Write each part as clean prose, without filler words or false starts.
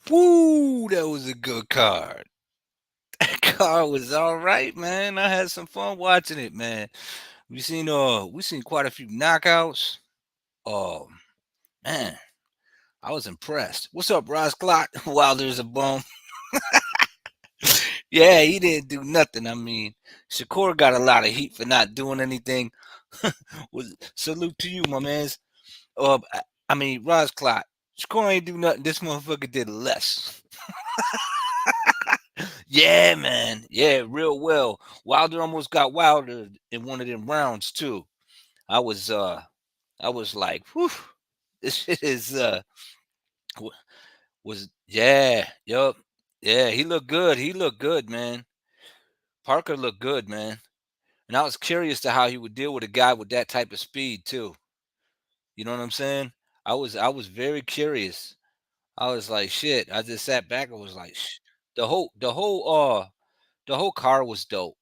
Woo, that was a good card. That card was all right, man. I had some fun watching it, man. We seen quite a few knockouts. Oh man, I was impressed. What's up, Ross Clock? Wilder's a bum. Yeah, he didn't do nothing. I mean, Shakur got a lot of heat for not doing anything. Was salute to you, my man's. I mean, Ross Clock. Shakur ain't do nothing. This motherfucker did less. Yeah, man. Yeah, real well. Wilder almost got Wilder in one of them rounds too. I was uh I was like, whew, this shit is w- was yeah, yup. Yeah, he looked good. He looked good, man. Parker looked good, man. And I was curious to how he would deal with a guy with that type of speed too. You know what I'm saying? I was very curious. I was like, shit. I just sat back and was like, the whole car was dope.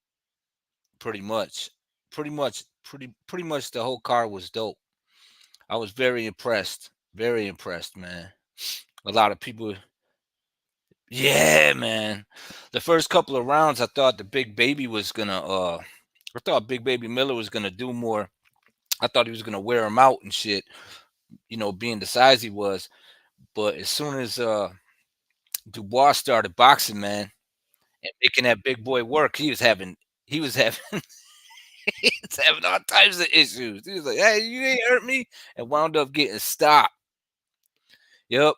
Pretty much. Pretty much the whole car was dope. I was very impressed. Very impressed, man. A lot of people. Yeah, man. The first couple of rounds I thought the big baby was gonna I thought Big Baby Miller was gonna do more. I thought he was gonna wear him out and shit, being the size he was. But as soon as Dubois started boxing, man, and making that big boy work, he was having he was having all types of issues. He was like, "Hey, you ain't hurt me," and wound up getting stopped. Yep.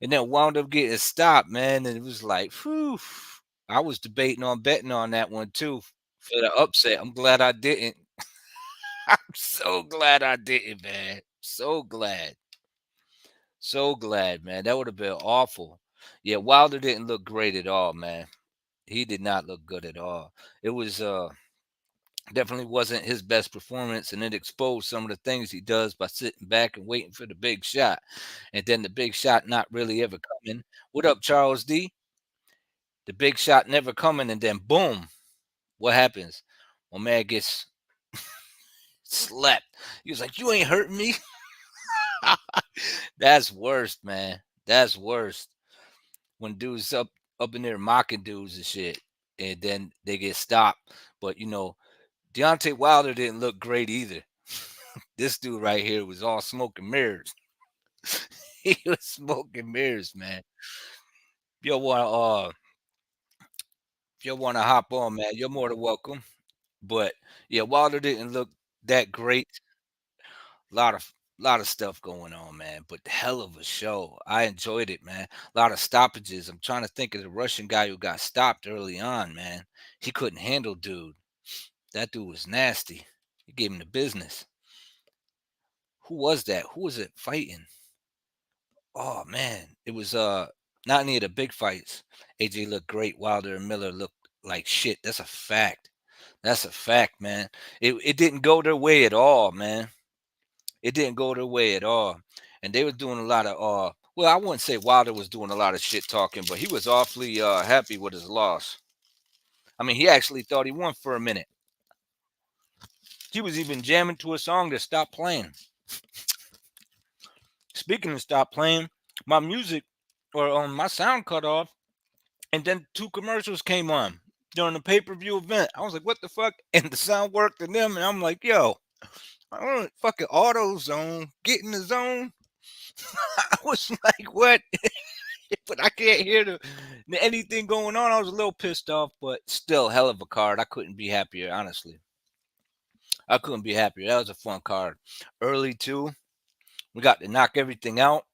And then wound up getting stopped, man. And it was like, whew. I was debating on betting on that one too for the upset. I'm glad I didn't. I'm so glad I didn't, man. So glad. So glad, man. That would have been awful. Yeah, Wilder didn't look great at all, man. He did not look good at all. It was definitely wasn't his best performance, and it exposed some of the things he does by sitting back and waiting for the big shot, and then the big shot not really ever coming. What up, Charles D? The big shot never coming, and then boom, what happens? My man gets slept. He was like, "You ain't hurting me." That's worst, man. That's worst. When dudes up in there mocking dudes and shit, and then they get stopped. But Deontay Wilder didn't look great either. This dude right here was all smoke and mirrors. He was smoking mirrors, man. If you wanna if you wanna hop on, man, you're more than welcome. But yeah, Wilder didn't look that great. Lot of stuff going on, man. But hell of a show. I enjoyed it, man. A lot of stoppages. I'm trying to think of the Russian guy who got stopped early on, man. He couldn't handle dude. That dude was nasty. He gave him the business. Who was that? Who was it fighting? Oh man, it was not any of the big fights. AJ looked great. Wilder and Miller looked like shit. That's a fact. That's a fact, man. It didn't go their way at all, man. It didn't go their way at all. And they were doing a lot of well, I wouldn't say Wilder was doing a lot of shit talking, but he was awfully happy with his loss. I mean, he actually thought he won for a minute. He was even jamming to a song that stopped playing. Speaking of stop playing, my music or my sound cut off, and then two commercials came on during the pay-per-view event. I was like, what the fuck? And the sound worked in them, and I'm like, yo, I don't fucking auto zone, get in the zone. I was like, what? But I can't hear anything going on. I was a little pissed off, but still, hell of a card. I couldn't be happier, honestly. I couldn't be happier. That was a fun card. Early too. We got to knock everything out.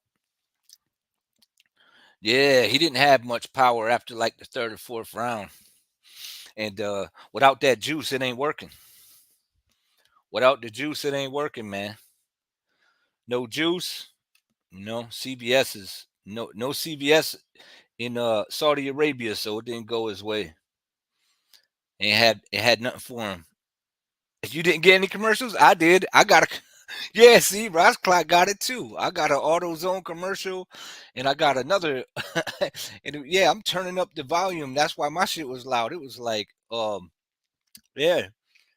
Yeah, he didn't have much power after like the third or fourth round. And without that juice, it ain't working. Without the juice, it ain't working, man. No juice, CBS is no CBS in Saudi Arabia, so it didn't go his way. It had nothing for him. If you didn't get any commercials, I did. I got a yeah. See, Ross Clock got it too. I got an AutoZone commercial, and I got another. Yeah, I'm turning up the volume. That's why my shit was loud. It was like, yeah,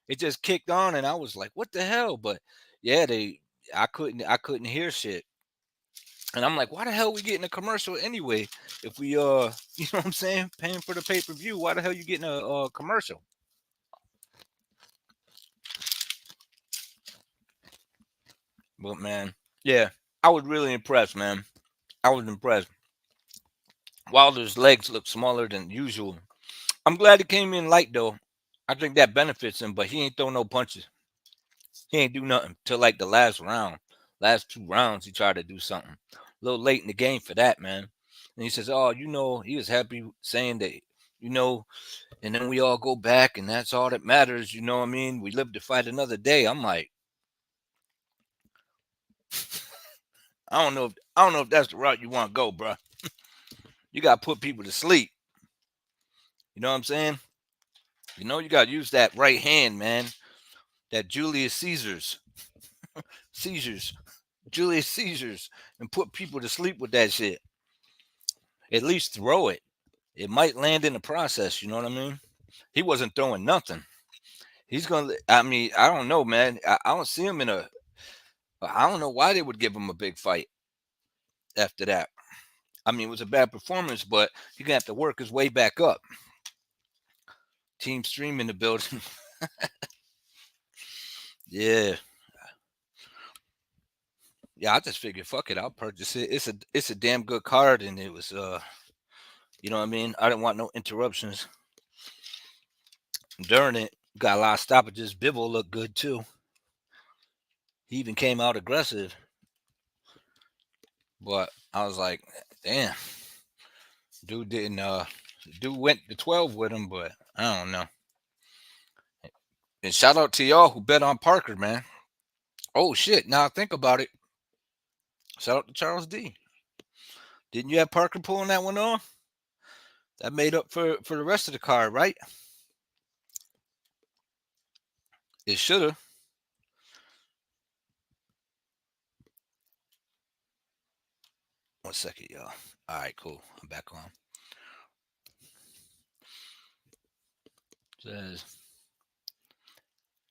it just kicked on, and I was like, what the hell? But yeah, I couldn't hear shit. And I'm like, why the hell we getting a commercial anyway? If we you know what I'm saying, paying for the pay-per-view, why the hell you getting a commercial? But man, yeah, I was really impressed, man. I was impressed. Wilder's legs look smaller than usual. I'm glad he came in light though. I think that benefits him, but he ain't throw no punches. He ain't do nothing till like the last round. Last 2 rounds, he tried to do something. A little late in the game for that, man. And he says, "Oh, he was happy saying that, you know, and then we all go back, and that's all that matters. You know what I mean? We live to fight another day." I'm like, I don't know if that's the route you want to go, bro. You got to put people to sleep. You know what I'm saying? You got to use that right hand, man. That Caesars, Julius Caesars, and put people to sleep with that shit. At least throw it. It might land in the process. You know what I mean? He wasn't throwing nothing. He's gonna. I mean, I don't know, man. I don't see him in a. I don't know why they would give him a big fight after that. I mean, it was a bad performance, but he's gonna have to work his way back up. Team Stream in the building. Yeah, yeah. I just figured, fuck it, I'll purchase it. It's a damn good card, and it was you know what I mean. I didn't want no interruptions during it. Got a lot of stoppages. Bivol looked good too. He even came out aggressive, but I was like, damn, dude didn't. Dude went to 12 with him, but I don't know. And shout out to y'all who bet on Parker, man. Oh shit! Now I think about it. Shout out to Charles D. Didn't you have Parker pulling that one off? That made up for the rest of the card, right? It should have. 1 second, y'all. All right, cool. I'm back on. Says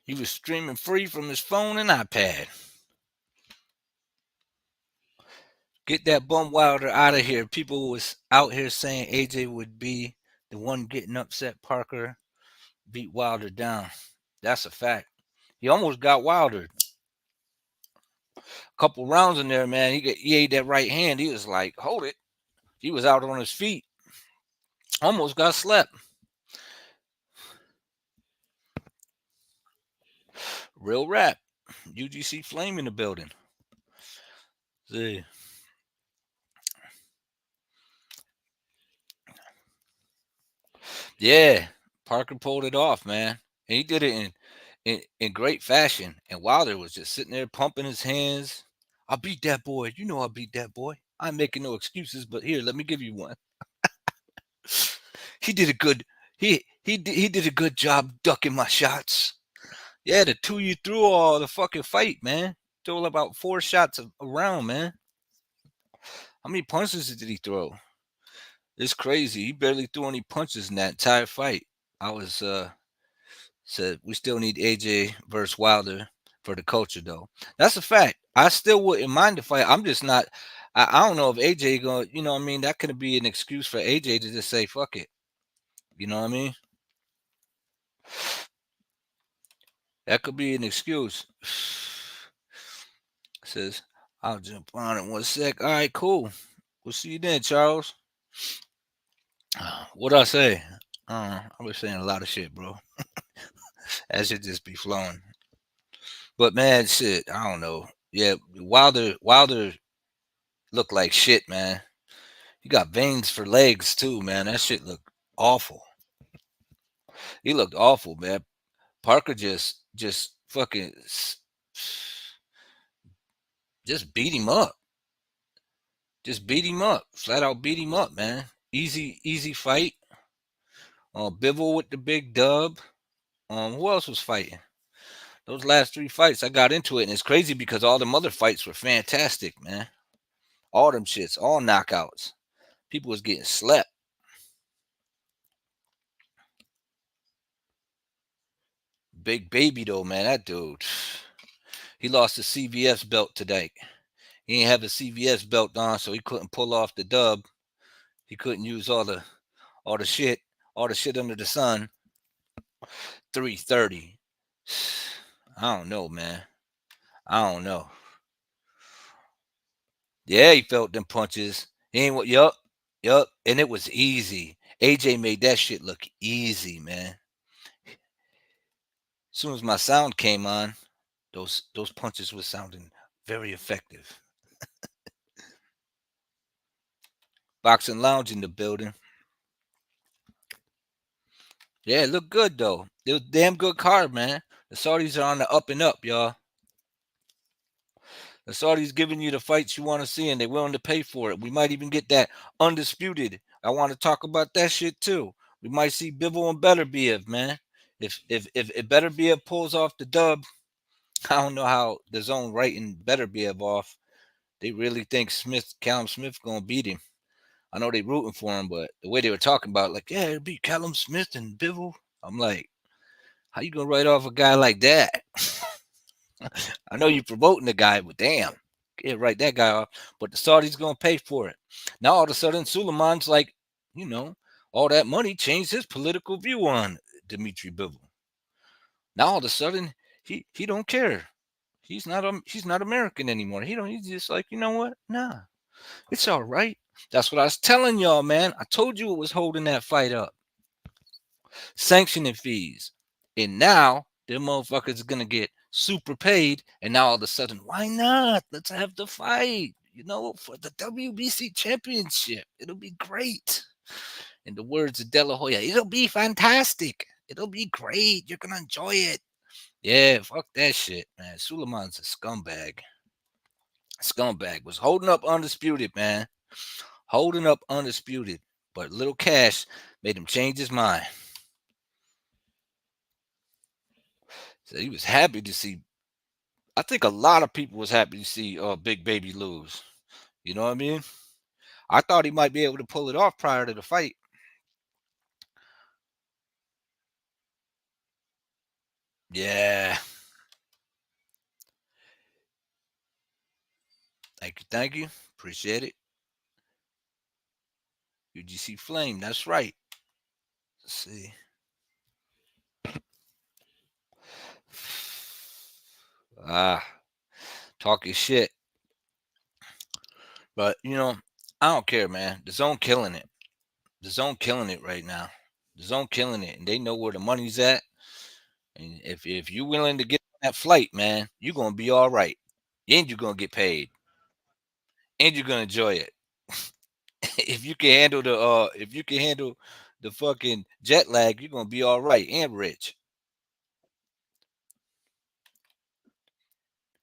he was streaming free from his phone and iPad. Get that bum Wilder out of here. People was out here saying AJ would be the one getting upset. Parker beat Wilder down. That's a fact. He almost got Wilder. A couple rounds in there, man. He ate that right hand. He was like, hold it. He was out on his feet. Almost got slept. Real rap. UGC Flame in the building. See. Yeah. Parker pulled it off, man. And he did it in great fashion. And Wilder was just sitting there pumping his hands. I beat that boy. You know I beat that boy. I'm making no excuses, but here, let me give you one. He did a good he did a good job ducking my shots. Yeah, the two you threw all the fucking fight, man. Threw about 4 shots around, man. How many punches did he throw? It's crazy. He barely threw any punches in that entire fight. I was said we still need AJ versus Wilder for the culture though. That's a fact. I still wouldn't mind the fight. I'm just not. I don't know if AJ going. You know what I mean? That could be an excuse for AJ to just say fuck it. You know what I mean? That could be an excuse. Says I'll jump on in 1 sec. All right, cool. We'll see you then, Charles. What I say? I was saying a lot of shit, bro. That should just be flowing. But man, shit, I don't know. Yeah, Wilder looked like shit, man. He got veins for legs too, man. That shit looked awful. He looked awful, man. Parker just fucking just beat him up. Just beat him up. Flat out beat him up, man. Easy fight. Bivol with the big dub. Who else was fighting? Those last 3 fights, I got into it, and it's crazy because all the other fights were fantastic, man. All them shits, all knockouts. People was getting slept. Big baby though, man. That dude, he lost the CVS belt today. He didn't have a CVS belt on, so he couldn't pull off the dub. He couldn't use all the shit, all the shit under the sun. 330. I don't know, man. I don't know. Yeah, he felt them punches. He ain't what yup, yup. And it was easy. AJ made that shit look easy, man. As soon as my sound came on, those punches were sounding very effective. Boxing Lounge in the building. Yeah, it looked good though. It was a damn good card, man. The Saudis are on the up and up, y'all. The Saudis giving you the fights you want to see, and they're willing to pay for it. We might even get that undisputed. I want to talk about that shit too. We might see Bivol and Beterbiev, man. If Beterbiev pulls off the dub, I don't know how the zone writing Beterbiev off. They really think Callum Smith, gonna beat him. I know they rooting for him, but the way they were talking about, like, yeah, it'll be Callum Smith and Bivol. I'm like, how you gonna write off a guy like that? I know you're promoting the guy, but damn, yeah, write that guy off. But the Saudis gonna pay for it. Now all of a sudden, Suleiman's like, you know, all that money changed his political view on Dmitry Bivol. Now all of a sudden, he don't care. He's not American anymore. He's just like, you know what? Nah, it's all right. That's what I was telling y'all, man. I told you it was holding that fight up. Sanctioning fees. And now them motherfuckers are gonna get super paid. And now all of a sudden, why not? Let's have the fight. You know, for the WBC championship. It'll be great. In the words of De La Hoya, it'll be fantastic. It'll be great. You're gonna enjoy it. Yeah, fuck that shit, man. Suleiman's a scumbag. Scumbag was holding up undisputed, man. Holding up undisputed. But little Cash made him change his mind. So he was happy to see. I think a lot of people was happy to see Big Baby lose. You know what I mean? I thought he might be able to pull it off prior to the fight. Yeah. Thank you. Thank you. Appreciate it. UGC Flame. That's right. Let's see. Ah, talking shit. But, you know, I don't care, man. The zone killing it. The zone killing it right now. The zone killing it. And they know where the money's at. And if you're willing to get on that flight, man, you're gonna be all right. And you're gonna get paid. And you're gonna enjoy it. If you can handle the fucking jet lag, you're gonna be all right and rich.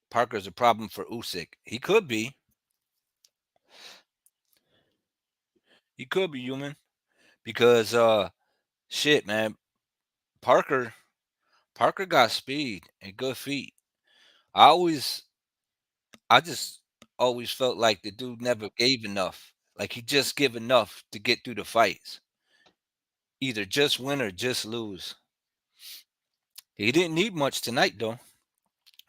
Parker's a problem for Usyk. He could be. He could be human. Because shit, man. Parker Parker got speed and good feet. I always I just always felt like the dude never gave enough. Like he just give enough to get through the fights. Either just win or just lose. He didn't need much tonight though.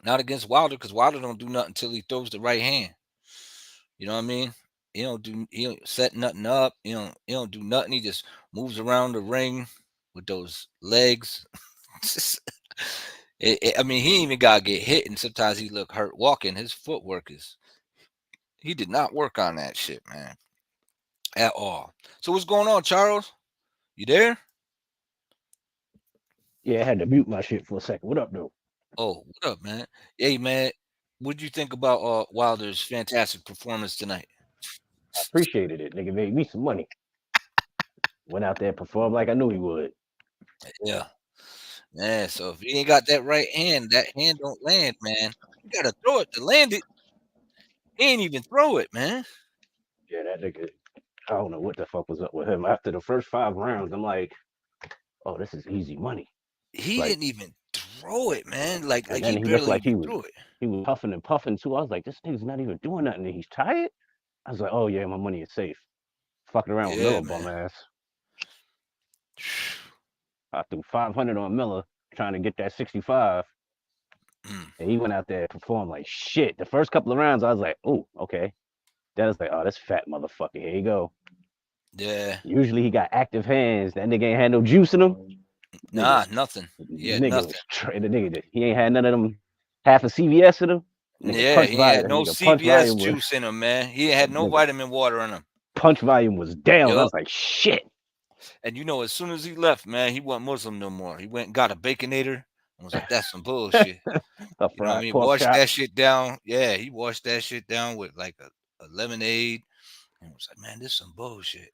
Not against Wilder, because Wilder don't do nothing until he throws the right hand. You know what I mean? He don't set nothing up. He don't do nothing. He just moves around the ring with those legs. I mean, he ain't even gotta get hit, and sometimes he look hurt walking. His footwork is he did not work on that shit, man, at all. So what's going on, Charles? You there? Yeah, I had to mute my shit for a second. What up, though? Oh, what up, man? Hey, man, what would you think about Wilder's fantastic performance tonight? I appreciated it. Nigga made me some money. Went out there, performed like I knew he would. Yeah, yeah. So if he ain't got that hand don't land, man. You gotta throw it to land it. He ain't even throw it, man. Yeah, that nigga. I don't know what the fuck was up with him. After the first 5 rounds, I'm like, oh, this is easy money. He Like, didn't even throw it, man. Like and he then he looked barely like even threw it. he was puffing and puffing too. I was like, this nigga's not even doing nothing. And he's tired. I was like, oh yeah, my money is safe. Fucking around with Yeah, Miller bum man. ass. I threw 500 on Miller trying to get that 65. Mm. And he went out there and performed like shit. The first couple of rounds, I was like, oh, okay. Then it's like, oh, this fat motherfucker. Here you go. Yeah. Usually he got active hands. That nigga ain't had no juice in him. Nigga Nah, was nothing. He had nigga nothing. was the nigga he ain't had none of them half a CVS in him. Yeah, he ain't had no Punch CVS volume was juice in him, man. He ain't had no nigga vitamin water in him. punch volume was down. I Yup. was like, shit. And you know, as soon as he left, man, he wasn't Muslim no more. He went and got a baconator and was like, "That's some bullshit." A You know what I fried mean? pork Washed chop. that shit down. Yeah, he washed that shit down with like a lemonade. And was like, "Man, this some bullshit."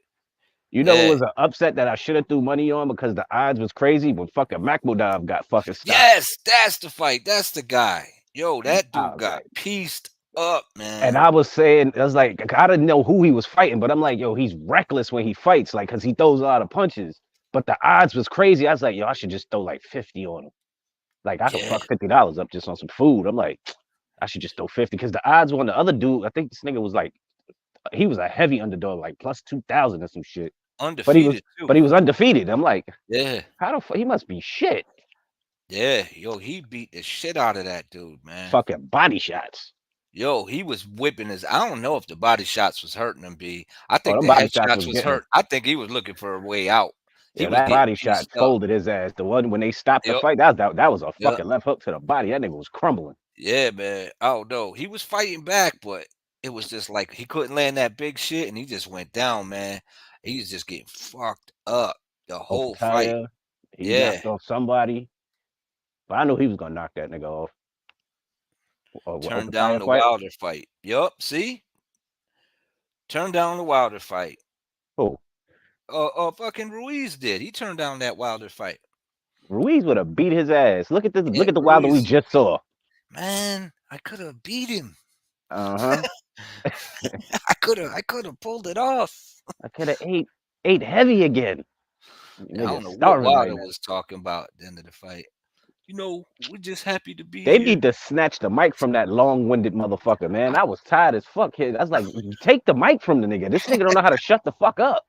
You know it Yeah. was an upset that I should have threw money on because the odds was crazy when fucking Makhmudov got fucking stopped. Yes, that's the fight. That's the guy. Yo, that I dude was got like, pieced up, and man. I was saying, I was like, I didn't know who he was fighting, but I'm like, yo, he's reckless when he fights, like, cause he throws a lot of punches. But the odds was crazy. I was like, yo, I should just throw like 50 on him. Like, I could Yeah, fuck $50 up just on some food. I'm like, I should just throw 50 because the odds on the other dude, I think this nigga was like, he was a heavy underdog, like plus 2,000 or some shit. But he was, undefeated too. but he was undefeated. I'm like, Yeah, how the fuck? He must be shit. yeah. Yo, he beat the shit out of that dude, man. Fucking body shots. Yo, he was whipping his. I don't know if the body shots was hurting him. B. I Oh, think them the body head shots shots was was getting him. hurt. I think he was looking for a way out. He Yeah, was that getting body shot pieced up. folded his ass. The one when they stopped the Yep. fight, that was a Yep. fucking left hook to the body. That nigga was crumbling. Yeah, man. Oh no, he was fighting back, but it was just like he couldn't land that big shit, and he just went down, man. He was just getting fucked up the whole fight. Opataya, he Yeah, knocked off somebody. But I knew he was gonna knock that nigga off. What turned down Opataya the fight? Wilder fight. Yup, see, turned down the Wilder fight. Oh, Fucking Ruiz did. He turned down that Wilder fight. Ruiz would have beat his ass. Look at this. Yeah, Look at the Wilder we Ruiz, just saw. man, I could have beat him. Uh huh. I could have pulled it off. I could have ate heavy again. I Nigga don't know what starving right Wilder now. was talking about at the end of the fight. We're just happy to be They here. need to snatch the mic from that long-winded motherfucker, man. I was tired as fuck here. I was like, take the mic from the nigga. This nigga don't know how to shut the fuck up.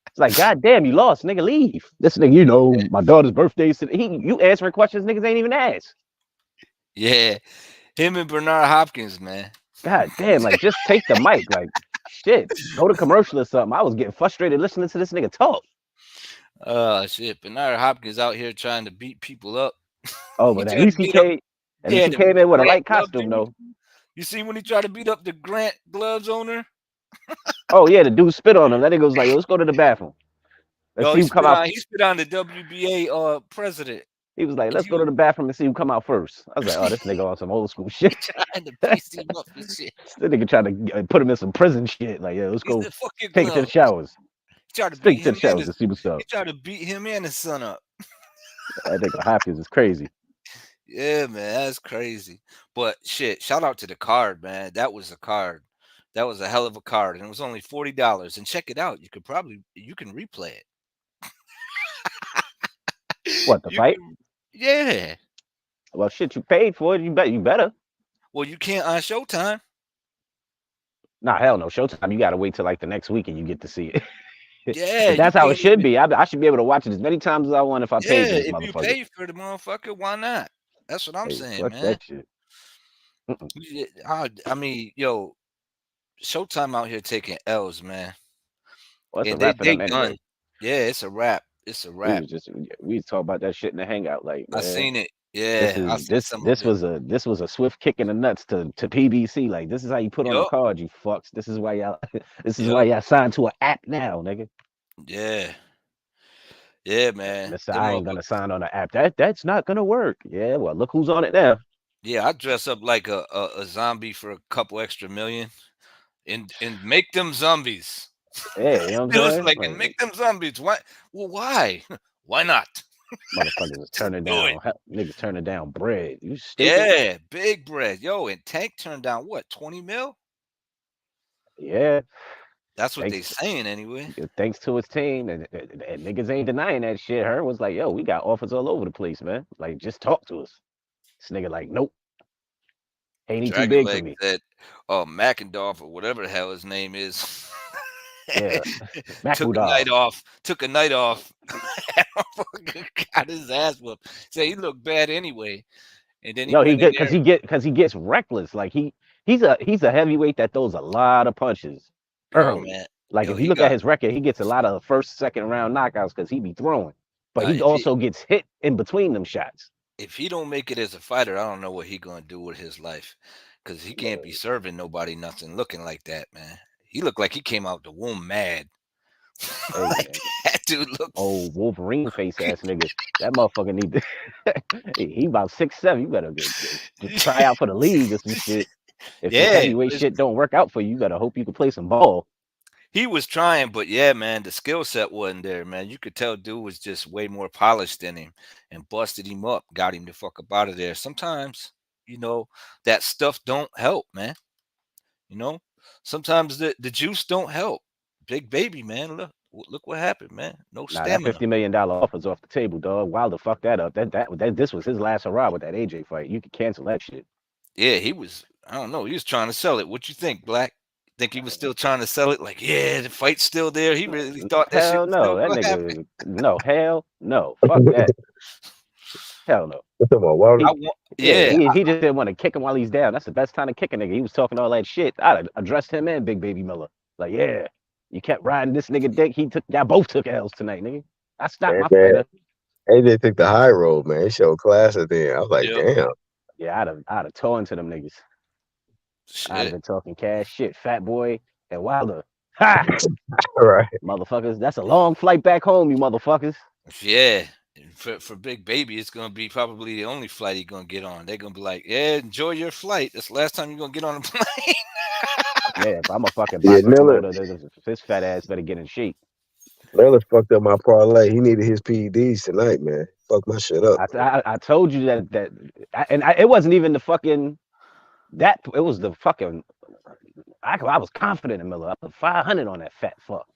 It's like, God damn, you lost, nigga. Leave. This nigga, my daughter's birthday. You answering questions niggas ain't even asked. Yeah, him and Bernard Hopkins, man. God damn, like just take the mic. Like, shit. Go to commercial or something. I was getting frustrated listening to this nigga talk. Shit, Bernard Hopkins out here trying to beat people up. Oh, He but tried to beat up, at least he the came in with a Grant light glove costume dude. though. You see when he tried to beat up the Grant gloves owner? Oh yeah, the dude spit on him. That nigga was like, yo, let's go to the bathroom. Let's Yo, see who come out. he spit on the WBA president. He was like, And let's he go to was the bathroom and see who come out first. I was like, oh, this nigga on some old school shit. trying to piece him up and shit. This nigga trying to put him in some prison shit. Like, yeah, let's He go said, "Fuck your take it to the gloves." showers. He tried to Let's take beat it to him the and showers and see what's up. he tried to beat him and his son up. That nigga Hopkins is crazy. Yeah, man, that's crazy. But shit, shout out to the card, man. That was a card. That was a hell of a card, and it was only $40. And check it out. You can replay it. What, the You fight? can, yeah. Well, shit, you paid for it. You better. Well, you can't on Showtime. Nah, hell no. Showtime, you gotta wait till like the next week and you get to see it. Yeah, But you that's how it can't should even. be. I should be able to watch it as many times as I want if I paid for Yeah, this if you motherfucker. pay for the motherfucker, why not? That's what I'm Hey, saying, fuck man. that shit. Mm-mm. I mean, yo, Showtime out here taking L's, man, Well, it's a and wrap for they them done. anyway. Yeah, it's a wrap. It's a wrap. We was talking about that shit in the hangout. Like, I man, seen it. Yeah, I seen some of this it. was a swift kick in the nuts to PBC. Like, this is how you put on the Yup, card, you fucks. This is why y'all this is why yup. y'all signed to an app now, nigga. Yeah, yeah, man. Mister, Them I ain't gonna motherfuckers. sign on an app. That's not gonna work. Yeah, well, look who's on it now. Yeah, I dress up like a zombie for a couple extra million and make them zombies. Yeah, you know what It I'm was saying? like, Like, and make them zombies. Why? Well, why? Why not? motherfuckers is Just turning do it. down niggas turning down bread. You stupid? Yeah, big bread. Yo, and Tank turned down what, 20 mil? Yeah. That's what they Thanks saying anyway. thanks to his team. And niggas ain't denying that shit. Her was like, yo, we got offers all over the place, man. Like, just talk to us. This nigga like, nope, ain't he too Dragon big for Leg me? said, Mackendorf or whatever the hell his name is. Yeah. Took a night Makhmudov. off. Took a night off. Got his ass whooped. Say he looked bad anyway. and then he No, he went in did there. because he gets reckless. Like he's a heavyweight that throws a lot of punches Oh early. man, Like yo, if you he look at got his record, he gets a lot of first, second round knockouts because he be throwing. But he if he also gets hit in between them shots. if he don't make it as a fighter, I don't know what he gonna do with his life, because he can't be serving nobody nothing looking like that, man. He looked like he came out the womb mad. Hey Like man, that dude looks. old Wolverine face ass nigga. That motherfucker need to. he about 6'7". You better just try out for the league or some shit. If this Yeah, heavyweight shit don't work out for you, you better hope you can play some ball. he was trying, but yeah, man, the skill set wasn't there, man. You could tell dude was just way more polished than him and busted him up, got him the fuck up out of there. Sometimes, that stuff don't help, man. You know, sometimes the juice don't help. Big baby, man. Look what happened, man. No Nah, that stamina. $50 million offer's off the table, dog. Wilder fucked that up. This was his last hurrah with that AJ fight. You could cancel that shit. Yeah, he was. I don't know. He was trying to sell it. What you think, Black? Think he was still trying to sell it? Like, yeah, the fight's still there. He really thought that shit Hell was still no, that gonna happen. nigga. No, hell no. Fuck that. Hell no. What's up, Wilder? I He want. Yeah, Yeah, he just didn't want to kick him while he's down. That's the best time to kick a nigga. He was talking all that shit. I'd have addressed him and Big Baby Miller. Like, yeah, you kept riding this nigga dick. Y'all both took L's tonight, nigga. I stopped And my man, fighter. AJ took the high road, man. He showed class at the end. I was like, Yep. damn. Yeah, I'd have torn to them niggas. I'd have shit. been talking cash shit. Fat Boy and Wilder. Ha! All right. Motherfuckers. That's a long flight back home, you motherfuckers. Yeah. And for Big Baby, it's gonna be probably the only flight he's gonna get on. They're gonna be like, yeah, enjoy your flight. That's the last time you're gonna get on a plane. Yeah, if I'm a fucking Yeah, boxing Miller, promoter, this fat ass better get in shape. Miller fucked up my parlay. He needed his PEDs tonight, man. Fuck my shit up. I told you it wasn't even the fucking that it was the fucking I was confident in Miller. I put 500 on that fat fuck.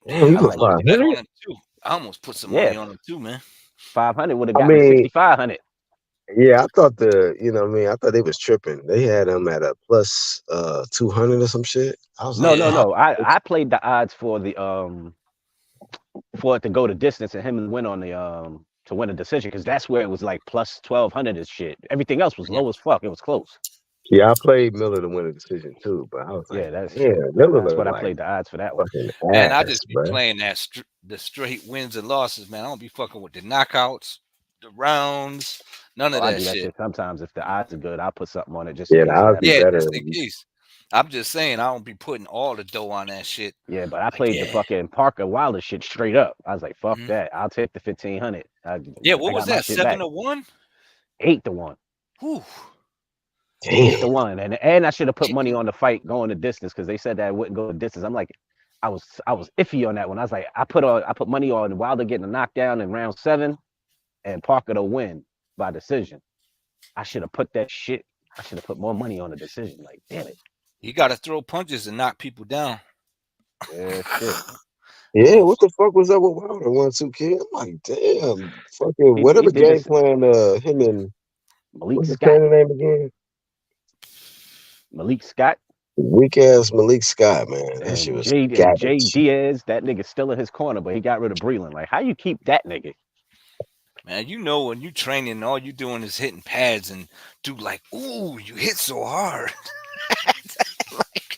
Damn, you I put was like, Bet 500? on him too. I almost put some money yeah, on him too, man. 500 would have I got me mean, 6,500. yeah, I thought I thought they was tripping. They had him at a plus 200 or some shit. I was No, like, Yeah. no, wow. no. I played the odds for the for it to go to distance and him to win on the to win a decision because that's where it was like plus 1,200 and shit. Everything else was Yeah. low as fuck. It was close. Yeah, I played Miller to win a decision too, but I was like, Yeah, that's Miller that's looked what I like played the odds for that one. fucking Man, I ass, just be bro. playing the straight wins and losses, man. I don't be fucking with the knockouts, the rounds, none Oh, of I that do that shit. shit sometimes. If the odds are good, I'll put something on it just in Yeah, the case it odds be happens. Yeah, better. just in case. I'm just saying, I don't be putting all the dough on that shit. Yeah, but I Like, played the yeah. fucking Parker Wilder shit straight up. I was like, fuck Mhm. that. I'll take the 1,500. Yeah, I what was got my that? shit back. 7-1? 8-1. Whew. 8-1. And I should have put money on the fight going the distance because they said that it wouldn't go the distance. I'm like, I was iffy on that one. I was like, I put money on Wilder getting a knockdown in round 7 and Parker to win by decision. I should have put more money on the decision. Like, damn it. You got to throw punches and knock people down. Yeah, shit. Yeah, what the fuck was up with Wilder 1-2 kid? I'm like, damn, fucking He whatever did game this. plan him and Malik what's his Scott. trainer name again? Malik Scott. Weak ass Malik Scott, man. That shit And was Jay garbage. Diaz, that nigga's still in his corner, but he got rid of Breland. Like, how you keep that nigga? Man, when you training, all you doing is hitting pads and do like, ooh, you hit so hard.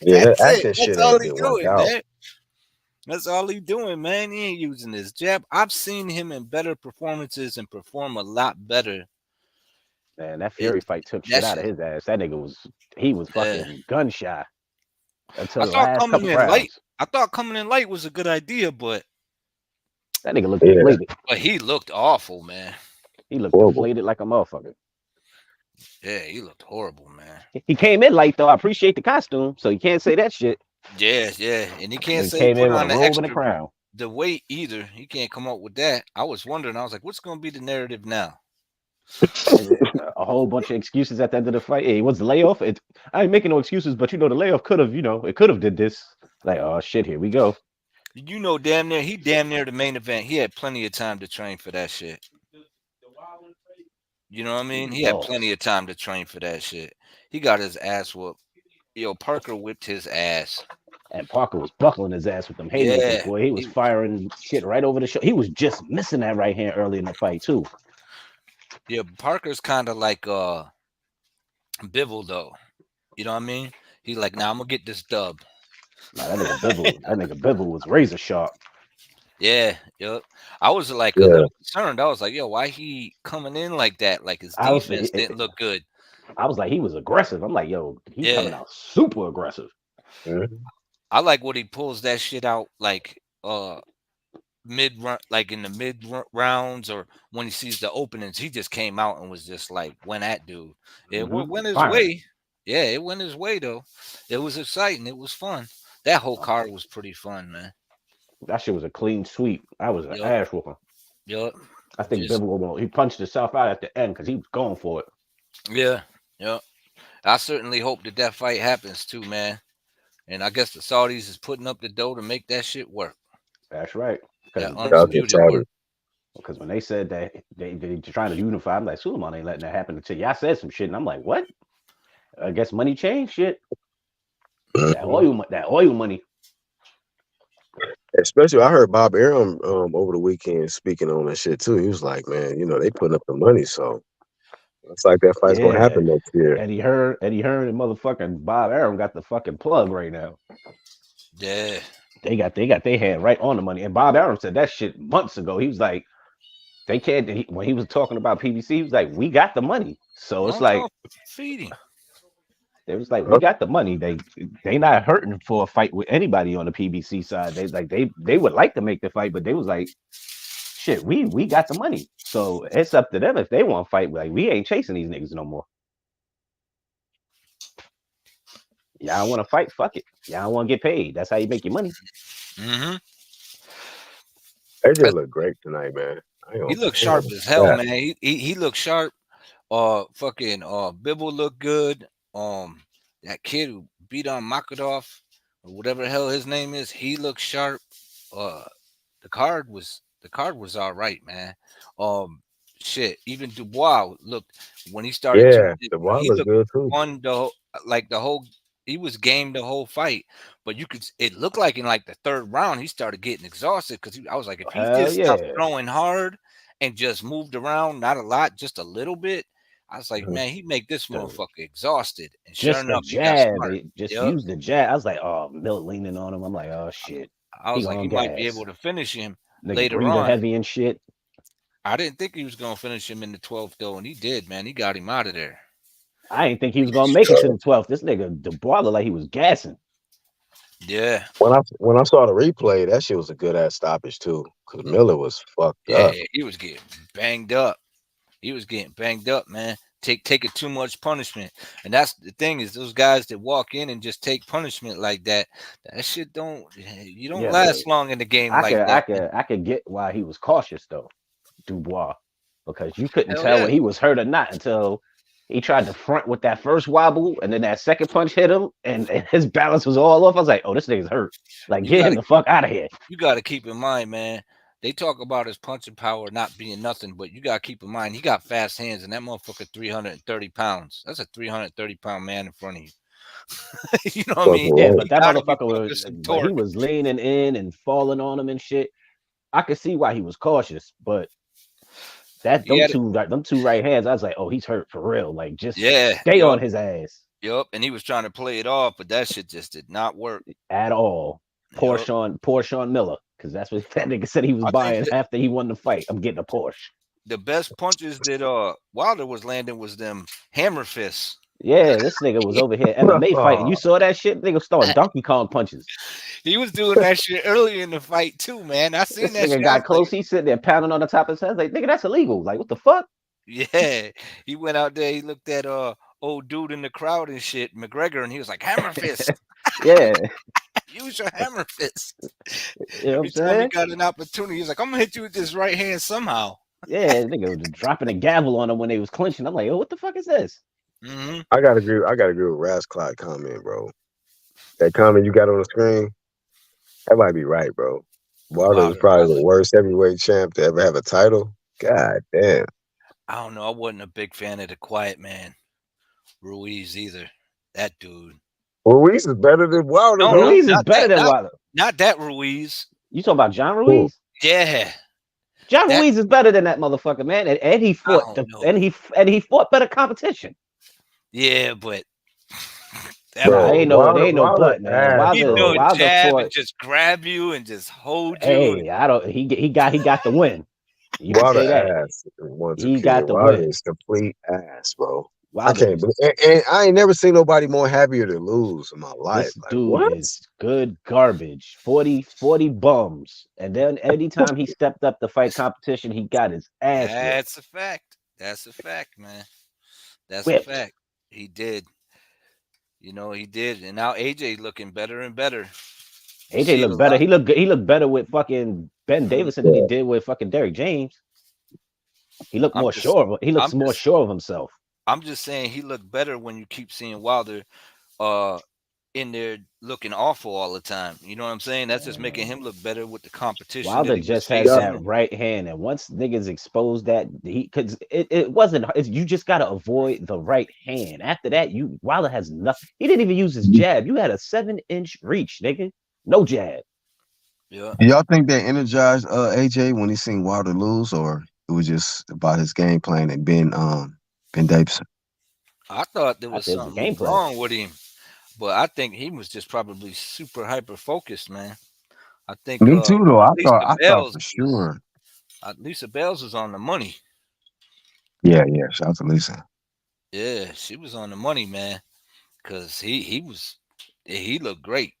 Yeah, that That's acting it. shit That's all ain't he been worked doing, out. man. That's all he doing, man. He ain't using his jab. I've seen him in better performances and perform a lot better. Man, that Fury fight took that shit out of shit- his ass. That nigga was fucking gun shy until I the thought last coming couple in rounds. light. I thought coming in light was a good idea, but That nigga looked Yeah. deflated. he looked awful, man. He looked Horrible. deflated like a motherfucker. Yeah, he looked horrible, man. He came in light though. I appreciate the costume, so you can't say that shit. Yeah, and he can't He say came he put in with a on the robe and a extra crown. the weight either. He can't come up with that. I was wondering. I was like, what's gonna be the narrative now? A whole bunch of excuses at the end of the fight. Hey, what's the layoff? I ain't making no excuses, but the layoff could have, it could have did this. Like, oh shit, here we go. Damn near the main event. He had plenty of time to train for that shit. You know what I mean? He had Lost. plenty of time to train for that shit. He got his ass whooped. Yo, Parker whipped his ass. And Parker was buckling his ass with them haymakers, Yeah, boy. He was firing shit right over the shoulder. He was just missing that right hand early in the fight, too. Yeah, Parker's kind of like Bivol though. You know what I mean? He like, now I'm gonna get this dub. Nah, that nigga Bibble was razor sharp. Yeah, yep. I was like a Yeah. little concerned. I was like, yo, why he coming in like that? Like his I was defense didn't look good. I was like, he was aggressive. I'm like, yo, he coming Yeah. out super aggressive. Mhm. I like what he pulls that shit out like mid run, like in the rounds, or when he sees the openings, he just came out and was just like went at dude. It went his Firing. way. Yeah, it went his way though. It was exciting. It was fun. That whole card was pretty fun, man. That shit was a clean sweep. That was an Yup. ass whooping. Yup. I think Just Bibble, he punched himself out at the end because he was going for it. yeah, yeah. I certainly hope that fight happens too, man. And I guess the Saudis is putting up the dough to make that shit work. That's right. That Because Shout out to undisputed work. Saudi. when they said that they trying to unify, I'm like, Suleiman ain't letting that happen until y'all said some shit. And I'm like, what? I guess money changed shit. That oil money. Especially, I heard Bob Arum over the weekend speaking on that shit too. He was like, "Man, you know they putting up the money, so it's like that fight's gonna Yeah. happen next year." Eddie Hearn and motherfucking Bob Arum got the fucking plug right now. Yeah. They got their hand right on the money. And Bob Arum said that shit months ago. He was like, they can't. When he was talking about PBC, he was like, we got the money. So it's like feeding. they was like, we got the money. They not hurting for a fight with anybody on the PBC side. They would like to make the fight, but they was like, shit, we got the money. So it's up to them if they want to fight. Like, we ain't chasing these niggas no more. Y'all want to fight? Fuck it. Y'all want to get paid. That's how you make your money. Mm-hmm. AJ looked great tonight, man. He looked sharp as hell, man. He looked sharp. Fucking Bibble looked good. That kid who beat on Makadov, or whatever the hell his name is, he looked sharp. The card was all right, man. Shit, even Dubois looked when he started. Yeah, Dubois looked good too. On the whole, he was game the whole fight, but it looked like in like the third round he started getting exhausted because I was like, if he just stopped throwing hard and just moved around, not a lot, just a little bit, I was like, man, he make this motherfucker exhausted. And just sure enough, jab, just use the jab. I was like, oh, Milt leaning on him. I'm like, oh shit. I was like, he might be able to finish him later on. Heavy and shit. I didn't think he was gonna finish him in the 12th though, and he did, man. He got him out of there. I didn't think he was gonna make it to the 12th. This nigga Dubois looked like he was gassing. Yeah. When I saw the replay, that shit was a good ass stoppage too. Because Miller was fucked up. Yeah, he was getting banged up. Man. Taking too much punishment. And that's the thing is those guys that walk in and just take punishment like that shit don't last long in the game that. I could get why he was cautious though, Dubois. Because you couldn't tell when he was hurt or not until he tried to front with that first wobble, and then that second punch hit him, and his balance was all off. I was like, oh, this nigga's hurt. Like, get him the fuck out of here. You got to keep in mind, man, they talk about his punching power not being nothing, but you got to keep in mind, he got fast hands, and that motherfucker 330 pounds. That's a 330-pound man in front of you. You know what I mean? Yeah, but that motherfucker he was leaning in and falling on him and shit. I could see why he was cautious, but them two right hands, I was like, oh, he's hurt for real. Like, just stay on his ass. Yup, and he was trying to play it off, but that shit just did not work at all. Poor Sean Miller, because that's what that nigga said he was buying after he won the fight. I'm getting a Porsche. The best punches that Wilder was landing was them hammer fists. Yeah, this nigga was over here MMA fighting. You saw that shit? Nigga started Donkey Kong punches. He was doing that shit early in the fight too, man. I seen this nigga got close. He's sitting there pounding on the top of his head. Like, nigga, that's illegal. Like, what the fuck? Yeah, he went out there. He looked at old dude in the crowd and shit, McGregor, and he was like, hammer fist. Yeah. Use your hammer fist. You know Every time he got an opportunity, he's like, I'm gonna hit you with this right hand somehow. Yeah, nigga was dropping a gavel on him when they was clinching. I'm like, oh, what the fuck is this? Mm-hmm. I gotta agree with Rasclot comment, bro. That comment you got on the screen, that might be right, bro. Wilder is probably the worst heavyweight champ to ever have a title. God damn. I don't know. I wasn't a big fan of the quiet man, Ruiz, either. That dude. Ruiz is better than Wilder. No, Ruiz is better than Wilder. Not that Ruiz. You talking about John Ruiz? Yeah. John That- Ruiz is better than that motherfucker, man. And he fought don't know. and he fought better competition. Yeah, but that Nah, Bro, boy, ain't no Wilder but, man. ass, he bro. doing Wilder jab and fought. just grab you and just hold you. Hey, I don't. He got the win. You can Wilder say that. ass one, two, He kid. got the Wilder win. is complete ass, bro. I Wilder can't is believe, and I ain't never seen nobody more happier to lose in my life. This Like dude what? is good garbage. 40 bums. And then anytime he stepped up to fight competition, he got his ass whipped. That's a fact. That's a fact, man. That's Whipped. a fact. He did. He did. And now AJ looking better and better. You see AJ it looked a better. lot. He looked better with fucking Ben Davison than he did with fucking Derrick James. He looked I'm more just- sure. He looks I'm more just- sure of himself. I'm just saying he looked better when you keep seeing Wilder in there looking awful all the time. You know what I'm saying? That's just making him look better with the competition. Wilder that he was just has facing. that right hand, and once niggas expose that, because it wasn't. You just gotta avoid the right hand. After that, Wilder has nothing. He didn't even use his jab. You had a 7-inch reach, nigga. No jab. Yeah. Do y'all think that energized AJ when he seen Wilder lose, or it was just about his game plan and Ben Davison? I thought there I was think it was a something game plan. wrong with him, but I think he was just probably super hyper focused, man. I think Me too, though. I Lisa thought Bells for sure. Lisa Bells was on the money. Yeah. Shout out to Lisa. Yeah, she was on the money, man. Cause he looked great.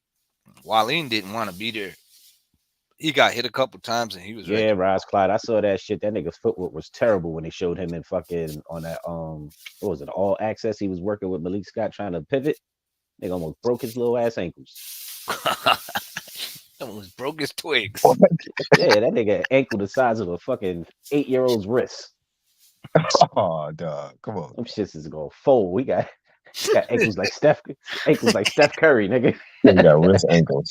Waleem didn't want to be there. He got hit a couple times and he was Yeah, ready. Ross Clyde. I saw that shit. That nigga's footwork was terrible when they showed him in fucking on that what was it, All Access? He was working with Malik Scott trying to pivot. Nigga almost broke his little ass ankles. Almost broke his twigs. Yeah, that nigga ankle the size of a fucking 8-year-old's wrist. Oh, dog. Come on. Them shits is gonna fold. We got ankles like Steph Curry, nigga. You got wrist ankles.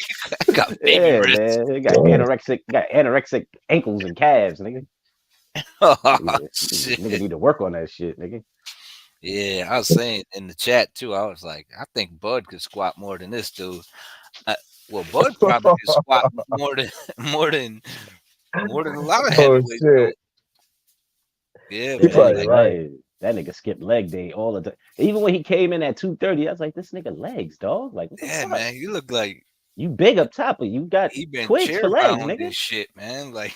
Got baby Yeah, wrists. man. They got anorexic ankles and calves, nigga. Shit. Nigga need to work on that shit, nigga. Yeah, I was saying in the chat too. I was like, I think Bud could squat more than this dude. Well, Bud probably could squat more than a lot of heavyweights. shit. Yeah, He man. probably Like, right. That nigga skipped leg day all the time. Even when he came in at 230, I was like, this nigga legs, dog. Like, what the yeah, fuck? man. You look like You big up top, but you got he been twigs chair for legs, bound nigga. and shit, man. Like,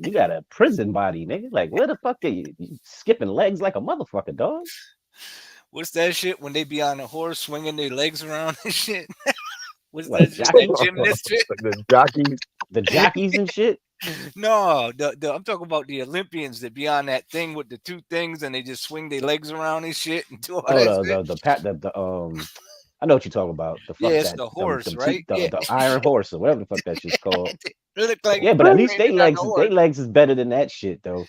You got a prison body, nigga. Like, where the fuck are you skipping legs like a motherfucker, dog? what's that shit when they be on a horse swinging their legs around and shit? What's What, that, that gymnast shit? The jockeys. The jockeys and shit. No, I'm talking about the Olympians that be on that thing with the two things and they just swing their legs around and shit and do all that shit. I know what you're talking about. The fuck Yeah, it's that, the horse, right? The iron horse or whatever the fuck that shit's called. They look like Yeah, but at least they they legs is better than that shit though.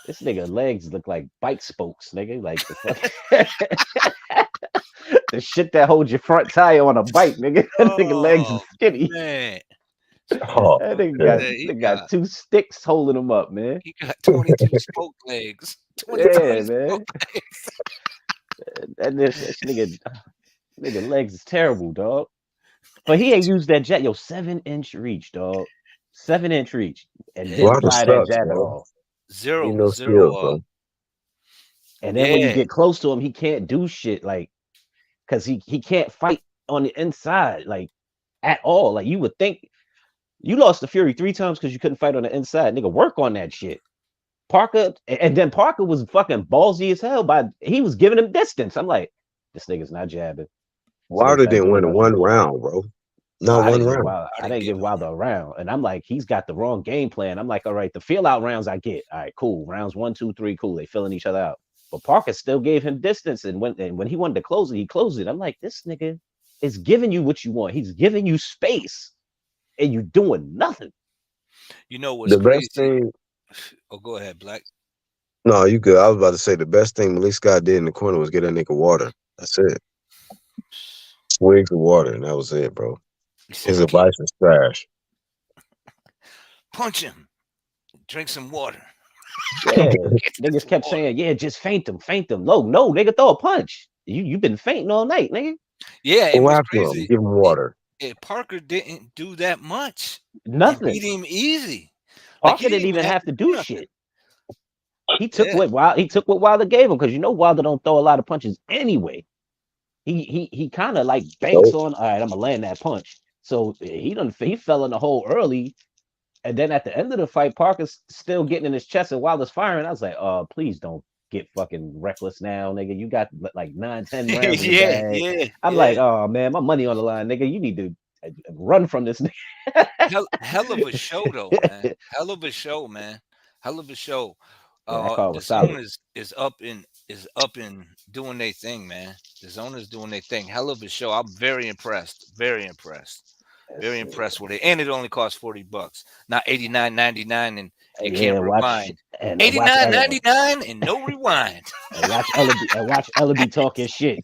This nigga legs look like bike spokes, nigga. Like the fuck. The shit that holds your front tire on a bike, nigga. That nigga legs is skinny. Man, Oh, That nigga he got two sticks holding him up, man. he got 22 spoke legs. 22 Yeah, man. spoke legs. This nigga legs is terrible, dog. But he ain't used that jab. 7-inch reach, dog. 7-inch reach. And didn't Wilder fly that sucks, jab at bro. all. Zero, He no zero. skills, bro. And then when you Yeah. get close to him, he can't do shit like because he can't fight on the inside like at all. Like you would think you lost to Fury 3 times because you couldn't fight on the inside. Nigga, work on that shit. Parker, and then Parker was fucking ballsy as hell he was giving him distance. I'm like, this nigga's not jabbing. Wilder didn't win one round, bro. Not one round. I didn't give Wilder a round. And I'm like, he's got the wrong game plan. I'm like, all right, the feel out rounds I get. All right, cool. Rounds 1, 2, 3, cool. They filling each other out. But Parker still gave him distance. And when he wanted to close it, he closed it. I'm like, this nigga is giving you what you want. He's giving you space. And you doing nothing. You know what's The crazy? best thing. Oh, go ahead, Black. No, you good. I was about to say the best thing Malik Scott did in the corner was get that nigga water. That's it. Swigs of water, and that was it, bro. His advice is trash. Punch him. Drink some water. Yeah. Niggas kept saying, yeah, just feint him. No, nigga, throw a punch. You've been fainting all night, nigga. Yeah, it Go was after him. crazy. Give him water. Parker didn't do that much. Nothing. He beat him easy. Parker he didn't even have to do nothing. shit. He took Yeah. what Wilder gave him, because you know Wilder don't throw a lot of punches anyway. He kind of like banks on, all right, I'm gonna land that punch. So he fell in the hole early, and then at the end of the fight, Parker's still getting in his chest and Wilder's firing. I was like, please don't get fucking reckless now, nigga. You got like 9-10 rounds in the Yeah, bag. yeah, I'm yeah. like, oh man, my money on the line, nigga. You need to run from this nigga. Hell of a show though, man. Hell of a show, man. Hell of a show. Yeah, that call The was solid. zone is up and doing their thing, man. The zone is doing their thing. Hell of a show. I'm very impressed. Very impressed. Very impressed with it. And it only costs $40, not $89.99, and you can't rewind. $89.99 and no rewind. And watch Ellaby talking shit.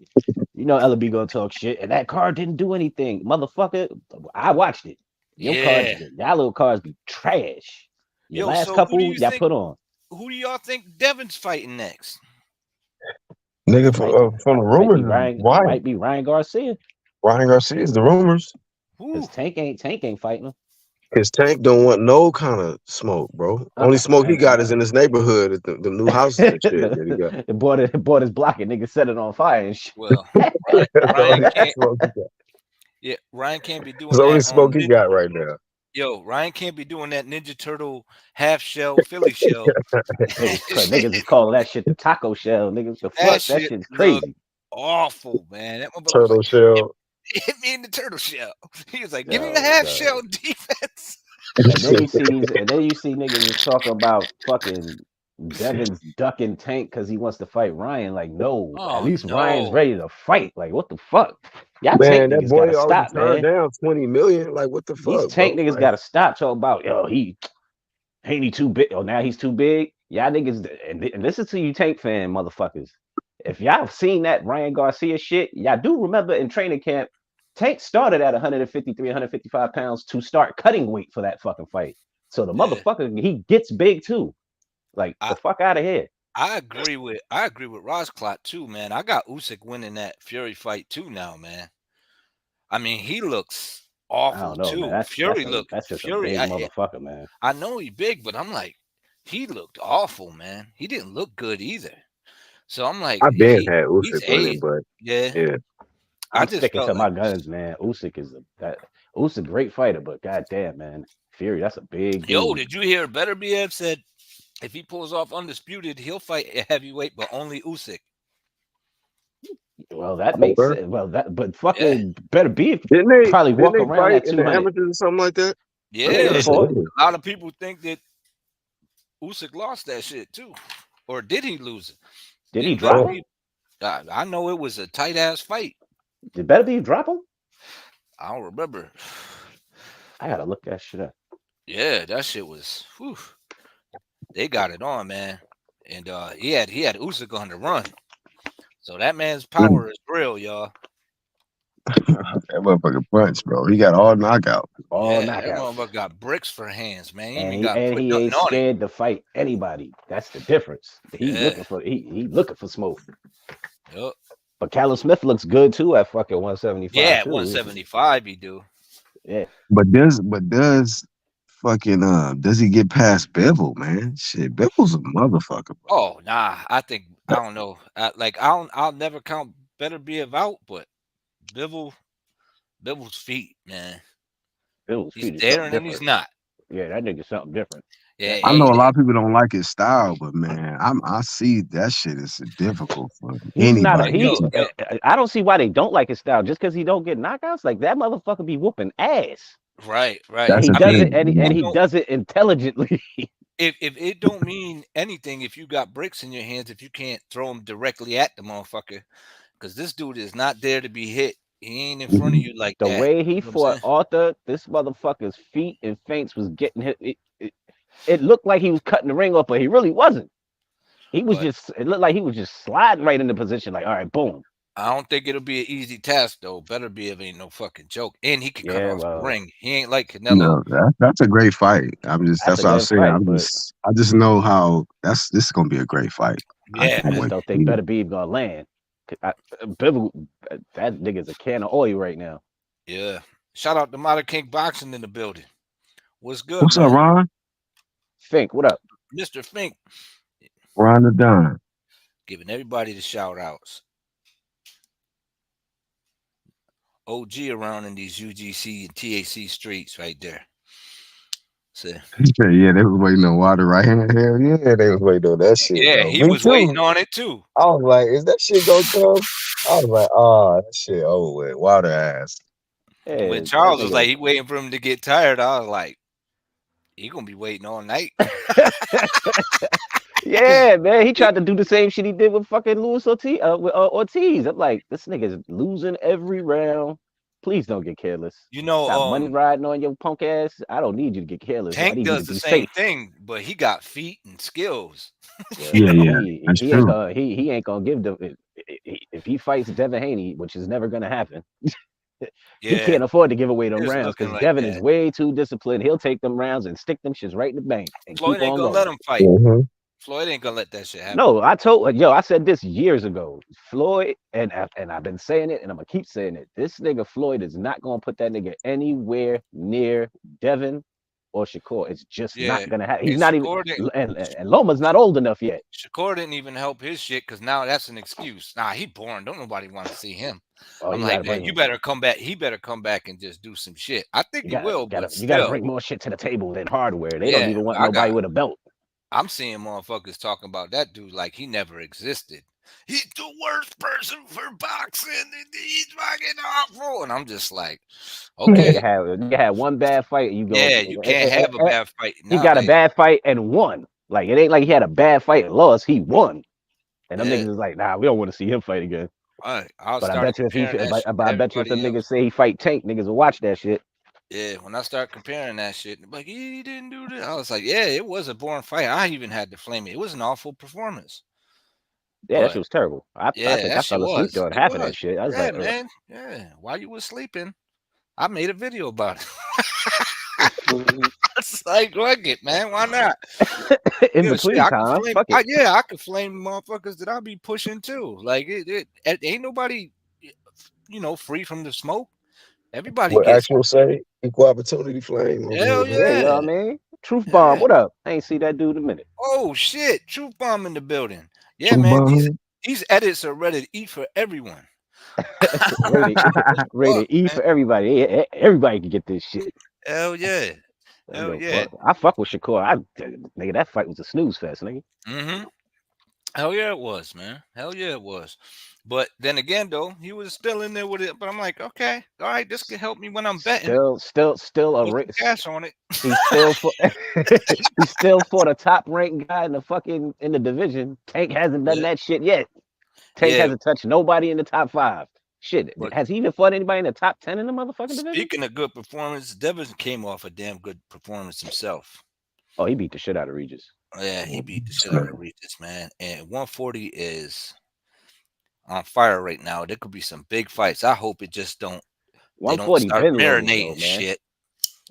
You know Ellaby gonna talk shit, and that card didn't do anything, motherfucker. I watched it. Your cards, y'all little cards be trash. Your last couple y'all put on. Who do y'all think Devin's fighting next? Nigga from the rumors, might be Ryan Garcia. Ryan Garcia is the rumors. Because Tank ain't fighting him. His Tank don't want no kind of smoke, bro. Only smoke he got is in his neighborhood at the new houses and shit that he got. Bought his block and nigga set it on fire and shit. Well, Ryan can't be doing that. Only smoke he got right now. Yo, Ryan can't be doing that Ninja Turtle half shell Philly shell. Niggas is calling that shit the taco shell. Niggas, the fuck, that shit's crazy. Awful, man. That turtle shell. Hit me in the turtle shell. He was like, give me the half shell defense. And then you see niggas just talking about fucking Devin's ducking Tank because he wants to fight Ryan. Like, no, at least Ryan's ready to fight. Like, what the fuck? Y'all man, Tank that niggas boy gotta already stop, turned man. down $20 million. Like, what the fuck? These Tank niggas gotta stop talking about, ain't he too big? Oh, now he's too big. Y'all niggas, and listen to you Tank fan motherfuckers. If y'all have seen that Ryan Garcia shit, y'all do remember in training camp, Tank started at 153, 155 pounds to start cutting weight for that fucking fight. So the motherfucker, he gets big too. Like, the fuck out of here. I agree with Rosclot too, man. I got Usyk winning that Fury fight too now, man. I mean, he looks awful too. Man. Fury that's just a big motherfucker, man. I know he's big, but I'm like, he looked awful, man. He didn't look good either. So I'm like, I've been had Usyk winning, but yeah. I'm just sticking to my guns, man. Usyk is Usyk great fighter, but goddamn, man, Fury, that's a big dude. Did you hear Beterbiev said if he pulls off undisputed, he'll fight a heavyweight, but only Usyk. Well, that makes sense. Well, but fucking Beterbiev probably walk around at 200 amateurs or something like that. Yeah, a lot of people think that Usyk lost that shit too, or did he lose it? Did he drop him? I know it was a tight ass fight. Did Beterbiev drop him? I don't remember. I gotta look that shit up. Yeah, that shit was. Whew. They got it on, man, and he had Usyk on the run. So that man's power is real, y'all. That motherfucker punch, bro. He got all knockout. That motherfucker got bricks for hands, man. He ain't scared to fight anybody. That's the difference. He's looking for he looking for smoke. Yep. But Callum Smith looks good too at fucking 175. Yeah, 175 he do. Yeah. But does he get past Bivol, man? Shit, Bivol's a motherfucker, bro. Oh, nah. I don't know. I'll never count Beterbiev out, but Bivol's feet, man. He's there and then he's not. Yeah, that nigga's something different. Yeah, I know a lot of people don't like his style, but man, I see that shit is difficult for anybody. I don't see why they don't like his style. Just because he don't get knockouts, like that motherfucker be whooping ass. Right. He does it, and he does it intelligently. If it don't mean anything, if you got bricks in your hands, if you can't throw them directly at the motherfucker, because this dude is not there to be hit. He ain't in front of you like that. The way he fought Arthur, this motherfucker's feet and feints was getting hit. It looked like he was cutting the ring off, but he really wasn't. It looked like he was just sliding right into position, like, all right, boom. I don't think it'll be an easy task, though. Beterbiev ain't no fucking joke. And he can cut off the ring. He ain't like Canelo. No, that's a great fight. That's what I was saying. I just know how this is gonna be a great fight. Yeah, I just don't think Beterbiev gonna land. Bivol, that nigga's a can of oil right now. Yeah. Shout out to Modern King Boxing in the building. What's good? What's up, Ron? Fink, what up? Mr. Fink, Ron the Don. giving everybody the shout outs. OG around in these UGC and TAC streets right there. So, Yeah, they was waiting on water right here. Hell yeah, they was waiting on that shit, yeah, bro. he Me was too. waiting on it too. I was like, is that shit gonna come? I was like, oh, that shit over with. Water ass. Yeah, When that Charles was nigga- like, he waiting for him to get tired, I was like, he gonna be waiting all night. yeah, man, he tried to do the same shit he did with fucking Luis Ortiz. With Ortiz, I'm like, this nigga's losing every round. Please don't get careless. You know, Got money riding on your punk ass. I don't need you to get careless. I Tank need you does to the be same safe. thing, but he got feet and skills. Yeah, yeah, that's He ain't true. gonna he ain't gonna give the if he fights Devin Haney, which is never gonna happen. He Yeah, can't afford to give away them it's rounds looking because like Devin is that. way too disciplined. He'll take them rounds and stick them shits right in the bank and Floyd keep ain't on gonna going. let him fight. Mm-hmm. Floyd ain't gonna let that shit happen. No, I said this years ago. Floyd, and I've been saying it, and I'm gonna keep saying it. This nigga Floyd is not gonna put that nigga anywhere near Devin or Shakur. It's just Yeah, not gonna happen. He's and not even, Shakur didn't, and Loma's not old enough yet. Shakur didn't even help his shit because now that's an excuse. Nah, he boring. Don't nobody want to see him. Oh, I'm you like, gotta man, bring you him. better come back. He better come back and just do some shit. I think You he will, but you gotta still, bring more shit to the table than hardware. They don't yeah, even want I nobody got. with a belt. I'm seeing motherfuckers talking about that dude like he never existed. He's the worst person for boxing. And he's fucking awful. And I'm just like, okay, Nigga had one bad fight, and you go. yeah, you can't have a bad fight He got a nowadays. bad fight and won. Like it ain't like he had a bad fight and lost. He won. And them Yeah. niggas is like, nah, we don't want to see him fight again. All right, I'll But I start bet you if comparing that shit to I bet you if them everybody niggas else. say he fight Tank, niggas will watch that shit. Yeah, when I start comparing that shit, like he didn't do this. I was like, yeah, it was a boring fight. I even had to flame it. It was an awful performance. Yeah, that But shit was terrible. I yeah, think that I shit fell asleep was. during It half of that was. shit. I was Yeah, like, man. Yeah. While you was sleeping, I made a video about it. It's like, fuck it, man. Why not? in Yeah, shit, between I can time, flame. fuck it. Yeah, I could flame motherfuckers that I be pushing too. Like it ain't nobody, free from the smoke. Everybody What gets. actual say? Equal opportunity flame over Hell here, man. Yeah, you know yeah. what I mean? Truth bomb, Yeah. what up? I ain't see that dude in a minute. Oh shit! Truth bomb in the building. Yeah, True man. bomb. These edits are ready to eat for everyone. Rated E man. for everybody. Everybody can get this shit. Hell yeah. I Hell don't give a yeah. fuck. I fuck with Shakur. Nigga, that fight was a snooze fest, nigga. Mm-hmm. Hell yeah, it was, man. Hell yeah, it was. But then again, though, he was still in there with it. But I'm like, okay, all right, this can help me when I'm betting. Still a Put race. some cash on it. He's still for he's still for the top ranked guy in the division. Tank hasn't done Yeah. that shit yet. Tank Yeah. hasn't touched nobody in the top 5. Shit, But has he even fought anybody in the top 10 in the motherfucking division? speaking of good performance, Devin came off a damn good performance himself. Oh, he beat the shit out of Regis. Yeah, he beat the shit out of Regis, man. And 140 is on fire right now. There could be some big fights. I hope it just don't. They don't 140 start been loaded, marinating though, man. shit.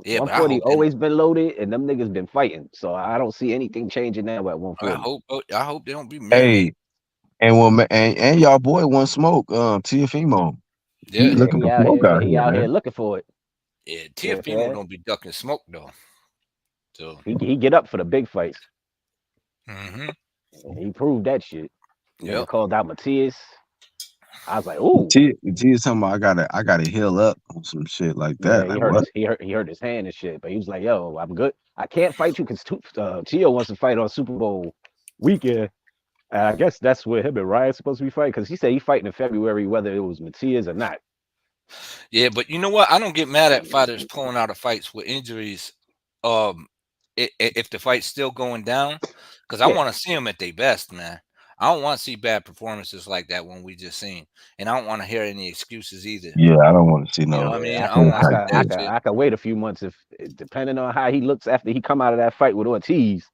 Yeah, but I 140 hope always been loaded, and them niggas been fighting. So I don't see anything changing now at 140. I hope they don't be marinating. Hey, and y'all boy won smoke. Tiafimo. Yeah. He looking for smoke out He here, out here man. looking for it. Yeah, Yeah, Tiafimo man. don't be ducking smoke though. So He get up for the big fights. mm-hmm. And he proved that shit. Nigga Yep. called out Matias. I was like, ooh. T is talking about I gotta heal up on some shit like Yeah, that. Like what? he hurt his hand and shit. But he was like, yo, I'm good. I can't fight you because Tio wants to fight on Super Bowl weekend. I guess that's where him and Ryan's supposed to be fighting because he said he fighting in February, whether it was Matias or not. Yeah, but you know what? I don't get mad at fighters pulling out of fights with injuries. If the fight's still going down, because I want to see them at their best, man. I don't want to see bad performances like that one we just seen, and I don't want to hear any excuses either. Yeah, I don't want to see no. You know what I mean? I can wait a few months if depending on how he looks after he come out of that fight with Ortiz.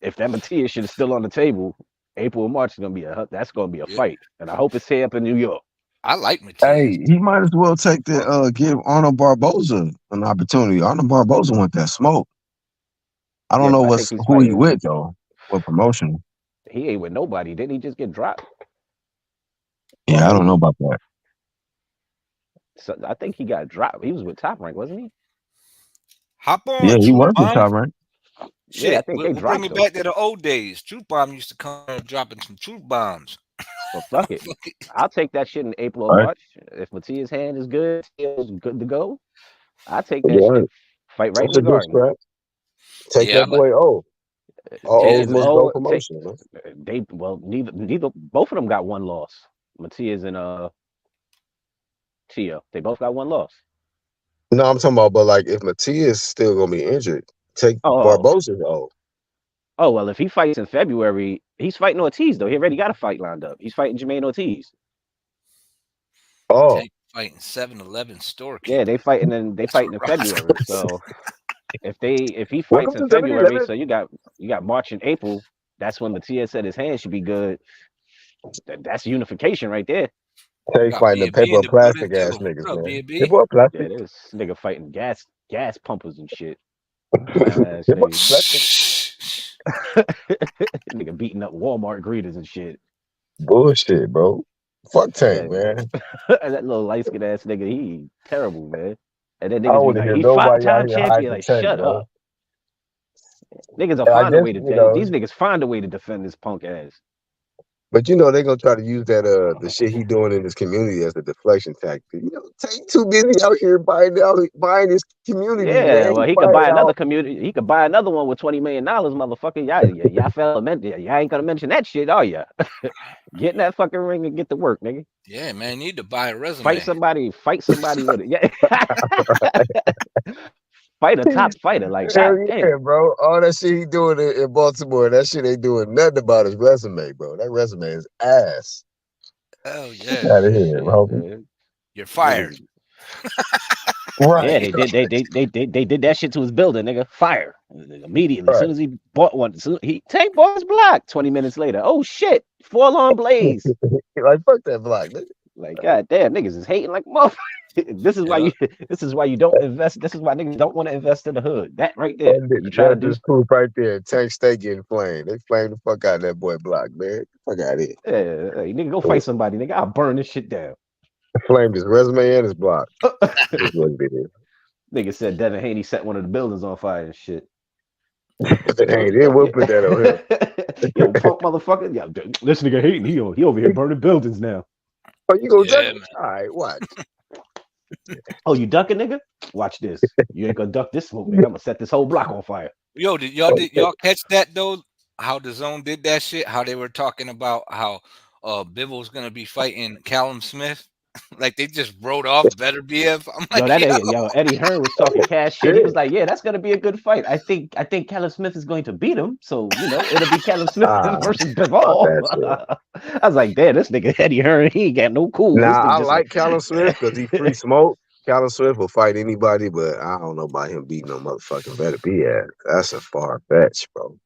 If that Matias shit is still on the table, April or March is gonna be a fight, and I hope it's here up in New York. I like Matias. Hey, he might as well take give Arnold Barboza an opportunity. Arnold Barboza want that smoke. I don't know who he with though. What promotion? He ain't with nobody. Didn't he just get dropped? Yeah, I don't know about that. So I think he got dropped. He was with Top Rank, wasn't he? Hop on. Yeah, he was with Bomb. Top Rank. Shit, Yeah, I think they we'll bring dropped it him. back to the old days. Truth Bomb used to come and dropping some truth bombs. But fuck it. I'll take that shit in April or Right. March. If Matias' hand is good, Matias good to go, I'll take that Yeah, shit. Fight right in that's the a good garden. scrap. Take Yeah, I that boy O. All Yeah, O's Matias, must man. go oh, take promotion, man. neither both of them got one loss. Matias and Tia. They both got one loss. No, I'm talking about, but like if Matias still gonna be injured, take Oh, Barbosa's O. oh well, if he fights in February, he's fighting Ortiz though. He already got a fight lined up. He's fighting Jermaine Ortiz. Oh, Tank fighting 7-Eleven Yeah, storekeeper. they fighting in That's what February. Roscoe said. So if he welcome fights in to February, 7-Eleven. so you got March and April. That's when Matias said his hand should be good. That's unification right there. Tank Got fighting the B&B paper in or the building plastic too. ass niggas, What up, man. B&B? Paper or Yeah, plastic? this nigga fighting gas pumpers and shit. Clown ass Paper or nigga. plastic? Nigga beating up Walmart greeters and shit. Bullshit, bro. Fuck Tank, Yeah. man. That little light skinned ass nigga, he terrible, man. And then I don't niggas be want to like, hear he nobody out 5-time here champion. hyping Like, Tank, shut bro. up. Niggas will And I find a guess way to these niggas find a way to defend this punk ass. but they're gonna try to use that the shit he doing in his community as a deflection tactic. Tank too busy out here buying his community, Yeah, man. well, he could Buying buy another out. community. He could buy another one with $20 million, motherfucker. Y'all y'all ain't gonna mention that shit, are ya? Get in that fucking ring and get to work, nigga. Yeah, man, you need to buy a resume. Fight somebody with it. Yeah. Fight a top fighter. Like, Hell god yeah, damn. bro. All that shit he doing in Baltimore, that shit ain't doing nothing about his resume, bro. That resume is ass. Oh Get yeah, out of here, Shit, bro. man. you're fired. Niggas, yeah, Right, they did that shit to his building, nigga. Fire immediately. As right. soon as he bought one, Tank bought his block. 20 minutes later, oh shit, full on blaze. Like fuck that block, nigga. Like, god damn, niggas is hating like motherfucker. This is why you don't invest. This is why niggas don't want to invest in the hood. That right there. You try to That's do just proof right there. Tank stay getting flamed. They flamed the fuck out of that boy block, man. Fuck out of here. hey, nigga, go fight somebody, nigga. I'll burn this shit down. Flamed his resume and his block. This is what it is. Nigga said Devin Haney set one of the buildings on fire and shit. Hey, then we'll put that on him. Yo, punk motherfucker. Yo, this nigga hating. He over here burning buildings now. Oh, you gonna Yeah, duck it? All right, watch. Oh, you ducking, nigga? Watch this. You ain't gonna duck this smoke, nigga. I'm gonna set this whole block on fire. Yo, did y'all catch that though? How the Zone did that shit? How they were talking about how Bibble's gonna be fighting Callum Smith? Like they just wrote off Beterbiev. I'm Yo, like, Eddie Hearn was talking cash shit. He was like, "Yeah, that's gonna be a good fight. I think Callum Smith is going to beat him. So it'll be Callum Smith versus Bivol." I was like, "Damn, this nigga Eddie Hearn, he ain't got no cool." Nah, I like Callum Smith because he free smoke. Callum Smith will fight anybody, but I don't know about him beating no motherfucking Beterbiev. That's a far fetch, bro.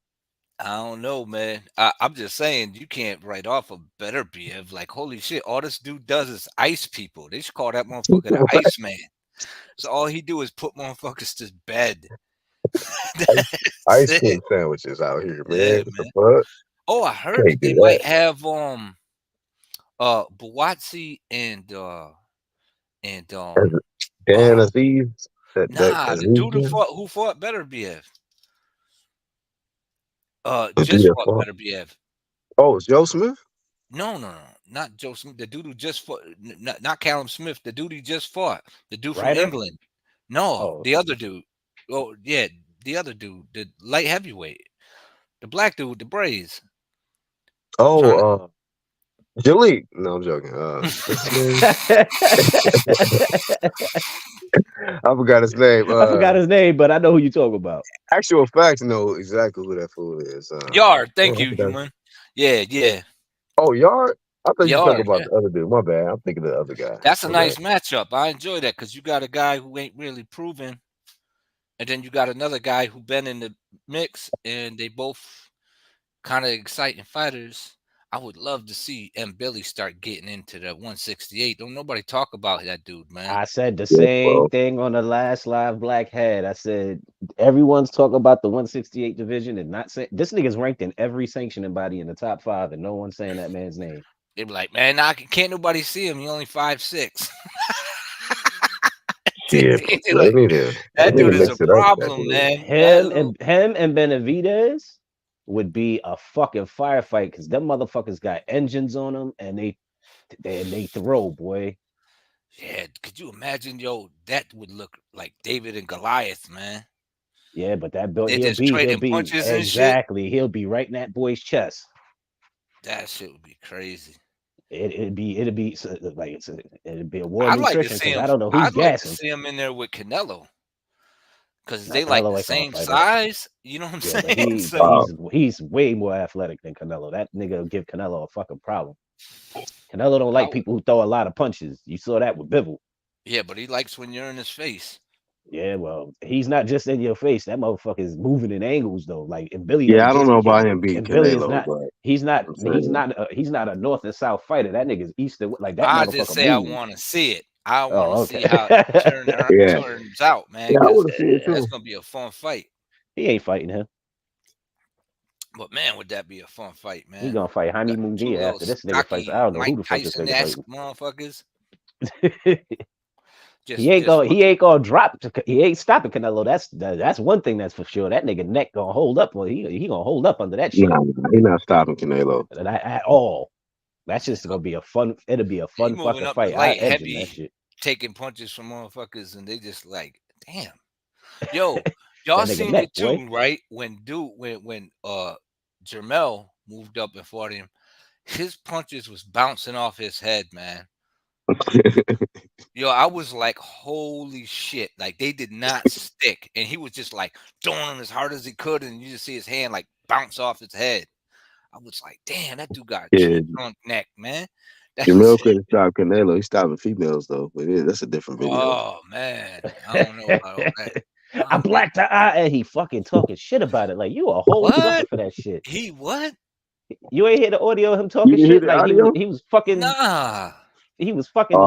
I don't know, man. I'm just saying you can't write off a Beterbiev. Like, holy shit, all this dude does is ice people. They should call that motherfucker the Iceman. So all he do is put motherfuckers to bed. Ice cream sandwiches out here, man. Yeah, What the man. fuck? Oh, I heard Can't that they do might that. have Buatsi and Dan Aziz. nah, the dude who fought Beterbiev. Just fought Beterbiev. Oh, it's Joe Smith? No, not Joe Smith. The dude who just fought, not Callum Smith. The dude he just fought. The dude from England. No, the other dude. Oh yeah, the other dude, the light heavyweight, the black dude with the braids. Oh, Jalek. No, I'm joking. I forgot his name. I forgot his name, but I know who you talk about. Actual facts know exactly who that fool is. Yard, thank you, man. Yeah. Oh, Yard? I thought you were talking about yeah. the other dude. My bad. I'm thinking of the other guy. That's a nice matchup. I enjoy that because you got a guy who ain't really proven, and then you got another guy who been in the mix, and they both kind of exciting fighters. I would love to see M. Billy start getting into the 168. Don't nobody talk about that dude, man. I said the same thing on the last live Black Head. I said everyone's talking about the 168 division and not saying this nigga's ranked in every sanctioning body in the top 5, and no one's saying that man's name. They be like, man, can't nobody see him. He only 5'6". Yeah, They they like, need to that dude is a mix it up. That problem, dude. man. That Him and Benavidez would be a fucking firefight because them motherfuckers got engines on them and they throw, boy. yeah, could you imagine, yo? That would look like David and Goliath, man. Yeah, but that They're he'll just be trading punches and shit. exactly. He'll be right in that boy's chest. That shit would be crazy. It'd be it'd be a war of I'd like to nutrition see because him. I don't know who's I'd like to gassing. see him in there with Canelo because Now they like Canelo the ain't gonna same fight him. size. You know what I'm Yeah, but saying? So he's way more athletic than Canelo. That nigga will give Canelo a fucking problem. Canelo don't like people who throw a lot of punches. You saw that with Bivol. yeah, but he likes when you're in his face. Yeah, well, he's not just in your face. That motherfucker is moving in angles though. Like, and Billy Yeah, don't I don't just know kick. about him beating And Billy is Canelo, not. but He's not. I'm He's saying, not. He's not a north and south fighter. That nigga's east and like that I just motherfucker say I move. want to see it. I want Oh, to see how okay. it Yeah, turns out, man, yeah, I because want to see it that's too. gonna be a fun fight. He ain't fighting him. But man, would that be a fun fight, He man? gonna fight Jaime Got two Munguia little after this nigga fights. I stocky don't know who Mike the fuck this nigga Tyson-esque fighting. motherfuckers. He ain't Just gonna drop. He ain't stopping Canelo. That's one thing that's for sure. That nigga neck gonna hold up. Well, he gonna hold up under that shit nah, he's not stopping Canelo. at all. That's just gonna be a fun. It'll be a he fun moving fucking up the fight. I light engine that heavy, shit. taking punches from motherfuckers, and they just like, damn. Yo, y'all That nigga seen neck, it boy. too, right? When Jermel moved up and fought him, his punches was bouncing off his head, man. Yo, I was like, holy shit. Like they did not stick. And he was just like throwing them as hard as he could, and you just see his hand like bounce off his head. I was like, damn, that dude got a Yeah, tree trunk neck, man. Jamel couldn't stop Canelo. He's stopping females though, but yeah, that's a different video. Oh man. I don't know about all that. I blacked the eye, and he fucking talking shit about it. Like you a whole sucker What? for that shit. He what? You ain't hear the audio of him You talking didn't hear shit. the Like audio? he was fucking. Nah. He was fucking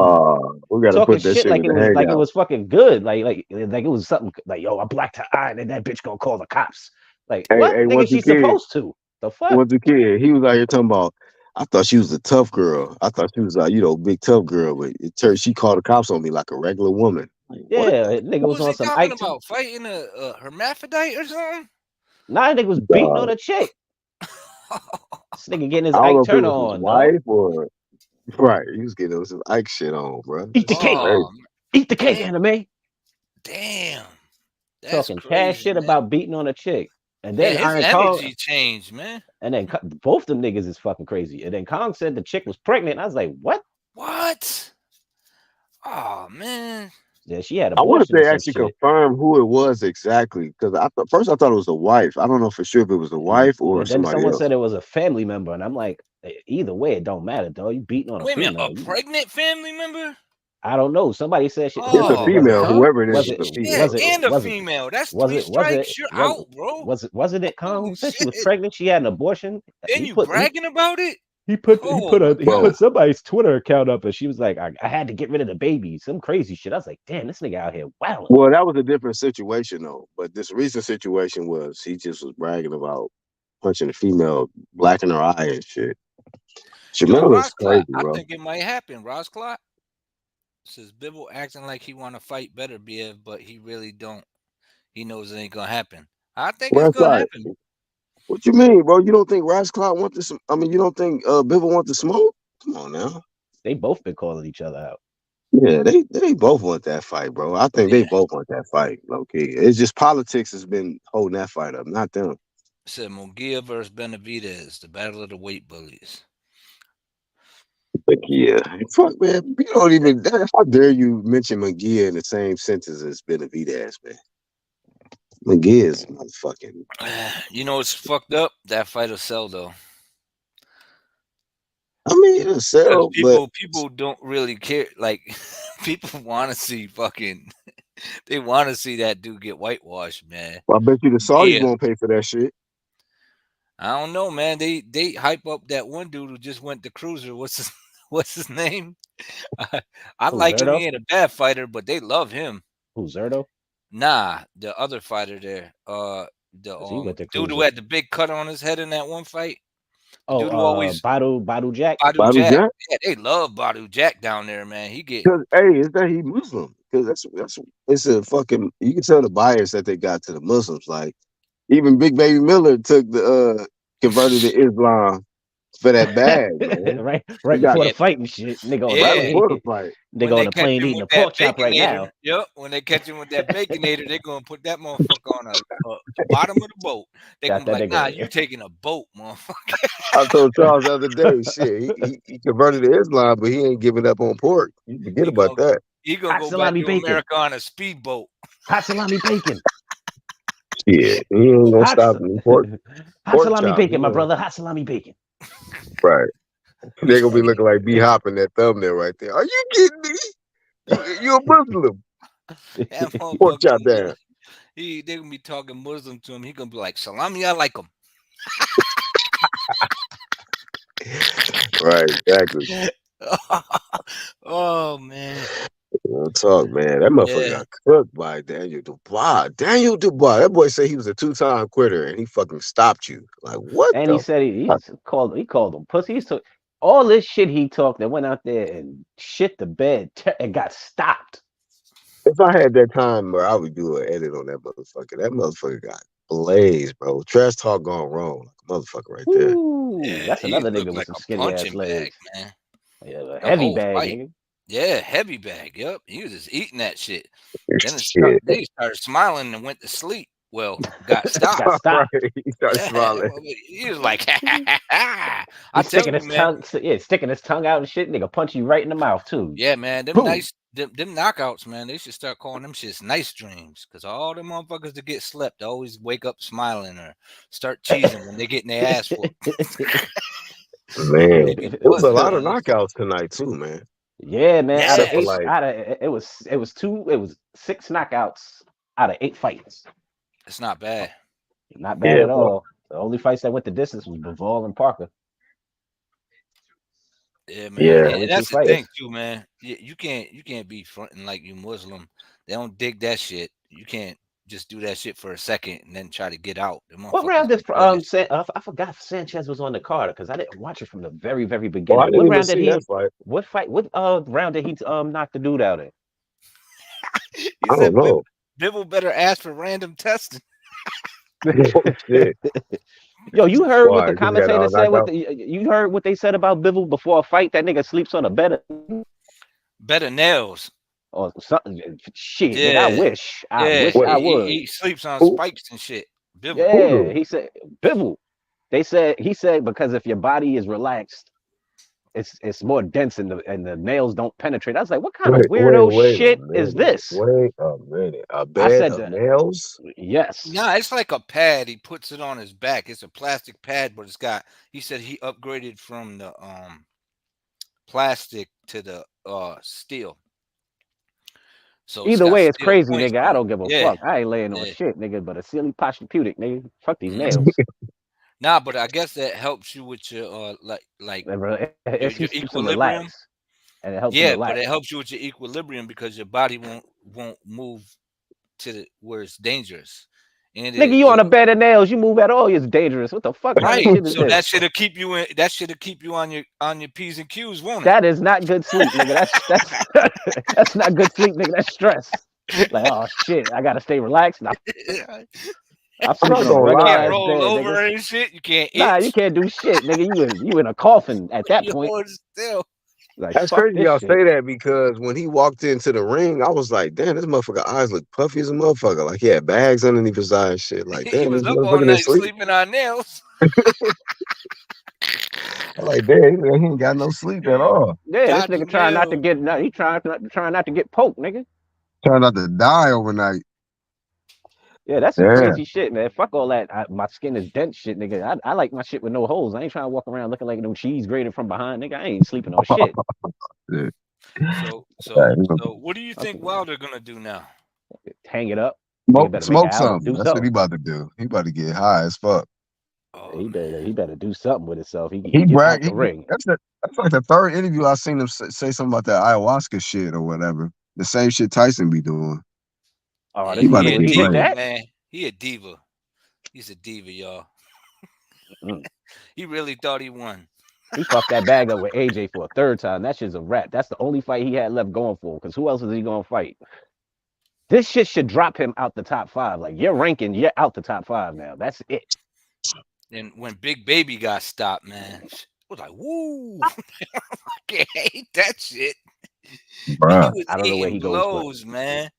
We gotta talking put that shit shit like in it the was hangout. fucking good. Like it was something like, yo, I blacked her eye, and then that bitch gonna call the cops. Like what? Hey, Nigga, she's supposed to. The fuck? Once a kid, he was out here talking about. I thought she was a tough girl. I thought she was big tough girl, but it turned she called the cops on me like a regular woman. Like, what? Yeah, nigga What was was on he some talking Ike. about? Fighting a hermaphrodite or something? Nah, nigga was beating on a chick. This nigga getting his I don't know Ike if it Turner was his on, dog. wife or right. He was getting some Ike shit on, bro. Eat the cake. Crazy. Oh, Eat the cake, damn. anime. Damn. That's Talking crazy, cash shit man. about beating on a chick. And Yeah, then his Iron Kong, energy changed, man. and then both them niggas is fucking crazy. And then Kong said the chick was pregnant. I was like, what? What? Oh man. Yeah, she had I wonder if abortion or they some actually shit. confirmed who it was exactly. Because first I thought it was the wife. I don't know for sure if it was the wife or And then somebody someone else. said it was a family member, and I'm like, either way, it don't matter, though. You beating on a Wait a minute, female. a pregnant family member? I don't know. Somebody said shit. It's a Was it female, Kong? whoever it is. Was It's it? a Yeah, female. and a Was it? female. That's Was 3 it? Was strikes. it? You're out, bro. Wasn't it Kong who Holy said she was shit. pregnant? She had an abortion. And you bragging about it? He put Well, somebody's Twitter account up, and she was like, I had to get rid of the baby. Some crazy shit. I was like, damn, this nigga out here wilding. Well, that was a different situation though. But this recent situation was he just was bragging about punching a female, blacking her eye and shit. Yo, Jamel is Rosclot, crazy, I bro. think it might happen. Rosclot says Bibble acting like he want to fight better, BF, but he really don't. He knows it ain't gonna happen. I think Well, it's gonna happen. what you mean, bro? You don't think Rosclot want this? I mean, you don't think Bivol want the smoke? Come on now. They both been calling each other out. Yeah, they both want that fight, bro. I think they Yeah. both want that fight, low key. It's just politics has been holding that fight up, not them. Said Munguia versus Benavidez, the battle of the weight bullies. But yeah, fuck, man. You don't even. How dare you mention McGee in the same sentence as Benavidez, man? McGee is motherfucking. You know it's fucked up? That fight will sell though. I mean, it'll sell, but People don't really care. Like people want to see fucking. They want to see that dude get whitewashed, man. I bet you the Saudis Yeah. won't pay for that shit. I don't know, man. They hype up that one dude who just went to Cruiser. What's his name? I Who, like him. Zerto? He ain't a bad fighter, but they love him. Who, Zerto? Nah, the other fighter there. The 'Cause he went to dude who Cruiser. had the big cut on his head in that one fight. Oh, dude who always Badu Jack. Badu Badu Jack. Jack? Yeah, they love Badu Jack down there, man. He get Because hey, is that he Muslim? because that's it's a fucking. You can tell the bias that they got to the Muslims. Like even Big Baby Miller took the converted to Islam for that bag, man. right He got before the Yeah, fight and shit. Nigga on the right yeah. plane. before the fight. Nigga When on they the catch plane him eating with a that pork chop right baconator, now. yep. When they catch him with that baconator, they're gonna put that motherfucker on the bottom of the boat. They're Got gonna be that like, nah, you nigga. taking a boat, motherfucker. I told Charles the other day, shit, he converted to Islam, but he ain't giving up on pork. You forget He about gonna that. he gonna Hot go back salami to bacon. America on a speedboat. Hot salami bacon. Shit, he ain't gonna Hot, stop sa- me hot pork salami chop. He bacon, my gonna brother. Hot salami bacon. right. They're gonna be Shit. looking like B Hop in that thumbnail right there. Are you kidding me? You a Muslim? That Pork motherfucker chop gonna be down. like, they gonna be talking Muslim to him. He gonna be like, salami, I like them. Right, exactly. Oh man. Real talk, man. That motherfucker Yeah. got cooked by Daniel Dubois. Daniel Dubois. That boy said he was a 2-time quitter and he fucking stopped you. Like what And he the said he fuck? called him pussy. He took all this shit he talked that went out there and shit the bed and got stopped. If I had that time where I would do an edit on that motherfucker. That motherfucker got blazed, bro. Trash talk gone wrong. Like a motherfucker right there. Ooh, Yeah, that's he another nigga looked with like some a skinny ass punching bag, legs. man. Yeah, a The heavy whole bag, fight. nigga. Yeah, heavy bag. Yep. He was just eating that shit. Then Shit. they started smiling and went to sleep. Well, got stopped. Got stopped. Right. He started smiling. He was like, I He's tell sticking you, his man. tongue, sticking his tongue out and shit. Nigga punch you right in the mouth too. Yeah, man. Them Boom. them knockouts, man. They should start calling them shits nice dreams. Cause all them motherfuckers that get slept always wake up smiling or start cheesing when they getting their ass whooped. Man, They be it was a buzzing lot of on this. knockouts tonight too, man. Yeah, man. Out of Except for Yeah. 8, like, it was 6 knockouts out of 8 fights. It's not bad. Not bad yeah, at bro. all. The only fights that went the distance was Bivol and Parker. Yeah, man. Yeah. Only And 2 that's the thing fights. too, man. You can't be fronting like you Muslim. They don't dig that shit. You can't just do that shit for a second and then try to get out. The What motherfuckers round did be pissed. I forgot if Sanchez was on the card because I didn't watch it from the very, very Oh, I beginning. didn't What even round did see that he? fight. What round did he knock the dude out in? He I don't said know. Bibble better ask for random testing. Oh shit. Yo, you heard what Why? the 'Cause he got commentator all said? knocked out? You heard what they said about Bivol before a fight? That nigga sleeps on a bed Better nails. or something. Shit, nigga. I Yeah. wish. I Yeah. wish What? I He would. sleeps on Who? spikes and shit. Bibble. Yeah, do? he said Bivol. He said because if your body is relaxed, it's more dense and the nails don't penetrate. I was like, what kind of weirdo Wait a shit is minute. this? Wait a minute. A I bed said of nails? yes. Nah, it's like a pad. He puts it on his back. It's a plastic pad, but he said he upgraded from the plastic to the steel. So it's Either got way, it's steel crazy, points nigga. I on it. don't give a Yeah. fuck. I ain't laying on Yeah. shit, nigga, but a silly Posturepedic, nigga. Fuck these Mhm. nails. Nah, but I guess that helps you with your like He your keeps him equilibrium. relaxed, and it helps him Yeah, but relax. it helps you with your equilibrium because your body won't move to where it's dangerous. And Nigga, you on a bed of nails, you move at all, it's dangerous. What the fuck kind of right. shit is So that this? should keep you in. That should keep you on your P's and Q's, won't it? That is not good sleep, nigga. That's that's not good sleep, nigga. That's stress. Like, oh shit, I gotta stay relaxed. Now, I I'm sleep not in a gonna You regular can't lie. ass roll bed, over nigga. and shit. You can't Nah, you itch. can't do shit, nigga. You in a coffin at that You point. hold still. Like, That's fuck crazy this y'all shit. say that because when he walked into the ring, I was like, damn, this motherfucker eyes look puffy as a motherfucker. Like he had bags underneath his eyes and shit. Like, He damn, was this up all motherfucker didn't night sleep. sleeping on nails. I'm like, damn, he ain't got no sleep at all. Yeah, this Dodging nigga trying not to nails. get he trying not to get poked, nigga. Trying not to die overnight. Yeah, that's some Yeah. crazy shit, man. Fuck all that. My skin is dense shit, nigga. I like my shit with no holes. I ain't trying to walk around looking like no cheese grated from behind, nigga. I ain't sleeping on shit. So what do you think Wilder gonna do now? Hang it up. Nigga better make Smoke an album. something. Do That's what he something. about to do. He about to get high as fuck. Oh, He man. better do something with himself. He He get out bragged. the ring. That's like the third interview I seen him say something about that ayahuasca shit or whatever. The same shit Tyson be doing. Oh, Yeah, He about to he a get did diva, played. that? man. He a diva. He's a diva, y'all. Mm. He really thought he won. He fucked that bag up with AJ for a third time. That shit's a wrap. That's the only fight he had left going for. Because who else is he gonna fight? This shit should drop him out the top 5. Like you're ranking, you're out the top 5 now. That's it. And when Big Baby got stopped, man, it was like, woo! I hate that shit. Bruh. He was I don't know where eating he goes, but blows, man.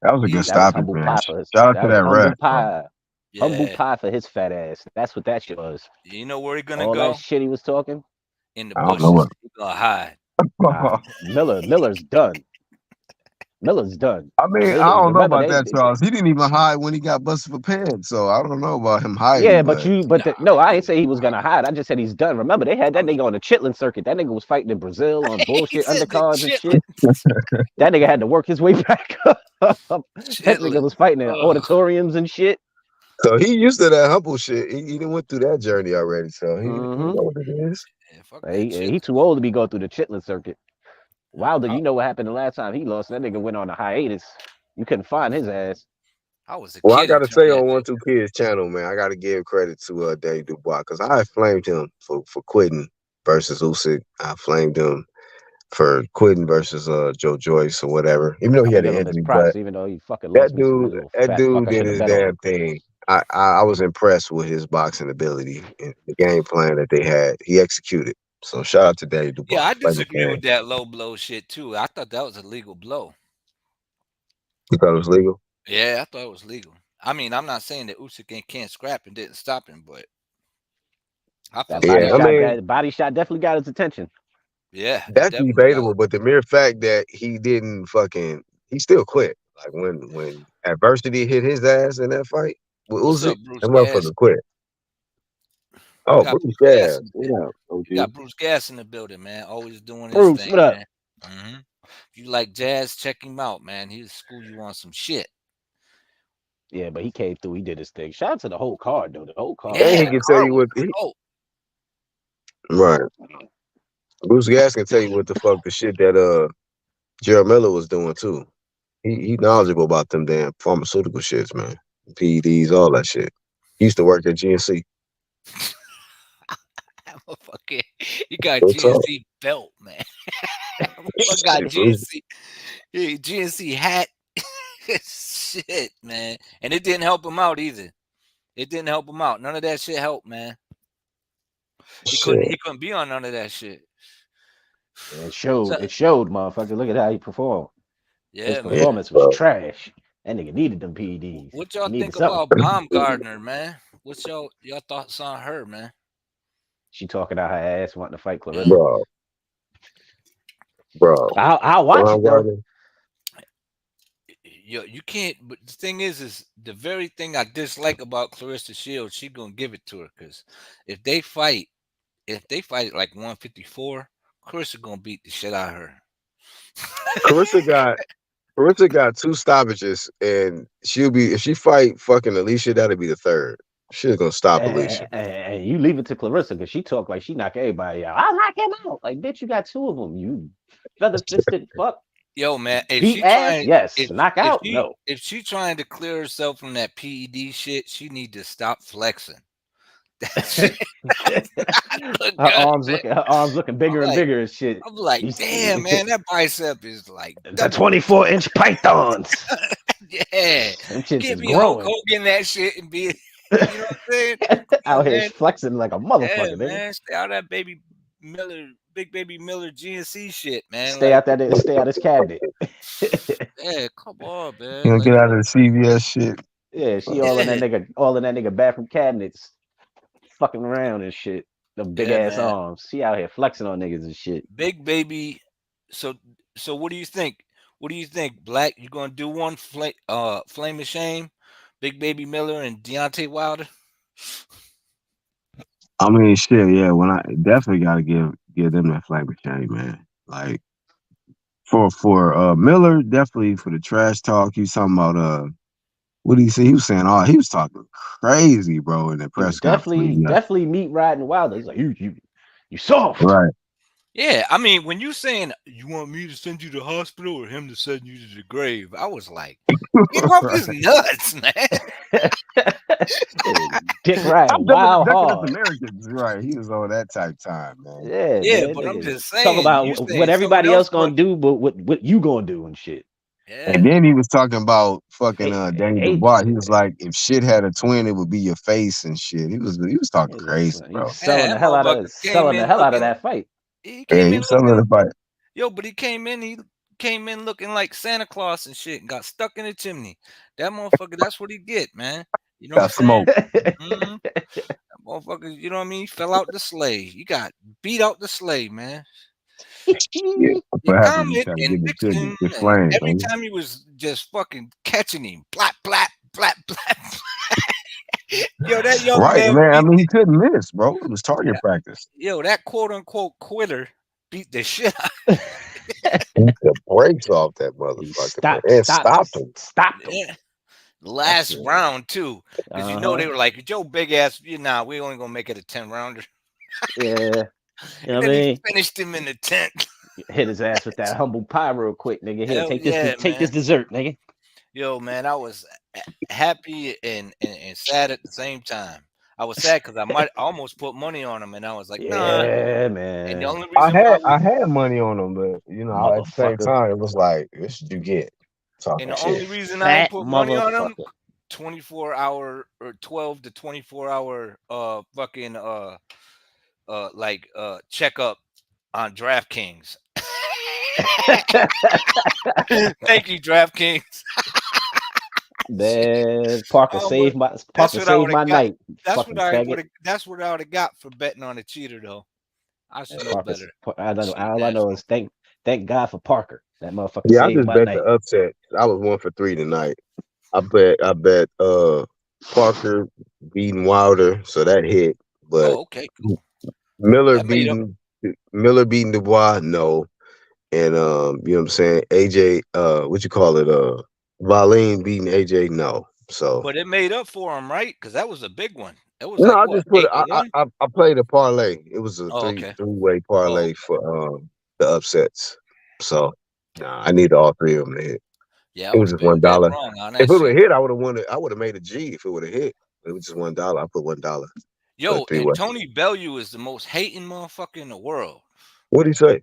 That was a He- good that was stoppage, humble man. pie for his. Shout out That to was that humble ref. pie. Humble Yeah. pie for his fat ass. That's what that shit was. You know where he gonna All go? that shit he was talking. In the I don't know bushes. what. He gonna hide. Nah, Miller's done. Miller's done. I mean, They I don't know remember about that, Charles. He didn't even hide when he got busted for pants, so I don't know about him hiding. Yeah, but no, I ain't say he was nah. gonna hide. I just said he's done. Remember, they had that nigga on the chitlin circuit. That nigga was fighting in Brazil on He bullshit said the undercards and chitlin. shit. That nigga had to work his way back up. That nigga Chitlin. was fighting in Ugh. auditoriums and shit. So he used to that humble shit. He done went through that journey already, so he Mhm. know what it is. Yeah, fuck that He chitlin. too old to be going through the chitlin circuit. Wilder, I- you know what happened the last time he lost? That nigga went on a hiatus. You couldn't find his ass. I was a Well, I kid. gotta until say that on day. 1-2 Kids channel, man, I gotta give credit to Dave Dubois because I flamed him for quitting versus Usyk. I flamed him for quitting versus Joe Joyce or whatever. Even though he I had give an him his injury, props, but even though he fucking lost me some little that fat dude fuck I did should have his bet on. damn thing. I was impressed with his boxing ability and the game plan that they had. He executed. So shout out to Dave Dubois. Yeah, I Flavor disagree fan. with that low blow shit too. I thought that was a legal blow. You thought it was legal? Yeah, I thought it was legal. I mean, I'm not saying that Usyk can't scrap and didn't stop him, but I felt That like body Yeah, I shot, mean, body shot definitely got his attention. yeah, it that's definitely debatable, got. but the mere fact that he didn't fucking he still quit. Like when adversity hit his ass in that fight with What's Usyk, up, Bruce that Gas? motherfucker quit. You Oh, got Bruce Bruce Gas. Gas. What up, You OG? got Bruce Gas in the building, man. Always doing his Bruce, thing, what up? man. If you like jazz, check him out, man. He'll school you on some shit. Yeah, but he came through. He did his thing. Shout out to the whole card, though. The whole card. Yeah, And he the can tell car you was what dope. right. Bruce Gas can tell you what the fuck the shit that Gerald Miller was doing too. He knowledgeable about them damn pharmaceutical shits, man. PEDs, all that shit. He used to work at GNC. Motherfucker, you got What's up? GNC belt, man. Motherfucker got Shit, Bruce. GNC hat. Shit, man. And it didn't help him out either. It didn't help him out. None of that shit helped, man. He couldn't be on none of that shit. It showed. So- It showed, motherfucker. Look at how he performed. His Yeah, man. performance was trash. That nigga needed them PEDs. What y'all He needed think something. about Baumgardner, man? What's y'all thoughts on her, man? She talking out her ass, wanting to fight Clarissa. Bro. I'll watch it though. Baumgardner. You can't. But the thing is the very thing I dislike about Clarissa Shields, she gonna give it to her because if they fight at like 154, Clarissa gonna beat the shit out of her. Clarissa got 2 stoppages, and she'll be if she fight fucking Alicia, that'll be the 3rd. She's gonna stop Alicia. And you leave it to Clarissa because she talk like she knock everybody out. I'll knock him out. Like, bitch, you got 2 of them. You feather fisted fuck. Yo, man, if Beat she ass, trying, yes. Knock out, no. If she trying to clear herself from that PED shit, she need to stop flexing. Her arms looking bigger and bigger and shit. I'm like, damn, man, that bicep is like the 24-inch pythons. Yeah, Them shits give is me Hulk growing. Hogan that shit and be, you know what I'm saying? Out here man. flexing like a motherfucker, Yeah, nigga. man, stay out of that Big Baby Miller GNC shit, man. Stay out his cabinet. Yeah, come on, man. You know, get out of the CVS shit. Yeah, she all in that nigga bathroom cabinets, fucking around and shit. The big ass man. arms. She out here flexing on niggas and shit. Big Baby. So what do you think? What do you think, Black? You gonna do one Flame of Shame, Big Baby Miller and Deontay Wilder? I mean, shit, yeah. When I definitely gotta give them that flag of shame, man. Like for Miller, definitely for the trash talk. He was talking about what did he say? He was saying, he was talking crazy, bro, in the press conference. Definitely meat riding Wilder. He's like, you soft. Right. Yeah, I mean, when you saying you want me to send you to the hospital or him to send you to the grave, I was like, get off his nuts, man. Dick riding I'm dumber than wild ducking us hard. Americans. Right. He was on that type time, man. Yeah, Yeah, man. but I'm Nigga. just Talk saying, you about what saying someone everybody else else going, gonna do, but what you gonna do and shit. And yeah, then he was talking about fucking Hey, Danny hey, Dubois. He was like, if shit had a twin, it would be your face and shit. He was talking crazy, he's bro. man, that motherfucker came selling the in hell out of looking, that fight. he Yeah, came he in was selling looking, the fight. yo, but he came in looking like Santa Claus and shit and got stuck in the chimney. That motherfucker, that's what he get, man. You know what I'm Got saying? smoked. Mhm. That motherfucker, you know what I mean? Fell out the sleigh. You got beat out the sleigh, man. Yeah. Your What happened? You comment trying to and get into Dixon, the and flame, every man. time he was just fucking catching him, blap, blap, blap, blap. Yo, that young Right, man man. I beat mean, he couldn't miss, bro. It was target practice. that quote unquote quitter beat the shit out. Beat the brakes off that He motherfucker, man, and stopped him. stopped him. Yeah. That's Last it. round too, because you know they Uh-huh. were like, Joe big ass, we only gonna make it a 10-rounder. Yeah. You know And what I then he mean? finished him in the 10th. Hit his ass with that humble pie real quick, nigga. Here, Hell take this yeah, take this man. dessert, nigga. Yo, man, I was happy and sad at the same time. I was sad because I almost put money on him, and I was like, nah. Yeah, And the man. only reason why I had money on him, but at the same Motherfucker. time, it was like, this what you get talking and the only shit. reason I ain't Fat put money on him, motherfucker. 24-hour or 12 to 24-hour fucking checkup on DraftKings. Thank you, DraftKings. Shit. Man, Parker Um, uh, saved my that's Parker what I saved would have my got. night. Fucking faggot. That's what I would have got for betting on a cheater, though. I should know better. Cheating All I know asshole. is thank God for Parker. That motherfucker Yeah, I saved just my bet the night. upset. I was 1 for 3 tonight. I bet Parker beating Wilder, so that hit. But Oh, okay, cool. Miller That made up. beating Dubois, no. And you know what I'm saying? AJ, what you call it? Valine beating AJ, no. So But it made up for him, right? Because that was a big one. It was no, like I what, just put 8-1? I played a parlay. It was a Oh, okay. three-way Oh, parlay okay. for the upsets. So nah, I need all three of them to hit. Yeah, I It would was have just been dead $1. wrong on If that it would have shit. hit, I would have won it. I would have made a G if it would have hit. It was just $1. I put $1 for a Yo, and three-way. Tony Bellew is the most hating motherfucker in the world. What'd he say?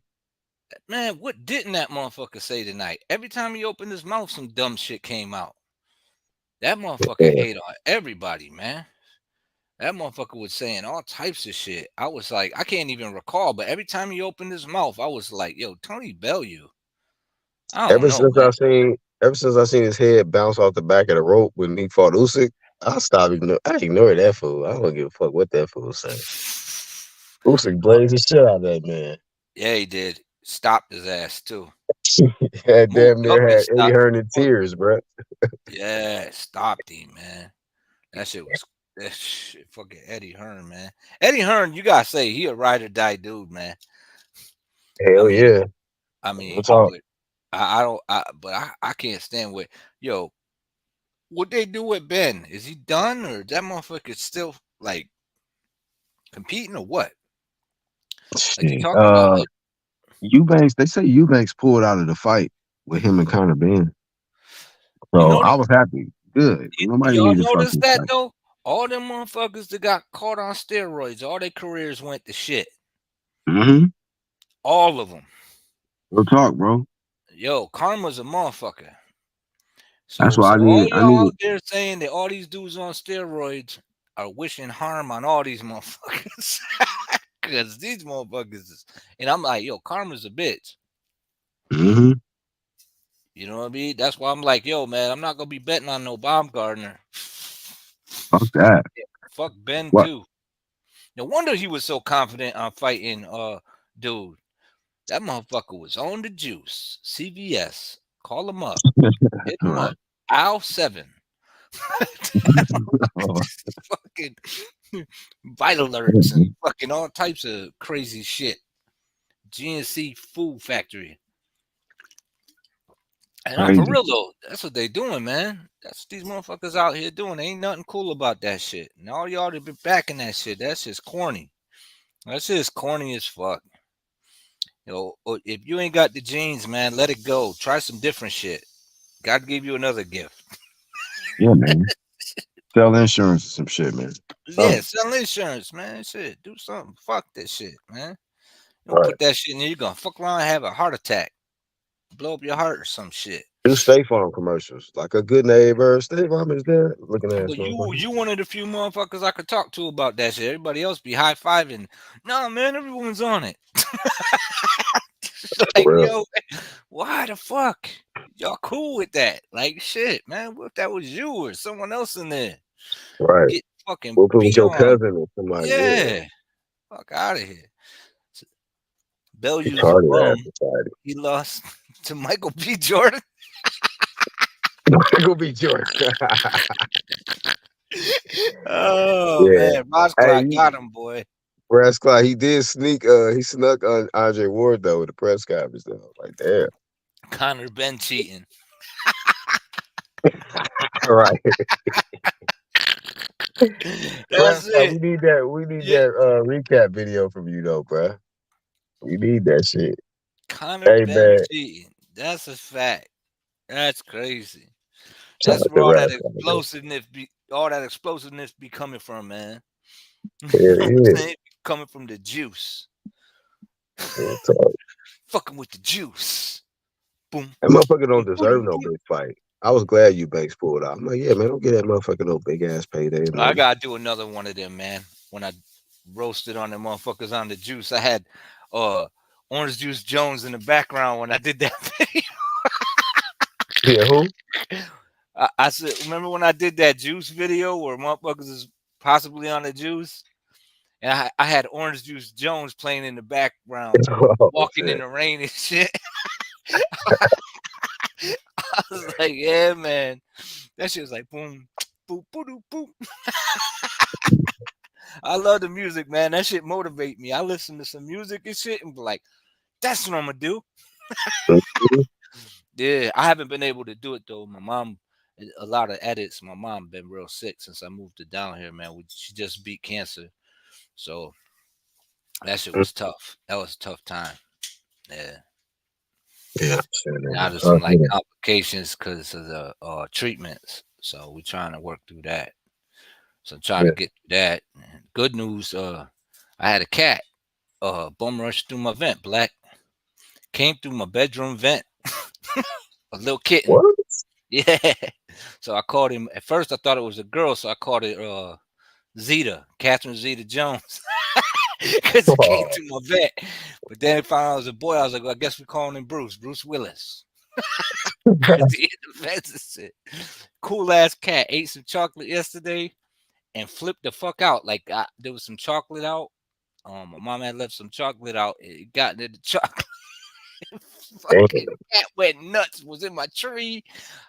Man, what didn't that motherfucker say tonight? Every time he opened his mouth, some dumb shit came out. That motherfucker Yeah. hate on everybody, man. That motherfucker was saying all types of shit. I was like, I can't even recall, but every time he opened his mouth, I was like, yo, Tony Bellew. I don't know, man. Ever since I seen his head bounce off the back of the rope when he fought Usyk, I ignored that fool. I don't give a fuck what that fool say. Usyk Oh, blazed the shit out of that man. yeah, he did. Stopped his ass too. Had damn Moved up near and had Eddie stopped. Hearn in tears, bro. Yeah, stopped him, man. That shit fucking Eddie Hearn, man. Eddie Hearn, you gotta say he a ride or die dude, man. I Hell mean, yeah. I We'll mean, talk. but I don't, but I can't stand with yo. What they do with Ben? Is he done or that motherfucker still like competing or what? Like you Shit. talking about like Eubanks, they say Eubanks pulled out of the fight with him and Conor Ben. you So know I was happy. Good. Nobody y'all needed to notice fucking that fight. though? All them motherfuckers that got caught on steroids, all their careers went to shit. Mm-hmm. All of them. Real talk, bro. Yo, karma's a motherfucker. That's So why so I all needed. y'all out there saying that all these dudes on steroids are wishing harm on all these motherfuckers. Cause these motherfuckers is, and I'm like, yo, karma's a bitch. Mm-hmm. You know what I mean? That's why I'm like, yo, man, I'm not gonna be betting on no Baumgartner. Fuck that. Fuck Ben What? too. No wonder he was so confident on fighting dude. That motherfucker was on the juice. CVS. Call him up. Hit him Right. up. Al 7. Oh, Fucking vital alerts and fucking all types of crazy shit. GNC Food Factory. And for crazy. real though, that's what they doing, man. That's what these motherfuckers out here doing. Ain't nothing cool about that shit. And all y'all that been backing that shit, that's just corny. That shit is corny as fuck. Or if you ain't got the genes, man, let it go. Try some different shit. God gave you another gift. Yeah, man. Sell insurance or some shit, man. Yeah, Something. sell insurance, man. Shit, do something. Fuck that shit, man. Don't Right. put that shit in there. You're gonna fuck around and have a heart attack, blow up your heart or some shit. Do State Farm commercials. Like a good neighbor. State Farm is there. Looking at But us. you one of the few motherfuckers I could talk to about that shit. Everybody else be high fiving. No, man, everyone's on it. Like, Well, yo, why the fuck? Y'all cool with that? Like, shit, man. What if that was you or someone else in there? right. Get fucking What if it was beat your on. cousin or somebody? Yeah. Yeah. Fuck out of here. Bellew's a Retarded ass bum. society. He lost to Michael B. Jordan. Go be Jordan. Oh Yeah. man, Ross Hey, Clark got him, boy. Prescott, he did sneak. He snuck on Andre Ward though with the press conference though. Like damn. Connor been cheating. All right. That's Prescott, we it. need that. We need Yeah. that recap video from you though, bruh. We need that shit. Connor Hey been man, cheating. That's a fact. That's crazy. shout That's out where to all that Rascal. explosiveness be coming from, man. You It know what I'm is. saying? Coming from the juice. Real talk. Fucking with the juice. Boom. That motherfucker don't Boom, deserve boom, no boom. big fight. I was glad you Banks pulled out. I'm like, yeah, man, don't get that motherfucker no big ass payday. I No. gotta do another one of them, man. When I roasted on them motherfuckers on the juice, I had Orange Juice Jones in the background when I did that video. Yeah, who? I said, remember when I did that juice video where motherfuckers is possibly on the juice? And I had Orange Juice Jones playing in the background, Oh walking in shit. the rain and shit. I was like, yeah, man. That shit was like boom, boom, boom, boom. I love the music, man. That shit motivate me. I listen to some music and shit and be like, that's what I'm gonna do. Mhm. Yeah, I haven't been able to do it though. My mom, a lot of edits. My mom been real sick since I moved her down here, man. She just beat cancer, so that shit was tough. That was a tough time. Yeah. Yeah, shit, Now nigga. there's some like complications because of the treatments. So we're trying to work through that. So I'm trying Yeah. to get through that. Good news, I had a cat bum rush through my vent, black. Came through my bedroom vent. A little kitten. What? Yeah. So I called him at first I thought it was a girl, so I called it Zeta, Catherine Zeta Jones. Because it came Oh, to my vet. But then I found out it was a boy. I was like, well, I guess we're calling him Bruce Willis. Because he hit the fence and shit. Cool ass cat. Ate some chocolate yesterday and flipped the fuck out. Like there was some chocolate out. My mom had left some chocolate out. It got into the chocolate. damn. Fucking cat went nuts. Was in my tree.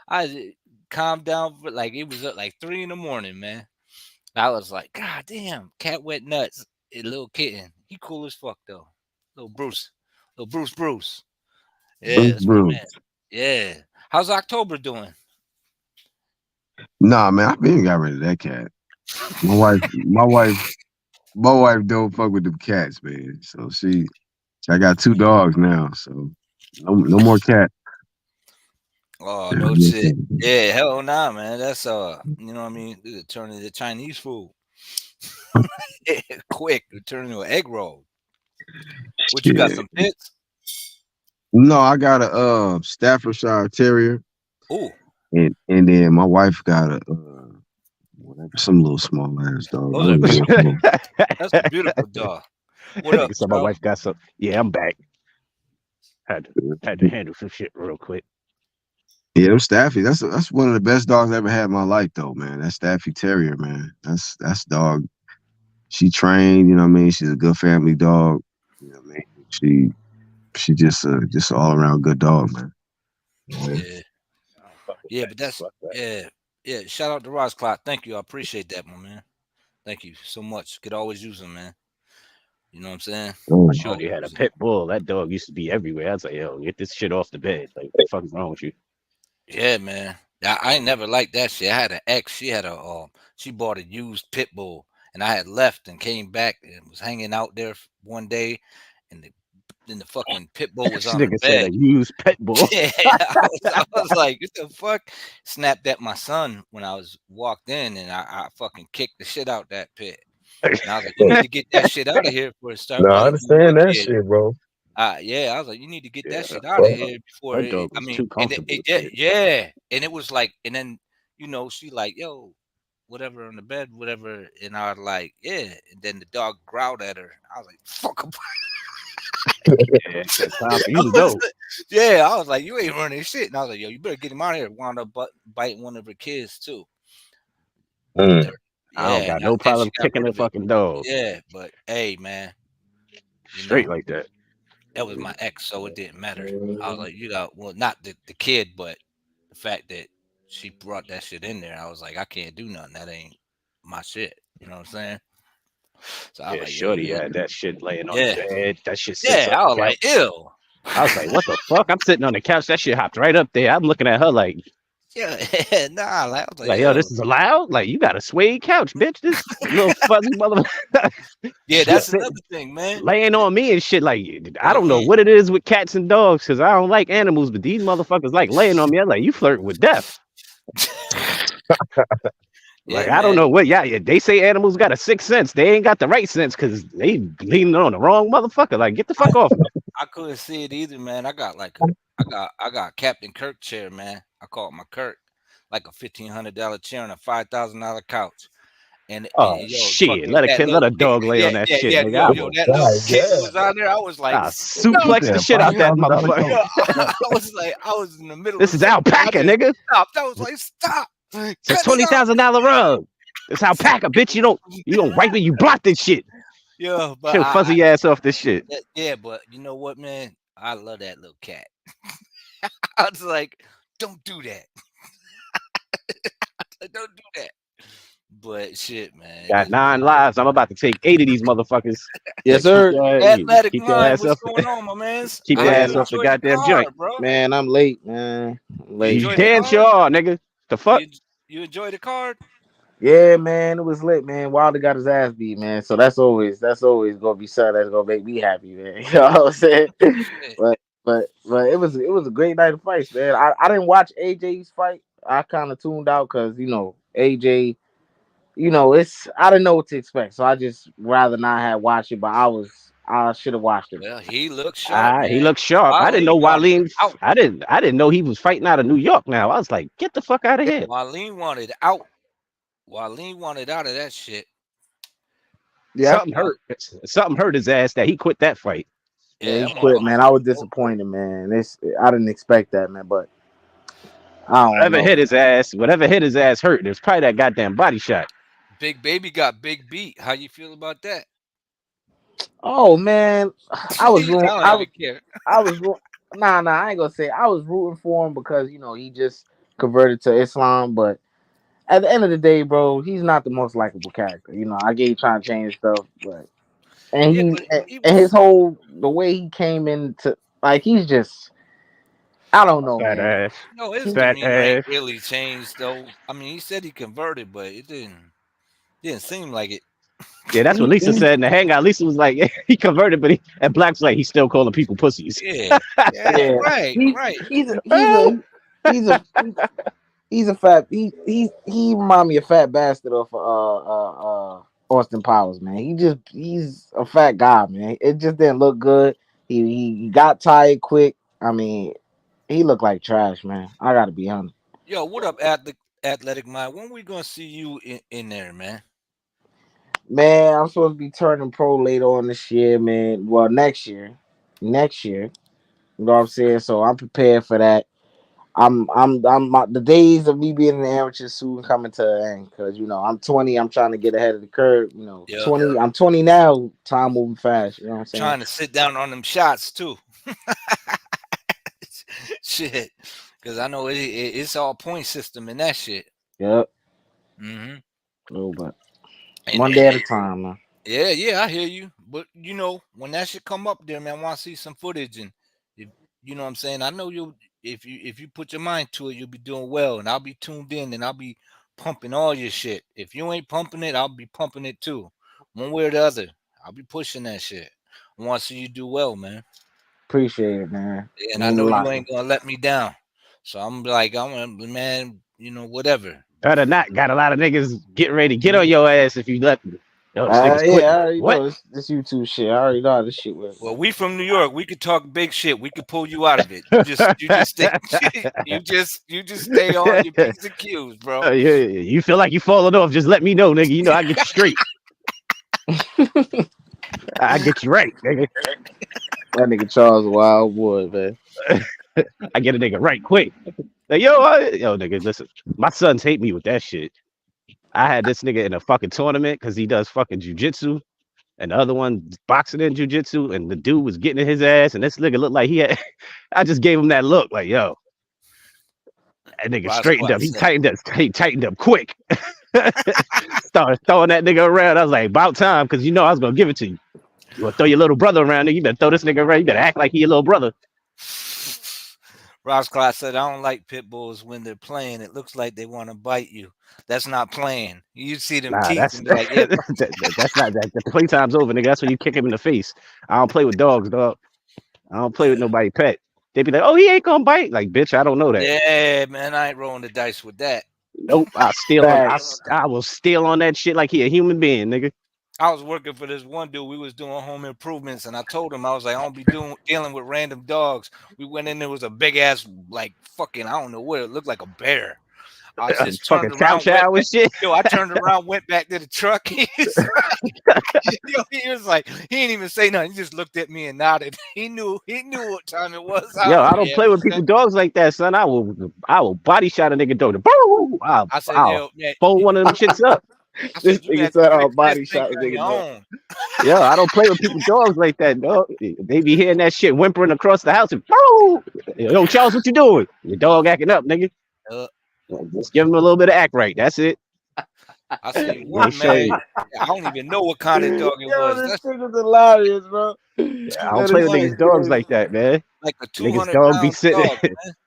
I just calmed down, but like it was at like 3 in the morning, man. I was like, God damn, cat went nuts. A little kitten. He cool as fuck though. Little Bruce. Bruce. Yeah, Bruce that's my Bruce. man. Yeah. How's October doing? Nah, man, I been got rid of that cat. My wife don't fuck with them cats, man. So I got 2 dogs now, so no more cat. Oh, Yeah, no no shit. cat. Yeah, hell nah, man. That's you know what I mean? This is turning to Chinese food. Quick, it turned into an egg roll. What you got? Shit. Some pits? No, I got a Staffordshire Terrier, Ooh, and then my wife got a whatever, some little small ass dog. I those are don't even know. beautiful. That's a beautiful dog. What up, Nigga said my Joe? wife got some. Yeah, I'm back. Had to handle some shit real quick. Yeah, them Staffy. That's one of the best dogs I ever had in my life, though, man. That Staffy Terrier, man. That's dog. She trained, you know what I mean. She's a good family dog. You know what I mean. She just all around good dog, man. Yeah, yeah, but that's yeah. Shout out to Ross Clock. Thank you. I appreciate that, my man. Thank you so much. Could always use them, man. You know what I'm saying? Oh, Shorty had a pit bull. That dog used to be everywhere. I was like, yo, get this shit off the bed. Like, what the fuck is wrong with you? Yeah, man. I ain't never liked that shit. I had an ex. She had she bought a used pit bull, and I had left and came back and was hanging out there one day, and the then the fucking pit bull was This on the nigga said bed. a used pit bull. Yeah, I was like, what the fuck? Snapped at my son when I was walked in, and I fucking kicked the shit out that pit. And I was like, you need to get that shit out of here before it start No, I biting more understand that kids. shit, bro. Yeah, I was like, you need to get Yeah, that shit out of here before her it. dog I was mean, too and comfortable with yeah, shit. yeah, and it was like, and then she like, yo, whatever on the bed, whatever, and I was like, yeah, and then the dog growled at her. I was like, fuck him. Yeah, it's time for you to go. Yeah, I was like, you ain't running shit, and I was like, yo, you better get him out of here. Wound up biting one of her kids too. Mm. I don't Yeah, got and no then she problem got kicking rid a of it. fucking dog. Yeah, but hey, man, Straight like that. that was my ex, so it didn't matter. I was like, not the kid, but the fact that she brought that shit in there, I was like, I can't do nothing. That ain't my shit. You know what I'm saying? So I was Yeah, like, shorty yo, had that shit laying on yeah, the bed. That shit sits yeah. on I was the like, couch. ew. I was like, what the fuck? I'm sitting on the couch. That shit hopped right up there. I'm looking at her like, Yeah, nah. Like, I was like, yo, ew. this is allowed? Like, you got a suede couch, bitch. This little fuzzy motherfucker. Yeah, Shit that's sitting, another thing, man. laying on me and shit. Like, I don't know what it is with cats and dogs because I don't like animals, but these motherfuckers like laying on me. I'm like, you flirting with death. Like, Yeah, I don't man. know what. Yeah, they say animals got a sixth sense. They ain't got the right sense because they leaning on the wrong motherfucker. Like, get the fuck off me. I couldn't see it either, man. I got Captain Kirk chair, man. I call it my Kirk, like a $1,500 chair and a $5,000 couch. And Oh yo, shit! fucking that Let little a dog lay yeah, on that yeah, shit, yeah, nigga. yo, that little God, kitten yeah. was on there. I was like, I stop. suplex the shit out that $5,000 motherfucker. Yo, coat. I was like, I was in the middle This of is something. I alpaca, just nigga. stopped. I was like, stop. It's a Cut it out. $20,000 rug. It's alpaca, bitch. You don't wipe it. You block this shit. Yeah, but Get your fuzzy ass off this shit. yeah, but you know what, man? I love that little cat. I was like, don't do that. Don't do that. But shit, man. Got 9 lives. I'm about to take 8 of these motherfuckers. Yes, sir. Athletic Keep your mind, ass what's up. going on, my man? Keep I your hear ass you off the enjoy the goddamn car, joint. bro. Man, I'm late, man. I'm You late. enjoy the Damn car? sure, nigga. The fuck? You enjoy the card? Yeah, man, it was lit, man. Wilder got his ass beat, man. So that's always gonna be something that's gonna make me happy, man. You know what I'm saying? Shit. But it was a great night of fights, man. I didn't watch AJ's fight. I kind of tuned out because AJ, I didn't know what to expect, so I just rather not have watched it. But I should have watched it. Well, he looks sharp, He man. looks sharp. I didn't know Waleem Waleem. out. I didn't know he was fighting out of New York. Now I was like, get the fuck out of here. Waleem wanted out. Waleem wanted out of that shit. Yeah, Something hurt his ass that he quit that fight. yeah, Yeah, he quit, man. I was disappointed, man. I didn't expect that, man. But I don't know. Whatever hit his ass hurt. It was probably that goddamn body shot. Big Baby got big beat. How you feel about that? Oh man, I was I don't even care. Nah, I ain't gonna say I was rooting for him because he just converted to Islam. But at the end of the day, bro, he's not the most likable character. I get you trying to change stuff, but and his whole the way he came into he's just I don't know, Fat man. ass. No, his Fat demeanor ain't ass. really changed though. I mean, he said he converted, but it didn't seem like it. Yeah, that's what Lisa said in the hangout. Lisa was like, he converted, but and Black's like, he's still calling people pussies. Yeah, Yeah, right. He's a fat he remind me of Fat Bastard of Austin Powers, man. He's a fat guy, man. It just didn't look good. He got tired quick. I mean, he looked like trash, man. I gotta be honest. Yo, what up, Athletic Mind? When we gonna see you in there, man? Man, I'm supposed to be turning pro later on this year, man. Well, next year. Next year. You know what I'm saying? So I'm prepared for that. The days of me being an amateur soon coming to an end because I'm 20. I'm trying to get ahead of the curve. Yeah. 20. I'm 20 now. Time moving fast. You know what I'm saying? Trying to sit down on them shots too. Shit, because I know it's all point system in that shit. Yep. But one day at a time, man. Yeah, I hear you. But when that shit come up there, man, I want to see some footage, and if you know what I'm saying, I know if you put your mind to it, you'll be doing well, and I'll be tuned in, and I'll be pumping all your shit. If you ain't pumping it, I'll be pumping it too, one way or the other. I'll be pushing that shit. I want to see you do well, man. Appreciate it, man. and I Mean a know you lot. ain't gonna let me down. So I'm like, man, whatever. Better not. Got a lot of niggas getting ready to get on your ass if you let me. Yo, this nigga's Yeah, quitting. I already What? know this YouTube shit. I already know how this shit works. Well, we from New York. We could talk big shit. We could pull you out of it. You just stay. you just stay on your P's and Q's, bro. You feel like you falling off? Just let me know, nigga. You know I get you straight. I get you right, nigga. That nigga Charles a wild boy, man. I get a nigga right quick. Like, yo, nigga, listen. My sons hate me with that shit. I had this nigga in a fucking tournament because he does fucking jujitsu, and the other one boxing and jujitsu, and the dude was getting in his ass, and this nigga looked like he had. I just gave him that look, like, yo, that nigga straightened up. He tightened up quick. Started throwing that nigga around. I was like, about time, because I was gonna give it to you. You wanna throw your little brother around, nigga? You better throw this nigga around. You better act like he your little brother. Ross Clark said, I don't like pit bulls when they're playing. It looks like they want to bite you. That's not playing. You see them teeth and be like, yeah. That's not that. The playtime's over, nigga. That's when you kick him in the face. I don't play with dogs, dog. I don't play with nobody pet. They be like, oh, he ain't gonna bite. Like, bitch, I don't know that. Yeah, man, I ain't rolling the dice with that. Nope, I will steal on that shit like he a human being, nigga. I was working for this one dude. We was doing home improvements, and I told him, I was like, I don't be dealing with random dogs. We went in, there was a big ass, like fucking, I don't know what it looked like, a bear. I just turned around, shit. I turned around, went back to the truck. He was like, he didn't even say nothing. He just looked at me and nodded. He knew what time it was. Yo, I don't play with people's dogs like that, son. I will body shot a nigga dog. I said, I'll fold one of them shits up. This nigga said I'll body shot a nigga dog. Yo, I don't play with people's dogs like that, dog. They be hearing that shit whimpering across the house and yo, Charles, what you doing? Your dog acting up, nigga. Just give him a little bit of act right. That's it. I see one man. I don't even know what kind of dog it was. This shit is hilarious, bro. I don't play with niggas' dogs like that, man. Like a niggas' dog be sitting. Dog,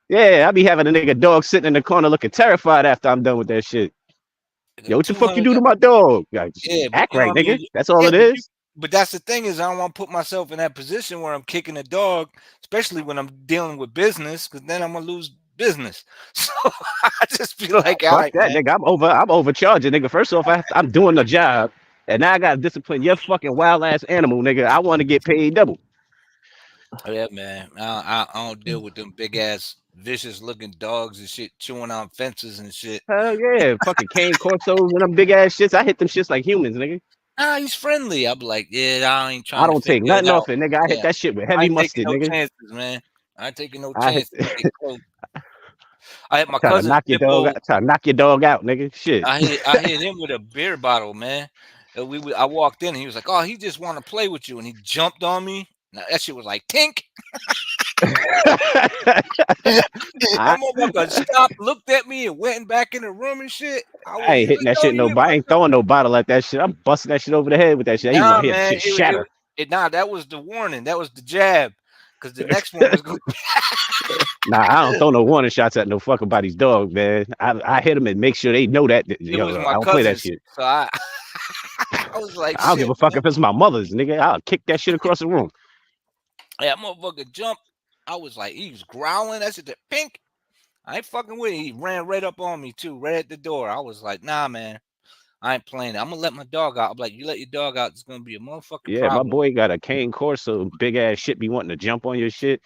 yeah, I be having a nigga dog sitting in the corner looking terrified after I'm done with that shit. Yo, what the fuck you do to my dog? Like, act right, nigga. I mean? That's all it is. But that's the thing is, I don't want to put myself in that position where I'm kicking a dog, especially when I'm dealing with business, because then I'm gonna lose business. So I just be like, all right, that, nigga, I'm overcharging, nigga. First off, I'm doing the job, and now I gotta discipline your fucking wild ass animal, nigga. I want to get paid double. Yeah, man. I don't deal with them big ass vicious looking dogs and shit chewing on fences and shit. Hell yeah, fucking cane corsos and them big ass shits. I hit them shits like humans, nigga. Nah, he's friendly. I'm like, yeah, I ain't trying. I don't take nothing off it, nigga. I hit that shit with heavy mustard, nigga. Chances, man. I ain't taking no chances. I hit my cousin. Try to knock your dog out, nigga. Shit. I hit him with a beer bottle, man. I walked in and he was like, oh, he just want to play with you, and he jumped on me. Now, that shit was like tink. My motherfucker stopped, looked at me, and went back in the room and shit. I ain't hitting that shit. I ain't throwing no bottle like that shit. I'm busting that shit over the head with that shit. Nah, man, shit shatter. That was the warning. That was the jab. Because the next one was going. Nah, I don't throw no warning shots at no fucking body's dog, man. I hit them and make sure they know that. I don't play that shit. So I was like, I don't give a fuck if it's my mother's, nigga. I'll kick that shit across the room. Yeah, that motherfucker jumped. I was like, he was growling. That shit, pink. I ain't fucking with it. He ran right up on me too, right at the door. I was like, nah, man. I ain't playing it. I'm gonna let my dog out. I'm like, you let your dog out, it's gonna be a motherfucking problem. My boy got a cane corso, big ass shit, be wanting to jump on your shit.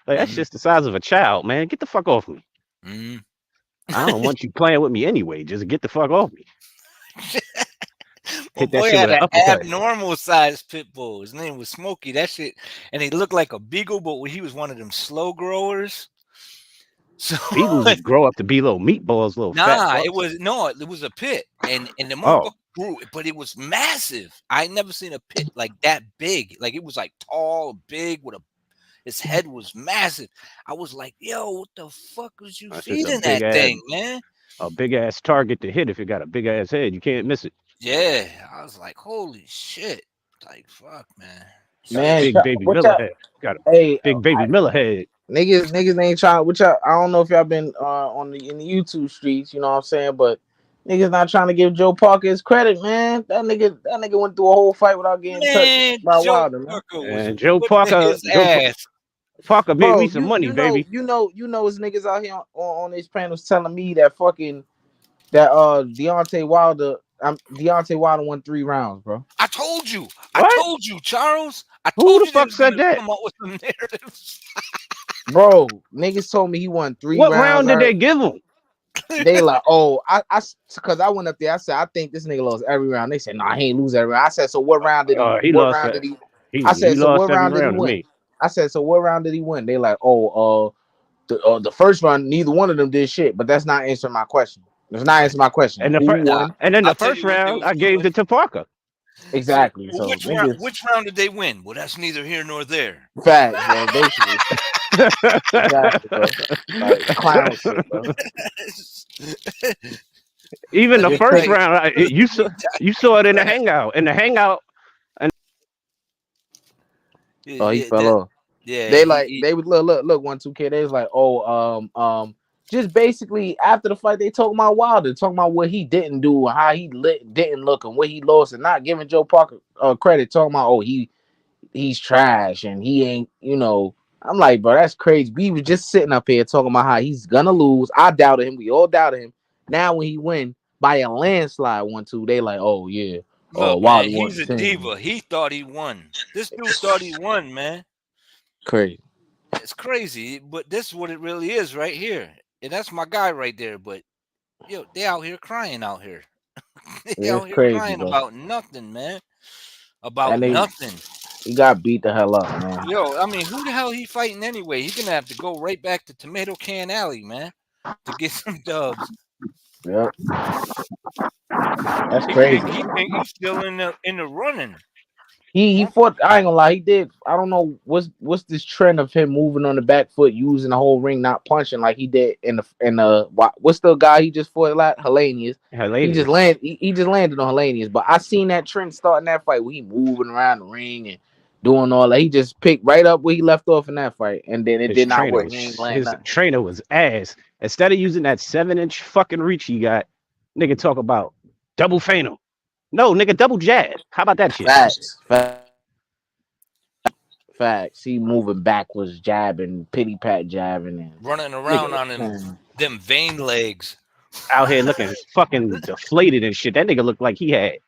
Like that's just the size of a child, man. Get the fuck off me. I don't want you playing with me anyway. Just get the fuck off me. Hit that shit with an abnormal sized pit bull. His name was Smokey. That shit, and he looked like a beagle, but he was one of them slow growers. So beagles grow up to be little meatballs, little fat. It was a pit, and the motherfucker grew, but it was massive. I never seen a pit like that big. Like it was like tall, big, his head was massive. I was like, yo, what the fuck was you feeding that thing, man? A big ass target to hit if it got a big ass head. You can't miss it. Yeah, I was like, holy shit. Like, fuck, man. Man, big baby Miller head. Got a big baby Miller head. Niggas ain't trying. Which I don't know if y'all been in the YouTube streets. You know what I'm saying? But niggas not trying to give Joe Parker his credit, man. That nigga went through a whole fight without getting touched by Wilder, man. And Joe Parker, Parker made Bro, me some money, baby. you know, his niggas out here on these panels telling me that fucking that Deontay Wilder won 3 rounds, bro. I told you. I What? told you, Charles. I Who told the you they fuck was said gonna that? come up with some narratives. Bro, niggas told me he won 3 What rounds. round did they give him? They like, oh, because I went up there. I said, I think this nigga lost every round. They said, nah, he ain't lose every round. I said, so what round did he? He What lost round that. did he? He I said, so lost what every round did he round to win? me. I said, so what round did he win? They like, the first round, neither one of them did shit. But that's not answering my question. That's not answering my question. And the Who first, won? and then the I'll tell first you what they round, was I gave doing. it to Parker. Exactly. Well, So which niggas, round did they win? Well, that's neither here nor there. facts, bro. Basically, exactly, bro. Like clown shit, bro. Even the It's first crazy. round, you saw it in the hangout. In the hangout, Oh, he Yeah, fell off. yeah, They would look 1-2K. They was like, just basically after the fight, they talking about Wilder, talking about what he didn't do, how he didn't look, and what he lost, and not giving Joe Parker credit. Talking about, oh, he's trash and he ain't, I'm like, bro, that's crazy. We was just sitting up here talking about how he's gonna lose. I doubted him. We all doubted him. Now when he win by a landslide 1-2, they like, oh yeah, Look, Wilder man, won he's the a thing. diva. He thought he won. This dude thought he won, man. Crazy. It's crazy, but this is what it really is right here. And that's my guy right there. But yo, they out here crying out here. They Yeah, out it's here crazy, crying bro. about nothing, man. And About nothing. he got beat the hell up, man. Yo, I mean, who the hell he fighting anyway? He's gonna have to go right back to Tomato Can Alley, man, to get some dubs. Yep. That's He crazy. think he's still in the running. He fought. I ain't gonna lie. He did. I don't know what's this trend of him moving on the back foot, using the whole ring, not punching like he did in the what's the guy he just fought a lot? Hellenius. He just landed. He just landed on Hellenius. But I seen that trend starting that fight where he moving around the ring and doing all that. He just picked right up where he left off in that fight, and then it did not work. He ain't land his nothing. trainer was ass. Instead of using that 7-inch fucking reach he got, nigga talk about double feint him. No, nigga, double jab. How about that shit? Facts. He moving backwards, jabbing, pity pat jabbing, and Running around nigga, on them vein legs. Out here looking fucking deflated and shit. That nigga looked like he had.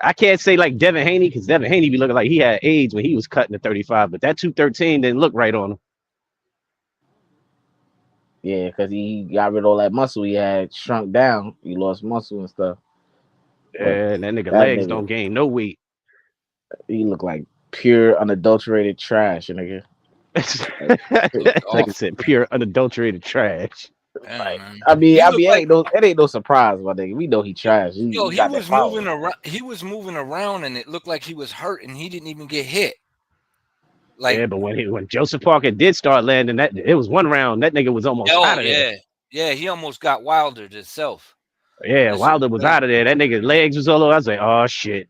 I can't say like Devin Haney because Devin Haney be looking like he had AIDS when he was cutting the 35, but that 213 didn't look right on him. Yeah, because he got rid of all that muscle he had, shrunk down. He lost muscle and stuff. Yeah, and that nigga legs don't gain no weight. He look like pure unadulterated trash, nigga. Like I said, pure unadulterated trash. It ain't no surprise, my nigga. We know he trash. He was moving around. He was moving around, and it looked like he was hurt, and he didn't even get hit. Like, yeah, but when Joseph Parker did start landing, that it was one round. That nigga was almost out of there. Yeah, he almost got Wilder himself. Yeah, Wilder was out of there. That nigga's legs was all over. I was like, oh shit,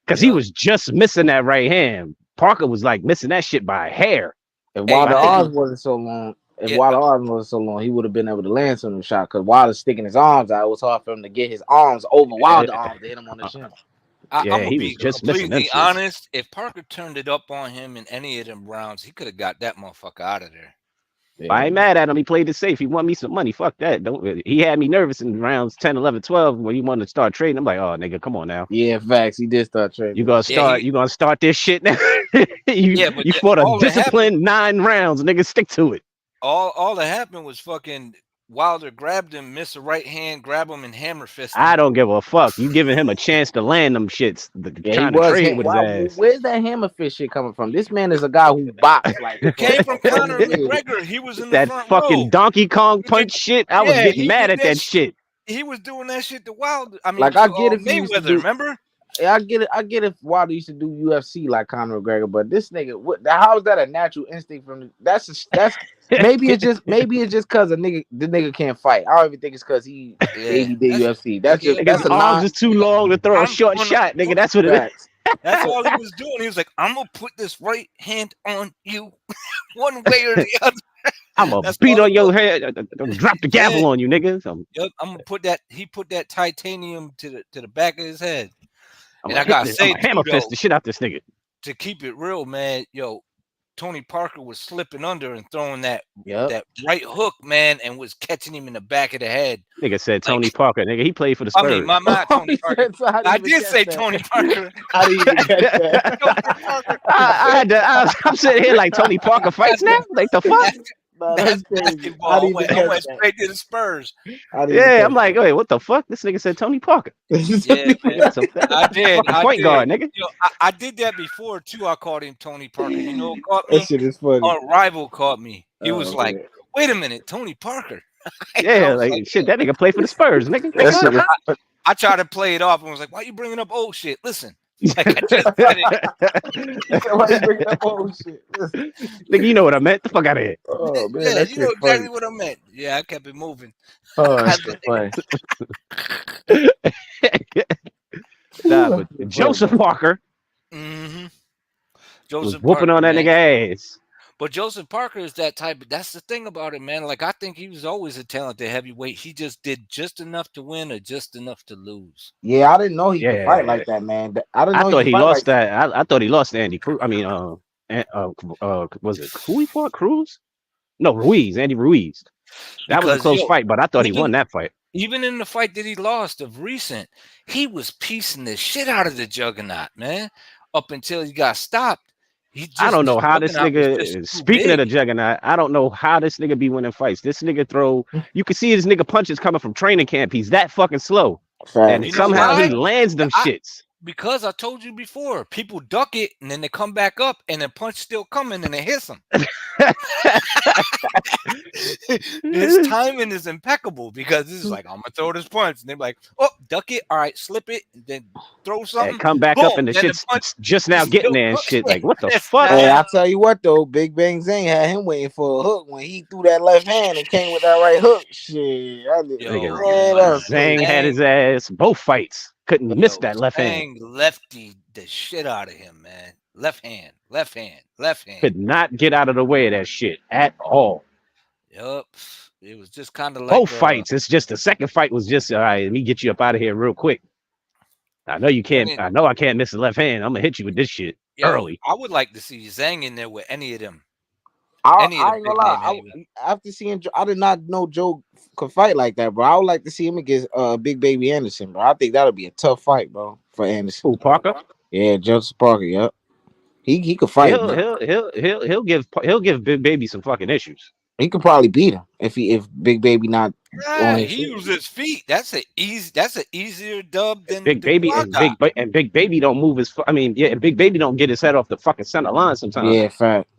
because he was just missing that right hand. Parker was like missing that shit by a hair. If Wilder's arms wasn't so long, he would have been able to land some shot. Because Wilder's sticking his arms out, it was hard for him to get his arms over Wilder's arms to hit him on the chin. I'm gonna be completely honest. If Parker turned it up on him in any of them rounds, he could have got that motherfucker out of there. Yeah. I ain't mad at him. He played it safe. He won me some money. Fuck that. He had me nervous in rounds 10, 11, 12 when he wanted to start trading. I'm like, oh nigga, come on now. Yeah, facts. He did start trading. You gonna start this shit now? you fought a disciplined 9 rounds, nigga. Stick to it. All that happened was fucking Wilder grabbed him, missed a right hand, grab him and hammer fist him. I don't give a fuck. You giving him a chance to land them shits. Trying to trade with his ass. Where's that hammer fist shit coming from? This man is a guy who boxed like came from Conor McGregor. He was in the that front fucking row. Donkey Kong punch shit. I was getting mad at that shit. He was doing that shit to Wilder. I mean, like I get it, Mayweather. Remember? Yeah, I get if Wilder used to do UFC like Conor McGregor, but this nigga, how is that a natural instinct from? That's maybe it's just because the nigga can't fight. I don't even think it's because he did UFC. That's arms is too long to throw a short shot, nigga. That's what it is. That's all he was doing. He was like, I'm gonna put this right hand on you, one way or the other. I'm gonna beat on your head, drop the gavel on you, nigga. Yep, I'm gonna put that. He put that titanium to the back of his head. And I gotta say, hammer fist the shit out this nigga. To keep it real, man, yo, Tony Parker was slipping under and throwing that Yep. right hook, man, and was catching him in the back of the head. Nigga said Like, Tony Parker. Nigga, he played for the I Spurs. mean, my Tony Parker. I did say Tony Parker. I didn't even catch that. Joseph Parker. I'm sitting here like Tony Parker fights now. Like the fuck? No, That's that's crazy. basketball. I I didn't went, even I catch went that. straight to the Spurs. I didn't even Yeah, catch I'm like, wait, what the fuck? This nigga said Tony Parker. Yeah, man. That's a I did. fucking I point did. guard, nigga. Yo, I did that before too. I called him Tony Parker. You know what caught that me? shit is funny. Our rival caught me. He was Oh, like, man. "Wait a minute, Tony Parker." I Yeah, was like shit, that nigga played for the Spurs, nigga. That shit is I tried to play it off and was like, "Why you bringing up old shit? Listen, like I just said it. why you bringing up old shit? Listen. Nigga, you know what I meant. The fuck out of here. Oh man, Yeah, that you know shit exactly funny. what I meant." Yeah, I kept it moving. Oh, that shit funny. Nah, but Joseph Parker Mm-hmm. was Joseph whooping Parker, on that man. nigga ass. But Joseph Parker is that type. That's the thing about it, man. Like I think he was always a talented heavyweight. He just did just enough to win or just enough to lose. Yeah, I didn't know he could Yeah. fight like that, man. I didn't I know thought he could fight lost like that. that. I thought he lost to Andy Cruz. I mean, was it who he fought? Cruz? No, Ruiz. Andy Ruiz. That was a Because, close yo, fight, but I thought he even- won that fight. Even in the fight that he lost of recent, he was piecing the shit out of the Juggernaut, man. Up until he got stopped. I don't know the how this Juggernaut was nigga. just too Speaking of the big. Juggernaut, I don't know how this nigga be winning fights. This nigga throw. You can see his nigga punches coming from training camp. He's that fucking slow, and You know somehow he why? lands them I- shits. Because I told you before, people duck it and then they come back up and the punch still coming and it hits them. His timing is impeccable because this is like, I'm gonna throw this punch, and they're like, oh, duck it, all right, slip it, and then throw something. And come back up, boom, and the then the shit's punch just now is getting still there and good. shit. Like, what the It's fuck? not- Hey, I tell you what though, Big Bang Zane had him waiting for a hook when he threw that left hand and came with that right hook. Shit, I did, Yo, Nigga, man, that was Zhang had his ass both fights. Couldn't miss that left hand. Zhang lefty the shit out of him, man. Left hand, left hand, left hand. Could not get out of the way of that shit at all. Yup. It was just kind of like Both fights. It's just the second fight was just all right. Let me get you up out of here real quick. I know you can't. then- I know I can't miss the left hand. I'm gonna hit you with this shit early. I would like to see Zhang in there with any of them. I Any of the ain't gonna big lie. name After seeing, I did not know Joe could fight like that, bro. I would like to see him against Big Baby Anderson, bro. I think that'll be a tough fight, bro, for Anderson. Who, Parker? Yeah, Joseph Parker. Yep, he could fight. bro. He'll give Big Baby some fucking issues. He could probably beat him if Big Baby not. Yeah, on he his feet. used his feet. That's an easier dub than Big the Baby Quagga. and Big Baby don't move his. I mean, yeah, and Big Baby don't get his head off the fucking center line sometimes. Yeah, fact.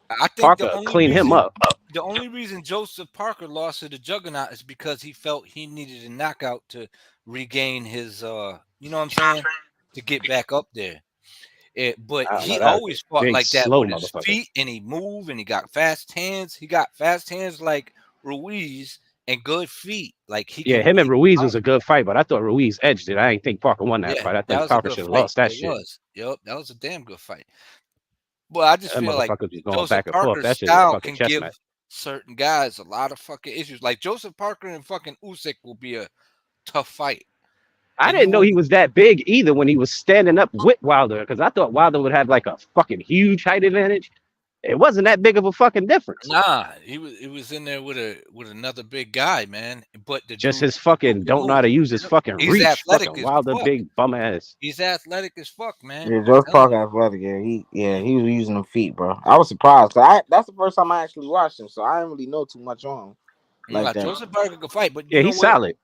I think Parker the only clean him reason- up. The only reason Joseph Parker lost to the Juggernaut is because he felt he needed a knockout to regain his you know what I'm saying, to get back up there. But I don't he know, that's always fought big, like that slow with his motherfucker. feet, and he moved, and he got fast hands. He got fast hands like Ruiz and good feet. Like he Yeah, can him and really Ruiz fight. was a good fight, but I thought Ruiz edged it. I didn't think Parker won that Yeah, fight. I that think was a Parker good should have fight. lost that It shit. was. Yep, that was a damn good fight. But I just That feel like motherfucker was going Joseph back and forth. Parker's That shit was a style fucking can chess give match. certain guys a lot of fucking issues. Like Joseph Parker and fucking Usyk will be a tough fight. I And didn't you know he wouldn't- was that big either when he was standing up with Wilder, because I thought Wilder would have like a fucking huge height advantage. It wasn't that big of a fucking difference. Nah, he was in there with another big guy, man. But the Just dude his fucking can don't know how to use his fucking He's reach. athletic Fucking as Wilder, fuck. big bum ass. He's athletic as fuck, man. Yeah, Joseph I'm telling Parker athletic. He was using them feet, bro. I was surprised. That's the first time I actually watched him, so I didn't really know too much on him. you. Like Nah, that. Joseph Parker can fight, but Yeah, you know he's what? solid.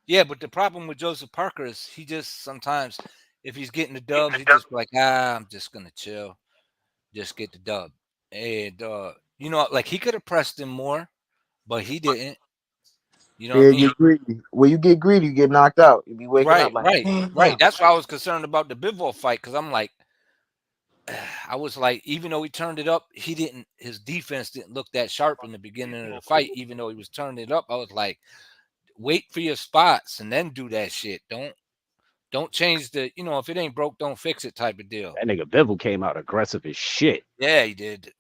Yeah, but the problem with Joseph Parker is he just sometimes, if he's getting the dubs, he just be like, I'm just gonna chill, just get the dub. And you know, like he could have pressed him more, but he didn't. You know what I mean? Get greedy. When you get greedy, you get knocked out. You be waking up like, Right. That's why I was concerned about the Bivol fight, because I'm like, I was like, even though he turned it up, his defense didn't look that sharp in the beginning of the fight, even though he was turning it up. I was like, wait for your spots and then do that shit. Don't change the, if it ain't broke, don't fix it type of deal. That nigga Bivol came out aggressive as shit. Yeah, he did.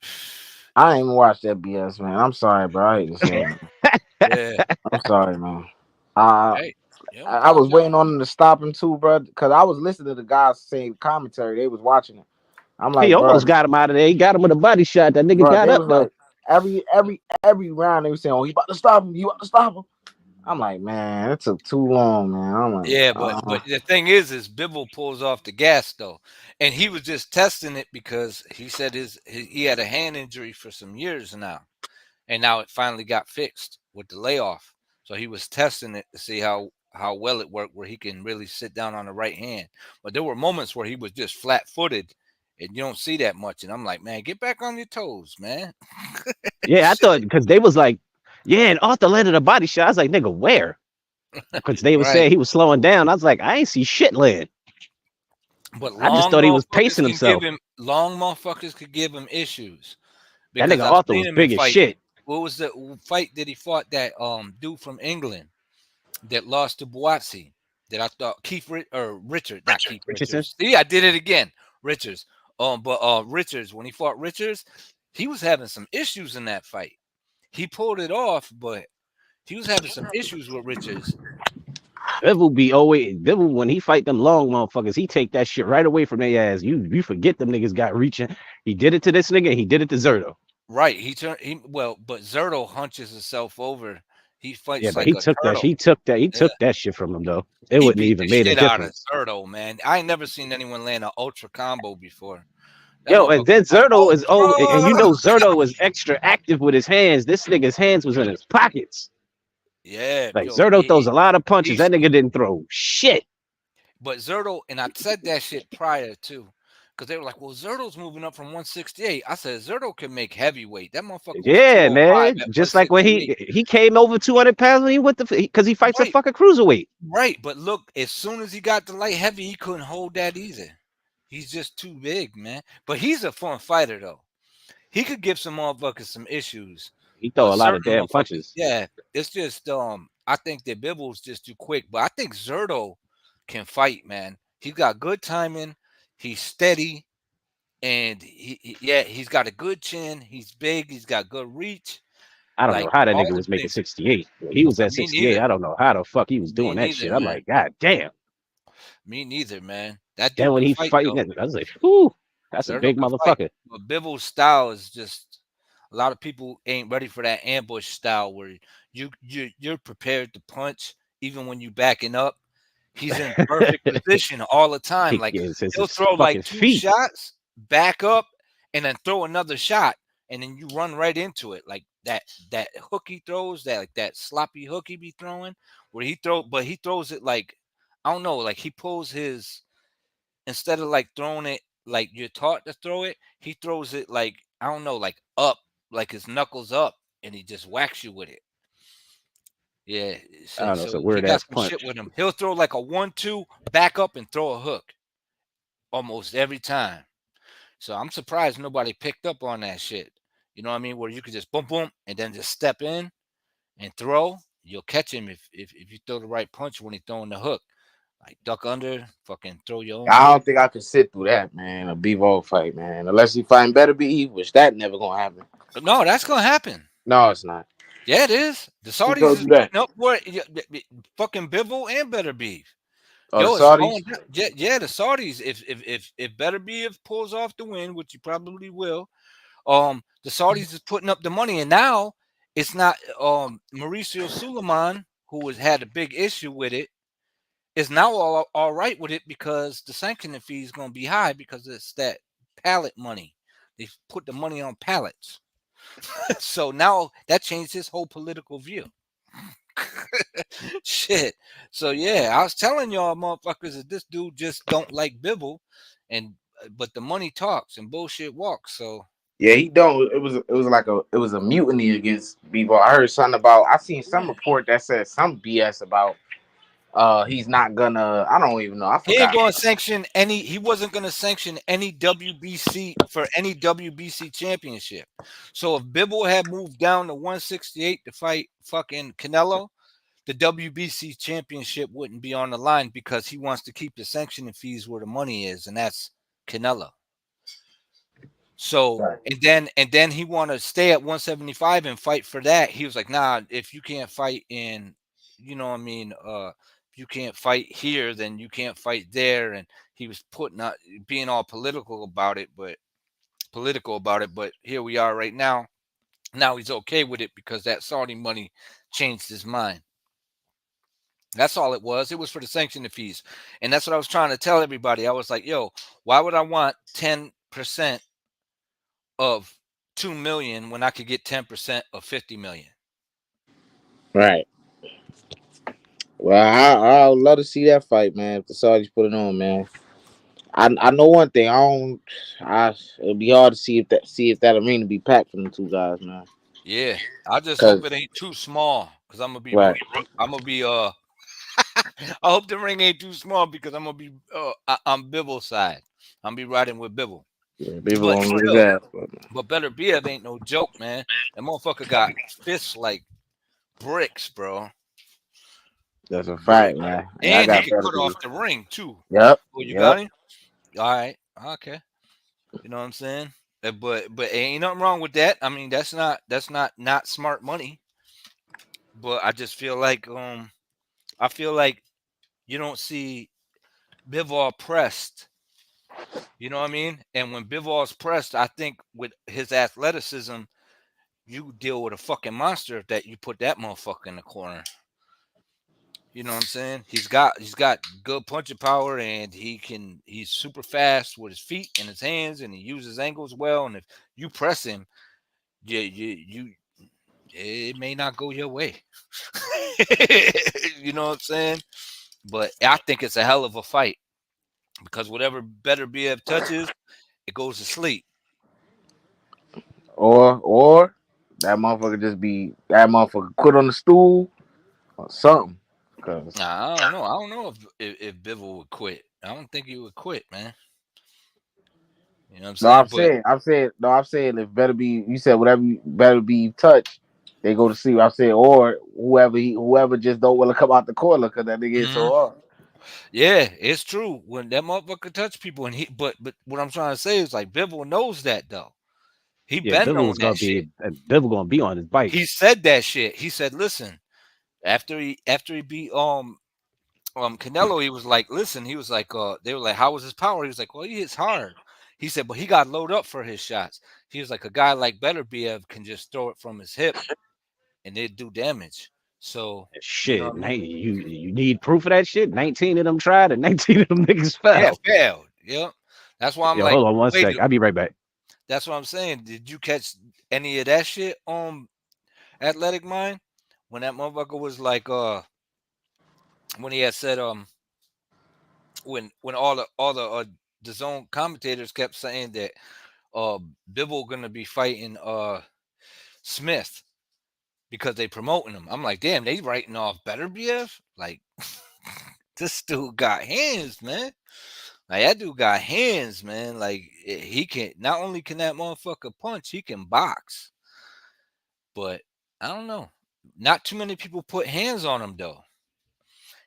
I ain't even watched that BS, man. I'm sorry, bro. I hate to say it. Yeah. I'm sorry, man. Right. Yeah, I was waiting on them to stop him too, bro, because I was listening to the guys saying commentary. They was watching it. I'm He like, almost bro, got him out of there. He got him with a body shot. That nigga bro. got They up was though. like every round they was saying, "Oh, he about to stop him. He about to stop him." I'm like, man, it took too long, man. I'm like, Yeah, but the thing is Bibble pulls off the gas though, and he was just testing it because he said he had a hand injury for some years now, and now it finally got fixed with the layoff. So he was testing it to see how well it worked, where he can really sit down on the right hand. But there were moments where he was just flat footed, and you don't see that much. And I'm like, man, get back on your toes, man. Yeah, I Shit. thought because they was like, yeah, and Arthur landed a body shot. I was like, nigga, where? Because they were Right. saying he was slowing down. I was like, I ain't see shit land. But I just long thought he was motherfuckers pacing can give himself. him long motherfuckers could give him issues. That Because nigga I've Arthur seen was him in big as fights. shit. What was the fight that he fought that dude from England that lost to Boatsi? That I thought Richard, not Keith Richardson. Richards. See, I did it again. Richards. But Richards, when he fought Richards, he was having some issues in that fight. He pulled it off, but he was having some issues with Richards. Bivol when he fight them long motherfuckers, he take that shit right away from their ass. You forget them niggas got reaching. He did it to this nigga. He did it to Zerto. Right. But Zerto hunches himself over. He Yeah, fights but like he a took that. turtle. He took that. He Yeah. took that shit from him though. It He wouldn't beat the even made a shit out of difference. Zerto, man. I ain't never seen anyone land an ultra combo before. That Yo, and motherfucker then was like, Zerto is and you ultra. know Zerto was extra active with his hands. This nigga's hands was in his pockets. Yeah, Like yo, Zerto throws a lot of punches. he's That nigga didn't throw shit. but Zerto, and I said that shit prior too, because they were like, "Well, Zerto's moving up from 168." I said, "Zerto can make heavyweight. That motherfucker was Yeah, 205 man. at Just like when 168." he came over 200 pounds when he went because he fights a Right, fucking cruiserweight. right. But look, as soon as he got the light heavy, he couldn't hold that either. He's just too big, man. But he's a fun fighter though. He could give some motherfuckers some issues. He throw But a lot of certain damn motherfuckers, punches. yeah, it's just I think that Bibble's just too quick. But I think Zerto can fight, man. He's got good timing. He's steady, and he's got a good chin. He's big. He's got good reach. I don't know Like how that all nigga the was making things. 68. He was at Me 68. neither. I don't know how the fuck he was Me doing that neither, shit. I'm man. like, God damn. Me neither, man. That Then dude when can he fight fighting, though. I was like, whoo, that's a Zerto big can fight. motherfucker. But Bivens' style is just a lot of people ain't ready for that ambush style where you're prepared to punch even when you backing up. He's in perfect position all the time. He Like is he'll his throw like fucking two feet. shots, back up, and then throw another shot, and then you run right into it. Like that hook he throws, that sloppy hook he be throwing, where he throws it like I don't know, like he pulls his instead of like throwing it like you're taught to throw it, he throws it like I don't know, like up, like his knuckles up, and he just whacks you with it. Yeah, I don't know, it's so a he weird got ass some shit punch. with him. He'll throw like a 1-2, back up and throw a hook almost every time. So I'm surprised nobody picked up on that shit. You know what I mean? Where you could just boom boom and then just step in and throw. You'll catch him if you throw the right punch when he's throwing the hook. Like duck under, fucking throw your own I hook. don't think I could sit through that, man. A Bivol fight, man. Unless he fighting better be, which that never gonna happen. No, that's gonna happen. No, it's not. Yeah, it is. The Who Saudis told is you that? putting up for it. Fucking Bivol and Better Beef. Oh, the Yo, it's Saudis. going. Yeah, the Saudis. If Better Beef pulls off the win, which he probably will, the Saudis is putting up the money, and now it's not Mauricio Suleiman who has had a big issue with it is now all right with it because the sanctioning fee is going to be high because it's that pallet money. They put the money on pallets. So now that changed his whole political view. Shit. So yeah, I was telling y'all motherfuckers that this dude just don't like Bibble, and but the money talks and bullshit walks. So Yeah, he don't. It was a mutiny against Bivol. I heard something about. I seen some report that said some BS about. He's not gonna. I don't even know. I he ain't forgot. going to sanction any. He wasn't going to sanction any WBC for any WBC championship. So if Bibble had moved down to 168 to fight fucking Canelo, the WBC championship wouldn't be on the line because he wants to keep the sanctioning fees where the money is, and that's Canelo. So Right. and then he want to stay at 175 and fight for that. He was like, nah, if you can't fight in, you know what I mean, if you can't fight here, then you can't fight there. And he was being all political about it, but here we are right now. Now he's okay with it because that Saudi money changed his mind. That's all it was. It was for the sanction fees. And that's what I was trying to tell everybody. I was like, yo, why would I want 10% of 2 million when I could get 10% of 50 million? Right. Well, I would love to see that fight, man. If the Saudis put it on, man. I know one thing. It'd be hard to see if that arena be packed from the two guys, man. Yeah. I just Cause hope it ain't too small because right, I hope the ring ain't too small because I'm gonna be on Bibble's side. I'm gonna be riding with Bibble. yeah, people But don't really still, that. but Better Biev ain't no joke, man. That motherfucker got fists like bricks, bro. That's a Brick. fact, man. And I And he got can better cut people. off the ring too. Yep, Oh, you yep. got him? All right. Okay. You know what I'm saying? But ain't nothing wrong with that. I mean, that's not smart money. But I just feel like you don't see Bivol pressed. You know what I mean? And when Bivol's pressed, I think with his athleticism, you deal with a fucking monster if that you put that motherfucker in the corner. You know what I'm saying? He's got good punching power, and he's super fast with his feet and his hands, and he uses angles well. And if you press him, you it may not go your way. You know what I'm saying? But I think it's a hell of a fight because whatever Better BF touches, it goes to sleep. Or that motherfucker quit on the stool or something. Cause Nah, I don't know. I don't know if Bivol would quit. I don't think he would quit, man. You know what I'm no, saying? But I'm saying if better be you said whatever better be touched, they go to sleep. I said or whoever just don't want to come out the corner because that nigga is so mhm. hard. Yeah, it's true. When that motherfucker touch people, and but what I'm trying to say is like Bivol knows that though. He Yeah, been Bibble on was that gonna shit. be Bibble gonna be on his bike. He said that shit. He said, "Listen, after he beat Canelo, he was like, listen, he was like, they were like, how was his power? He was like, well, he hits hard. He said, but he got loaded up for his shots. He was like, a guy like Beterbiev can just throw it from his hip and it do damage. So you know Shit, what I mean? you need proof of that shit. 19 of them tried and 19 of them niggas Yeah, fell. failed. Yep. That's why I'm Yo, like, hold on one wait. sec. I'll be right back. That's what I'm saying. Did you catch any of that shit on Athletic Mind when that motherfucker was like, when he had said, when all the zone commentators kept saying that Bibble gonna be fighting Smith because they promoting him. I'm like, damn, they writing off Better BF. Like this dude got hands, man. Like that dude got hands, man. Like he can not only can that motherfucker punch, he can box. But I don't know. Not too many people put hands on him though.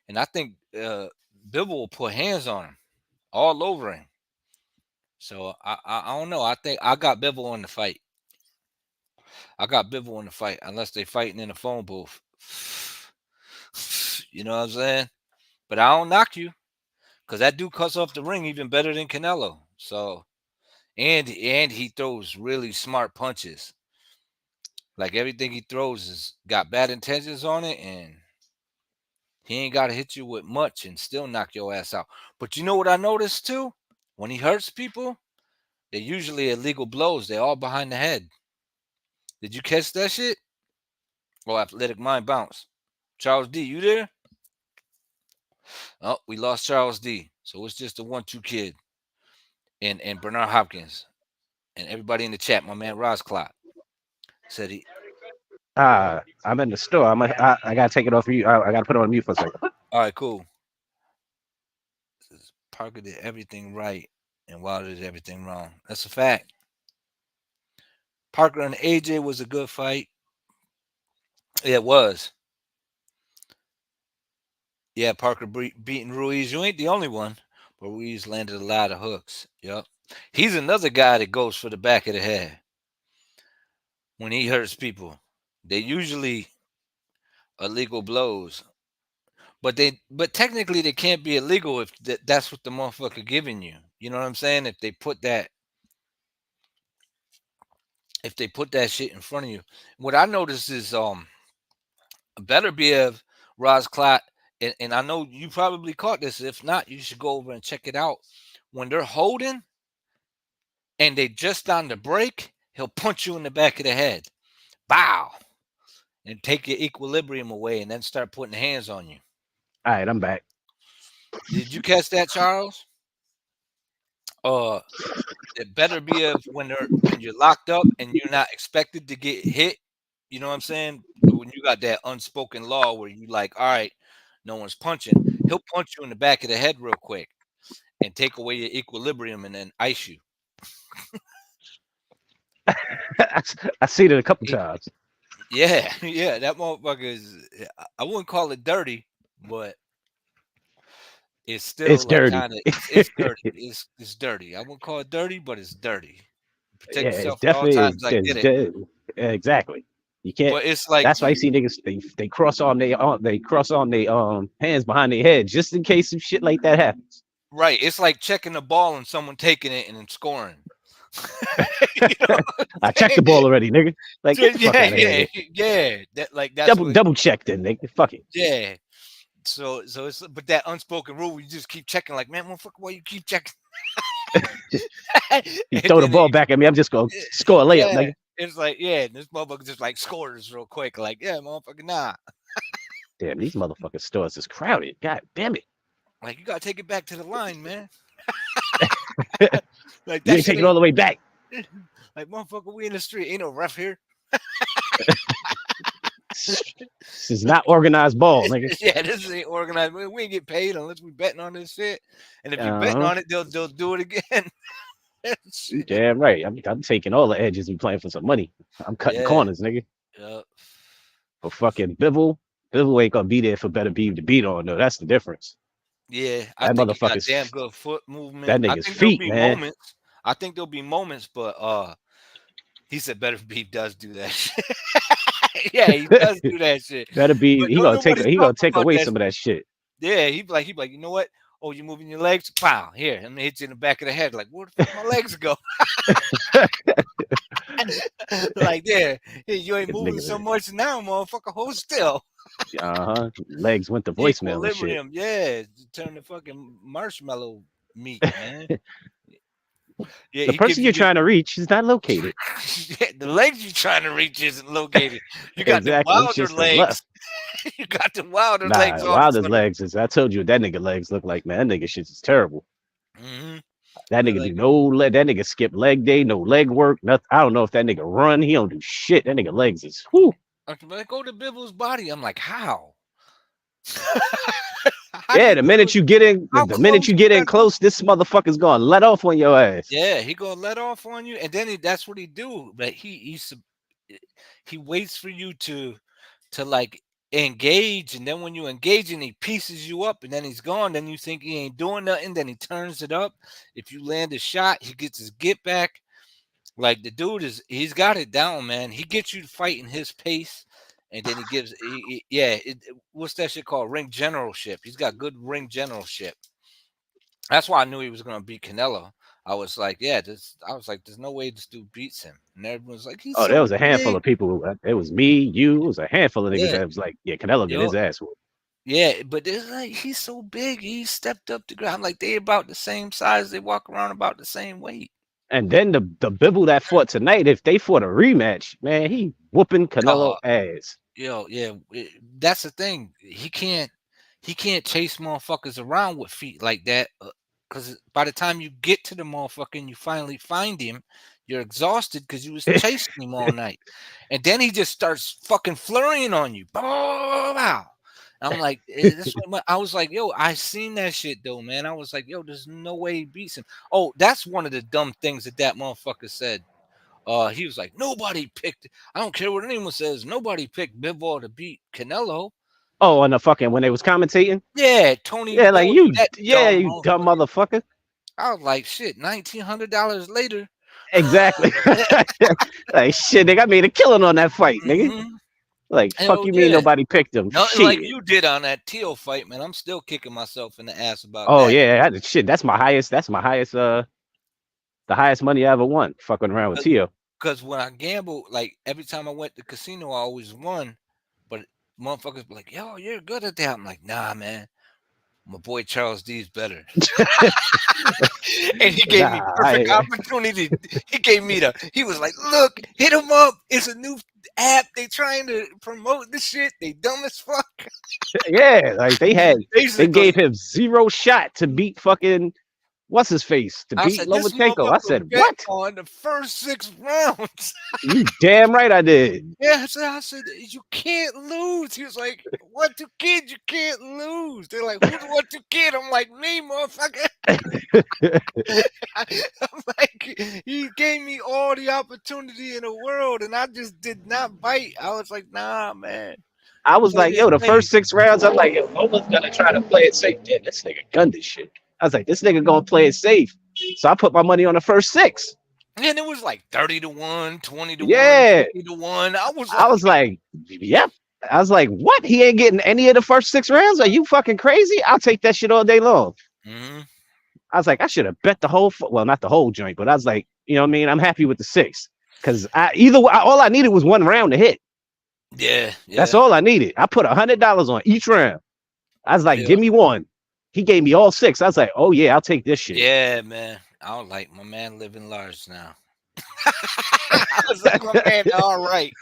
And I think Bibble will put hands on him all over him. So I don't know. I think I got Bibble in the fight. I got Bivol in the fight unless they fighting in a phone booth. You know what I'm saying? But I don't knock you because that dude cuts off the ring even better than Canelo. So and he throws really smart punches. Like everything he throws is got bad intentions on it, and he ain't got to hit you with much and still knock your ass out. But you know what I noticed too? When he hurts people, they're usually illegal blows. They're all behind the head. Did you catch that shit? Oh, Athletic Mind bounce. Charles D, you there? Oh, we lost Charles D. So it's just the 1-2 kid and Bernard Hopkins and everybody in the chat. My man Roz Clock said he. I'm in the store. I gotta take it off mute. I gotta put it on mute for a second. All right, cool. Says Parker did everything right and Wilder did everything wrong. That's a fact. Parker and AJ was a good fight. Yeah, it was. Yeah, Parker beating Ruiz. You ain't the only one, but Ruiz landed a lot of hooks. Yep. He's another guy that goes for the back of the head when he hurts people. They usually illegal blows. but technically they can't be illegal if that's what the motherfucker giving you. You know what I'm saying? If they put that shit in front of you. What I noticed is Better Biev, Razclat, and I know you probably caught this. If not, you should go over and check it out. When they're holding and they just on the break, he'll punch you in the back of the head. Bow. And take your equilibrium away and then start putting hands on you. All right, I'm back. Did you catch that, Charles? It better be when you're locked up and you're not expected to get hit. You know what I'm saying? When you got that unspoken law where you like, all right, no one's punching, he'll punch you in the back of the head real quick and take away your equilibrium and then ice you. I seen it a couple times. Yeah, that motherfucker is. I wouldn't call it dirty, but it's still It's like dirty. kinda, it's dirty. It's dirty. I wouldn't call it dirty, but it's dirty. Protect Yeah, it's yourself at all definitely times. I get it. Exactly. You can't. But it's like That's why you see niggas they cross on their hands behind their head just in case some shit like that happens. right. It's like checking the ball and someone taking it and then scoring. You know what I I'm checked the saying? ball already, nigga. Like get the fuck out of here. yeah. That's Double check then, nigga. Fuck it. yeah. So it's but that unspoken rule, you just keep checking. Like, man, motherfucker, why you keep checking? You And throw the then ball back at me, I'm just gonna score a layup, yeah, nigga. it's like, yeah, this motherfucker just like scores real quick. Like, yeah, motherfucker, nah. Damn, these motherfucking stores is crowded. God damn it. Like, you gotta take it back to the line, man. Like You that ain't shit taking it all the way back. like, motherfucker, we in the street, ain't no ref here. This is not organized ball, nigga. Yeah, this ain't organized. We ain't get paid unless we betting on this shit. And if you're betting on it, they'll do it again. You damn right. I'm taking all the edges and playing for some money. I'm cutting Yeah. corners, nigga. Yep. For fucking Bivol ain't gonna be there for Better Beef to beat on though. That's the difference. Yeah, I That think he got motherfucker's damn good foot movement. that I nigga's think there'll feet, be man. moments. I think there'll be moments, but he said Better Beef does do that shit. Yeah, he does do that shit. Better be But he don't gonna take nobody he talk gonna take about away that some of that shit. Yeah, he'd be like, you know what? Oh, you moving your legs? Pow, here. I'm gonna hit you in the back of the head. Like, where the fuck my legs go? Like, there. Hey, you ain't This moving nigga- so much now, motherfucker. Hold still. Legs went to voicemail and shit. Equilibrium, yeah. Turn the fucking marshmallow meat, man. Yeah, The he person give you're you trying to reach is not located. the legs you're trying to reach isn't located. You got Exactly. the It's wilder just the legs. left. You got the wilder Nah, legs. Wilder's legs is. I told you what that nigga legs look like, man. That nigga shit is terrible. Mm-hmm. That nigga do no leg. That nigga skip leg day, no leg work. Nothing. I don't know if that nigga run. He don't do shit. That nigga legs is. Whoo. Like, go to Bibble's body. I'm like, how? Yeah, the minute you get in, close, this motherfucker's gonna let off on your ass. Yeah, he gonna let off on you, and then that's what he do. But he waits for you to like engage, and then when you engage and he pieces you up, and then he's gone. Then you think he ain't doing nothing. Then he turns it up. If you land a shot, he gets his get back. Like the dude he's got it down, man. He gets you to fight in his pace. And then he gives, what's that shit called? Ring generalship. He's got good ring generalship. That's why I knew he was going to beat Canelo. I was like, there's no way this dude beats him. And everyone's like, he's there was a handful of people. It was me, you. It was a handful of niggas that was like, yeah, Canelo get his ass whooped. Yeah, but it's like he's so big. He stepped up the ground. Like they about the same size. They walk around about the same weight. And then the Bibble that fought tonight, if they fought a rematch, man, he whooping Canelo ass. That's the thing. He can't chase motherfuckers around with feet like that. Because by the time you get to the motherfucker and you finally find him, you're exhausted because you was chasing him all night. And then he just starts fucking flurrying on you. Wow. I'm like, I was like, yo, I seen that shit though, man. I was like, yo, there's no way he beats him. Oh, that's one of the dumb things that motherfucker said. He was like, nobody picked. I don't care what anyone says. Nobody picked Bivol to beat Canelo. Oh, on the fucking when they was commentating. Yeah, Tony. Yeah, like you. Yeah, you dumb motherfucker. I was like, shit. $1,900 later. Exactly. Like shit, they got me a killing on that fight, nigga. Like, fuck Hell you mean yeah. nobody picked him? Nothing like Shit. you did on that Teal fight, man. I'm still kicking myself in the ass about Oh that. yeah, shit. That's my highest. The highest money I ever won. Fucking around with Tio. Because when I gamble, like every time I went to casino, I always won. But motherfuckers be like, yo, you're good at that. I'm like, nah, man. My boy Charles D's better. And he gave me Nah, perfect opportunity. He was like, look, hit him up. It's a new app. They trying to promote this shit. They dumb as fuck. yeah, like they Basically, gave him zero shot to beat fucking what's his face to I beat said, this Lomachenko. I motherfucker said, bet what? on the first 6 rounds. You damn right I did. Yeah, I said, you can't lose. He was like, 1-2 kid, you can't lose. They're like, who's 1-2 kid? I'm like, me, motherfucker. I'm like, he gave me all the opportunity in the world, and I just did not bite. I was like, nah, man. I was Play like, this yo, the safe. first 6 rounds, I'm like, yo, Loma's gonna try to play it safe. Damn, this nigga gunned this shit. I was like, this nigga gonna play it safe. So I put my money on the first 6. And it was like 30-1, 20-1, Yeah. 50-1. I I was like, yep. I was like, what? He ain't getting any of the first 6 rounds? Are you fucking crazy? I'll take that shit all day long. mm-hmm. I was like, I should have bet the whole, well, not the whole joint, but I was like, you know what I mean? I'm happy with the 6 because all I needed was 1 round to hit. Yeah. That's all I needed. I put $100 on each round. I was like, give me 1. He gave me all 6. I was like, oh yeah, I'll take this shit. Yeah, man. I was like, my man living large now. I was like, my man, all right.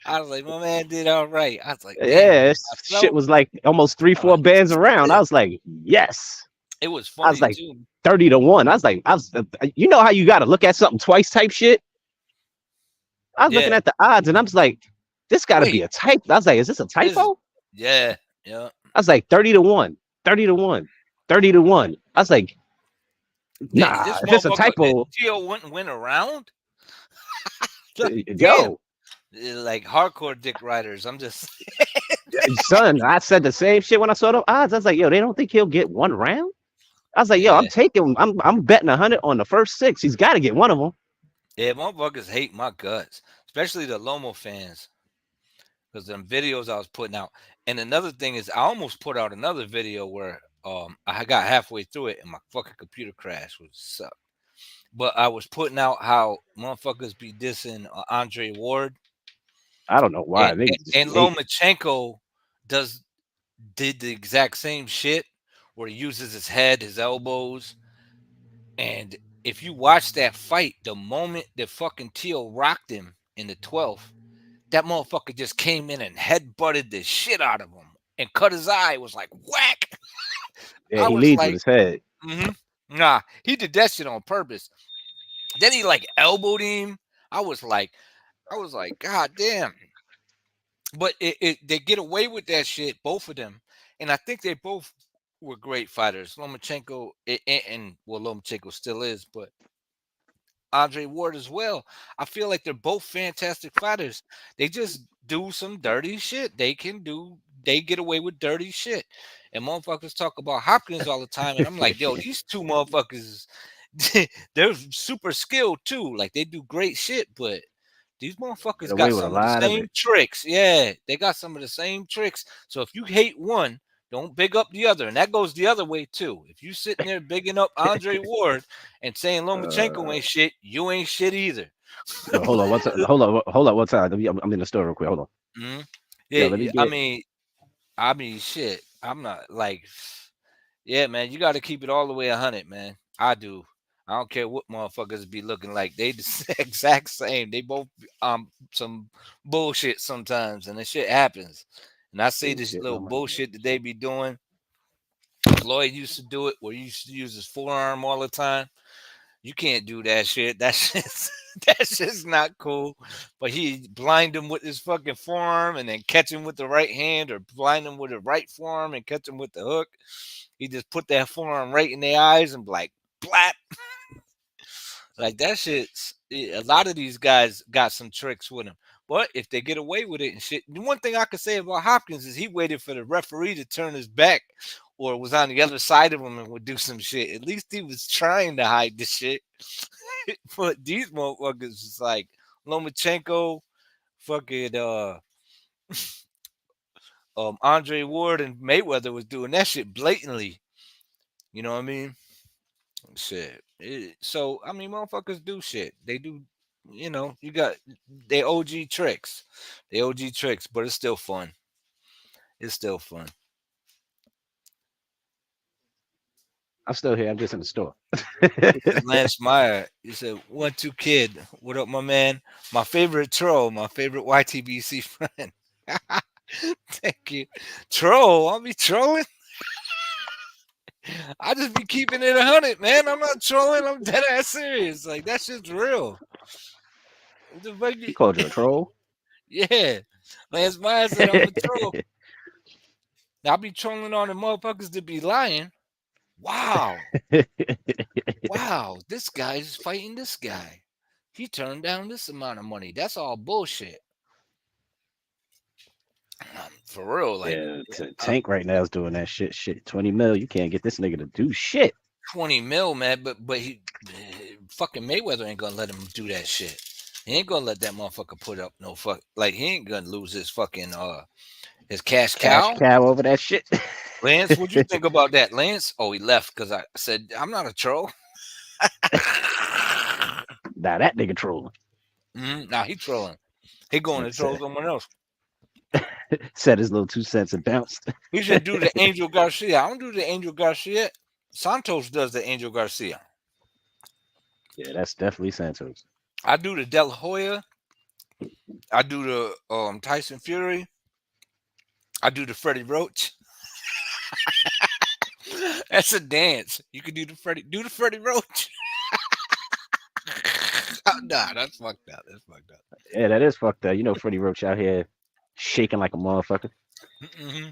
I was like, my man did all right. I was like, yeah, shit was like almost 3-4 bands around. I was like, yes. It was funny. I was like, too. 30-1. I was like, you know how you got to look at something twice type shit? I was looking at the odds and I was like, this got to be a type. I was like, is this a typo? Yeah. I was like, 30-1, 30-1, 30-1. I was like, nah, if it's a typo. Gio wouldn't win a round? Yo. Like hardcore dick riders. I'm just son, I said the same shit when I saw the odds. I was like, yo, they don't think he'll get 1 round? I was like, yo, I'm betting 100 on the first 6. He's got to get 1 of them. Yeah, motherfuckers hate my guts, especially the Lomo fans, because them videos I was putting out. And another thing is, I almost put out another video where I got halfway through it and my fucking computer crashed, which sucked. But I was putting out how motherfuckers be dissing Andre Ward. I don't know why. And Lomachenko did the exact same shit where he uses his head, his elbows. And if you watch that fight, the moment that fucking Teal rocked him in the 12th, that motherfucker just came in and headbutted the shit out of him and cut his eye. It was like whack. Yeah, he leads with his head. Nah, he did that shit on purpose. Then he like elbowed him. I was like, God damn. But they get away with that shit, both of them. And I think they both were great fighters. Lomachenko and Lomachenko still is, but Andre Ward as well. I feel like they're both fantastic fighters. They just do some dirty shit. They get away with dirty shit. And motherfuckers talk about Hopkins all the time. And I'm like, yo, these 2 motherfuckers, they're super skilled too. Like they do great shit, but these motherfuckers got some of the same tricks. Yeah, they got some of the same tricks. So if you hate one, don't big up the other. And that goes the other way too. If you sitting there bigging up Andre Ward and saying Lomachenko ain't shit, you ain't shit either. Hold on, hold on. What's that? I'm in the store real quick. Hold on. Mm-hmm. Yeah, I mean, shit. I'm not like, yeah, man. You got to keep it all the way 100, man. I do. I don't care what motherfuckers be looking like. They the exact same. They both some bullshit sometimes, and the shit happens. And I see this little bullshit that they be doing. Floyd used to do it where he used to use his forearm all the time. You can't do that shit. That's just not cool. But he blind him with his fucking forearm and then catch him with the right hand, or blind him with the right forearm and catch him with the hook. He just put that forearm right in their eyes and be like, blap. Like that shit's, a lot of these guys got some tricks with him. But if they get away with it and shit, the one thing I could say about Hopkins is he waited for the referee to turn his back or was on the other side of him and would do some shit. At least he was trying to hide the shit. But these motherfuckers is like Lomachenko, fucking Andre Ward and Mayweather was doing that shit blatantly. You know what I mean? Shit. So I mean, motherfuckers do shit. They do. You know, you got they OG tricks. They OG tricks, but it's still fun. It's still fun. I'm still here. I'm just in the store. This is Lance Meyer. He said, 1-2 kid. What up, my man? My favorite troll, my favorite YTBC friend. Thank you. Troll. I'll be trolling. I just be keeping it 100, man. I'm not trolling. I'm dead ass serious. Like that shit's real. The fuck He called you a troll. yeah. Lance Meyer said I'm a troll. I'll be trolling on the motherfuckers that be lying. Wow. Wow. This guy's fighting this guy. He turned down this amount of money. That's all bullshit. For real, like Yeah, Tank right now is doing that shit. Shit, 20 mil. You can't get this nigga to do shit. 20 mil, man. But he fucking Mayweather ain't gonna let him do that shit. He ain't gonna let that motherfucker put up no fuck. Like he ain't gonna lose his fucking his cash cow. Over that shit. Lance, what'd you think about that, Lance? Oh, he left because I said I'm not a troll. Nah, that nigga trolling. Nah, he trolling. He going to troll someone else. Said his little 2 cents and bounced. He should do the Angel Garcia. I don't do the Angel Garcia. Santos does the Angel Garcia. Yeah, that's definitely Santos. I do the De La Hoya. I do the Tyson Fury. I do the Freddie Roach. That's a dance. You could do the Freddie Roach. Nah, that's fucked up. That's fucked up. Yeah, that is fucked up. You know, Freddie Roach out here shaking like a motherfucker. Mm-hmm.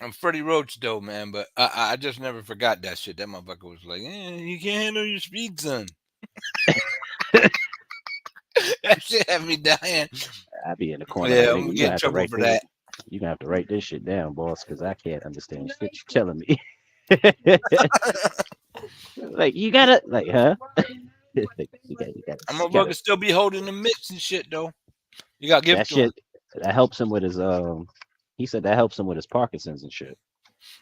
I'm Freddie Roach though, man, but I just never forgot that shit. That motherfucker was like, you can't handle your speed, son. That shit had me dying. I be in the corner. Yeah, Like, I'm nigga, gonna you get gonna in have to trouble write for this. that. You gonna have to write this shit down, boss, because I can't understand shit you're telling me. Like you gotta, like, huh? you I'm gotta gonna still be holding the mitts and shit though. You gotta give that it to him. shit that helps him with his he said that helps him with his Parkinson's and shit.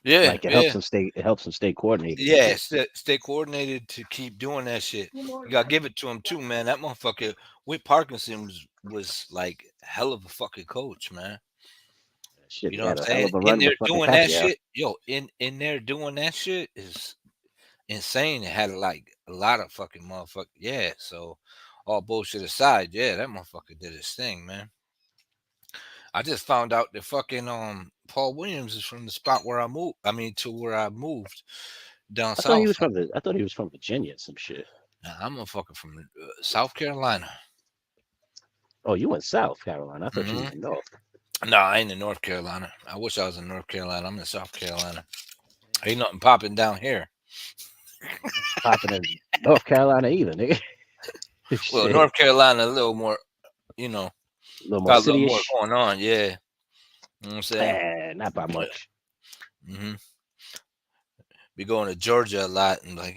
Yeah, Like it helps him stay coordinated. Yeah, stay coordinated to keep doing that shit. You gotta give it to him too, man. That motherfucker with Parkinson's was like hell of a fucking coach, man. Shit, You he know what had I'm a hell saying? of a In run there with fucking doing that Pacquiao. shit, yo, in there doing that shit is insane. It had like a lot of fucking motherfucker. Yeah, so all bullshit aside, yeah, that motherfucker did his thing, man. I just found out that fucking Paul Williams is from the spot where I moved. I mean, to where I moved down I thought he south. was from I thought he was from Virginia, some shit. Nah, I'm a fucker from South Carolina. Oh, you in South Carolina? I thought you was in North. No, I ain't in North Carolina. I wish I was in North Carolina. I'm in South Carolina. Ain't nothing popping down here. Popping in North Carolina either, nigga. Well, Shit. North Carolina a little more, you know, A little more got a little more city-ish. going on. Yeah, you know what I'm saying. Not by much. Mm-hmm. Be going to Georgia a lot and like,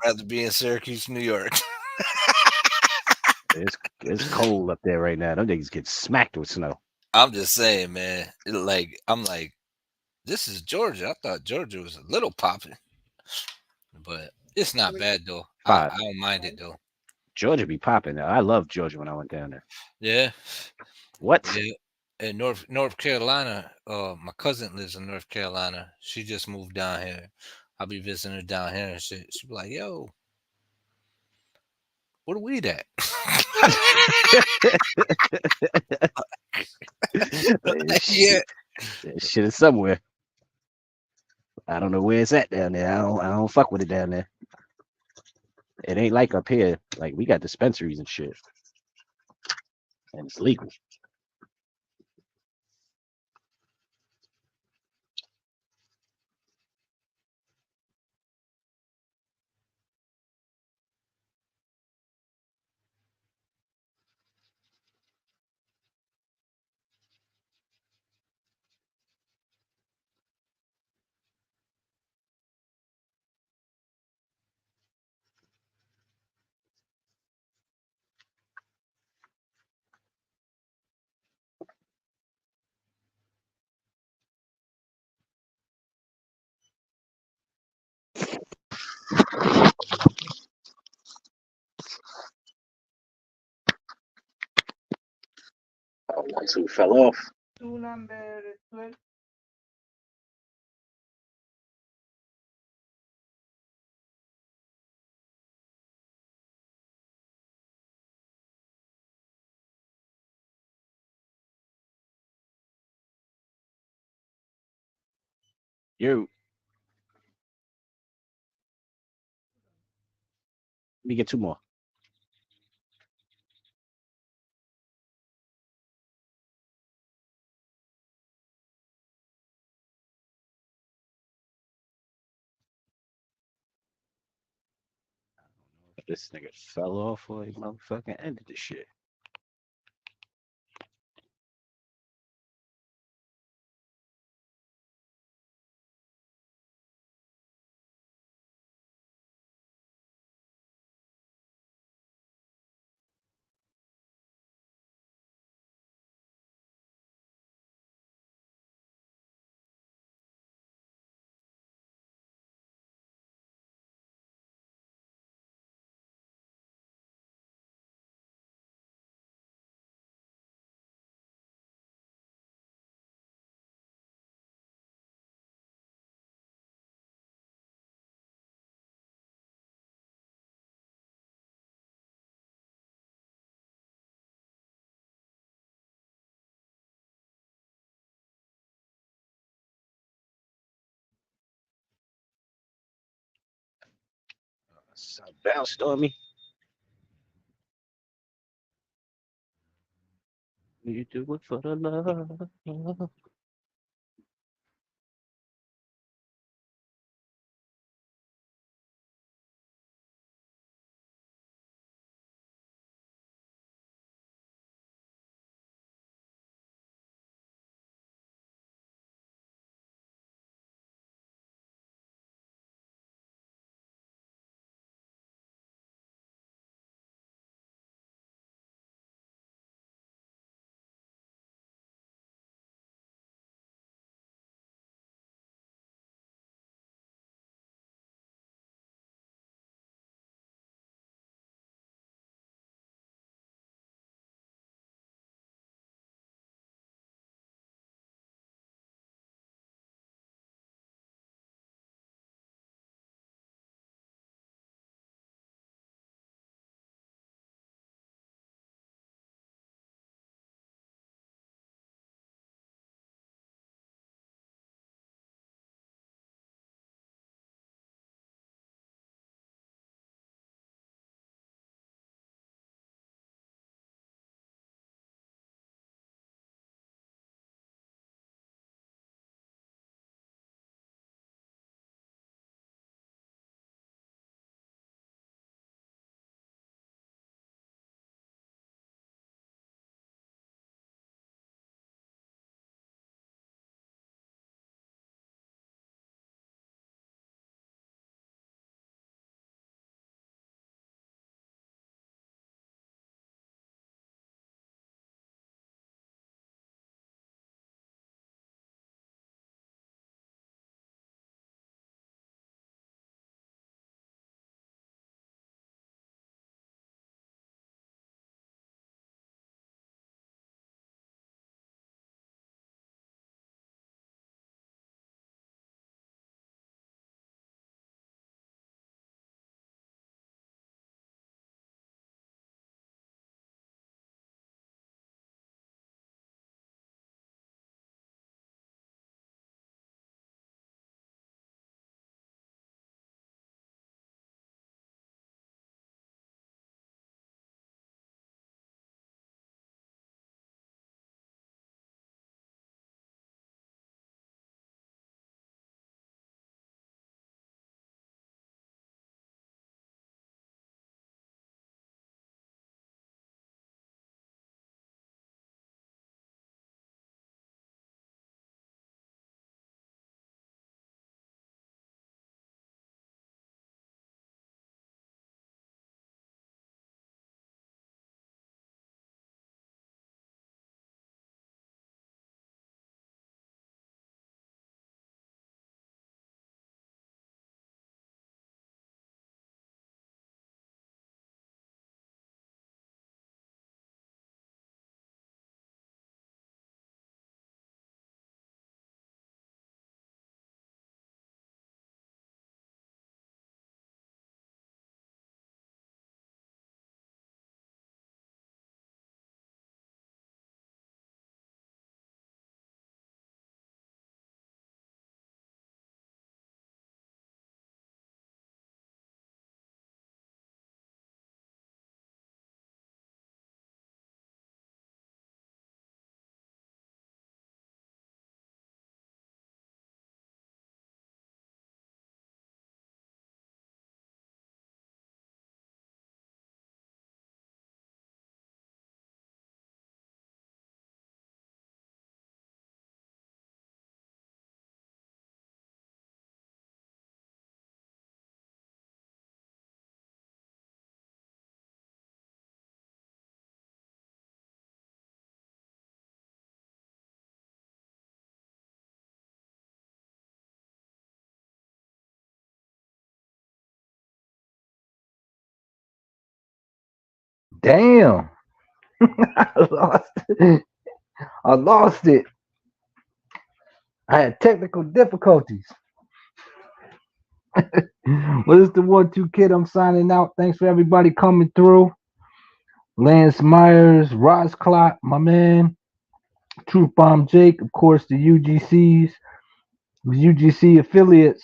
rather be in Syracuse, New York. It's cold up there right now. Them niggas get smacked with snow. I'm just saying, man. I'm like, this is Georgia. I thought Georgia was a little popping, but it's not bad though. I don't mind it though. Georgia be popping now. I love Georgia when I went down there. Yeah. What? Yeah. In North Carolina, my cousin lives in North Carolina. She just moved down here. I'll be visiting her down here and shit. She'll be like, yo, where the weed at? Yeah. Shit is somewhere. I don't know where it's at down there. I don't fuck with it down there. It ain't like up here. Like we got dispensaries and shit. And it's legal. Two fell off. You. Let me get two more. This nigga fell off or he motherfucking ended the shit. So bounced on me. You do it for the love. Damn. I lost it. I had technical difficulties. What is the 1-2 kid? I'm signing out. Thanks for everybody coming through. Lance Myers, Roz Clot, my man. Truth Bomb Jake, of course, the UGC affiliates.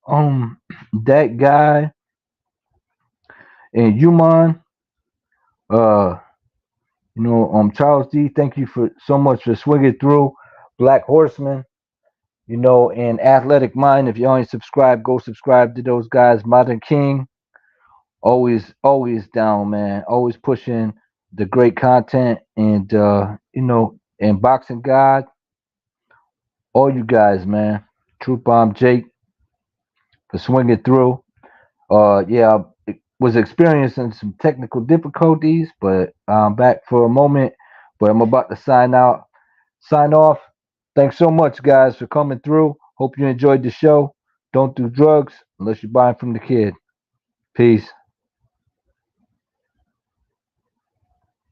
That guy and Yuman. Charles D. Thank you for so much for swinging through. Black Horseman. And Athletic Mind. If you ain't subscribed, go subscribe to those guys. Modern King, always down, man. Always pushing the great content, and and Boxing God. All you guys, man. Truth Bomb Jake for swinging through. I was experiencing some technical difficulties, but I'm back for a moment. But I'm about to sign off. Thanks so much, guys, for coming through. Hope you enjoyed the show. Don't do drugs unless you're buying from the kid. Peace.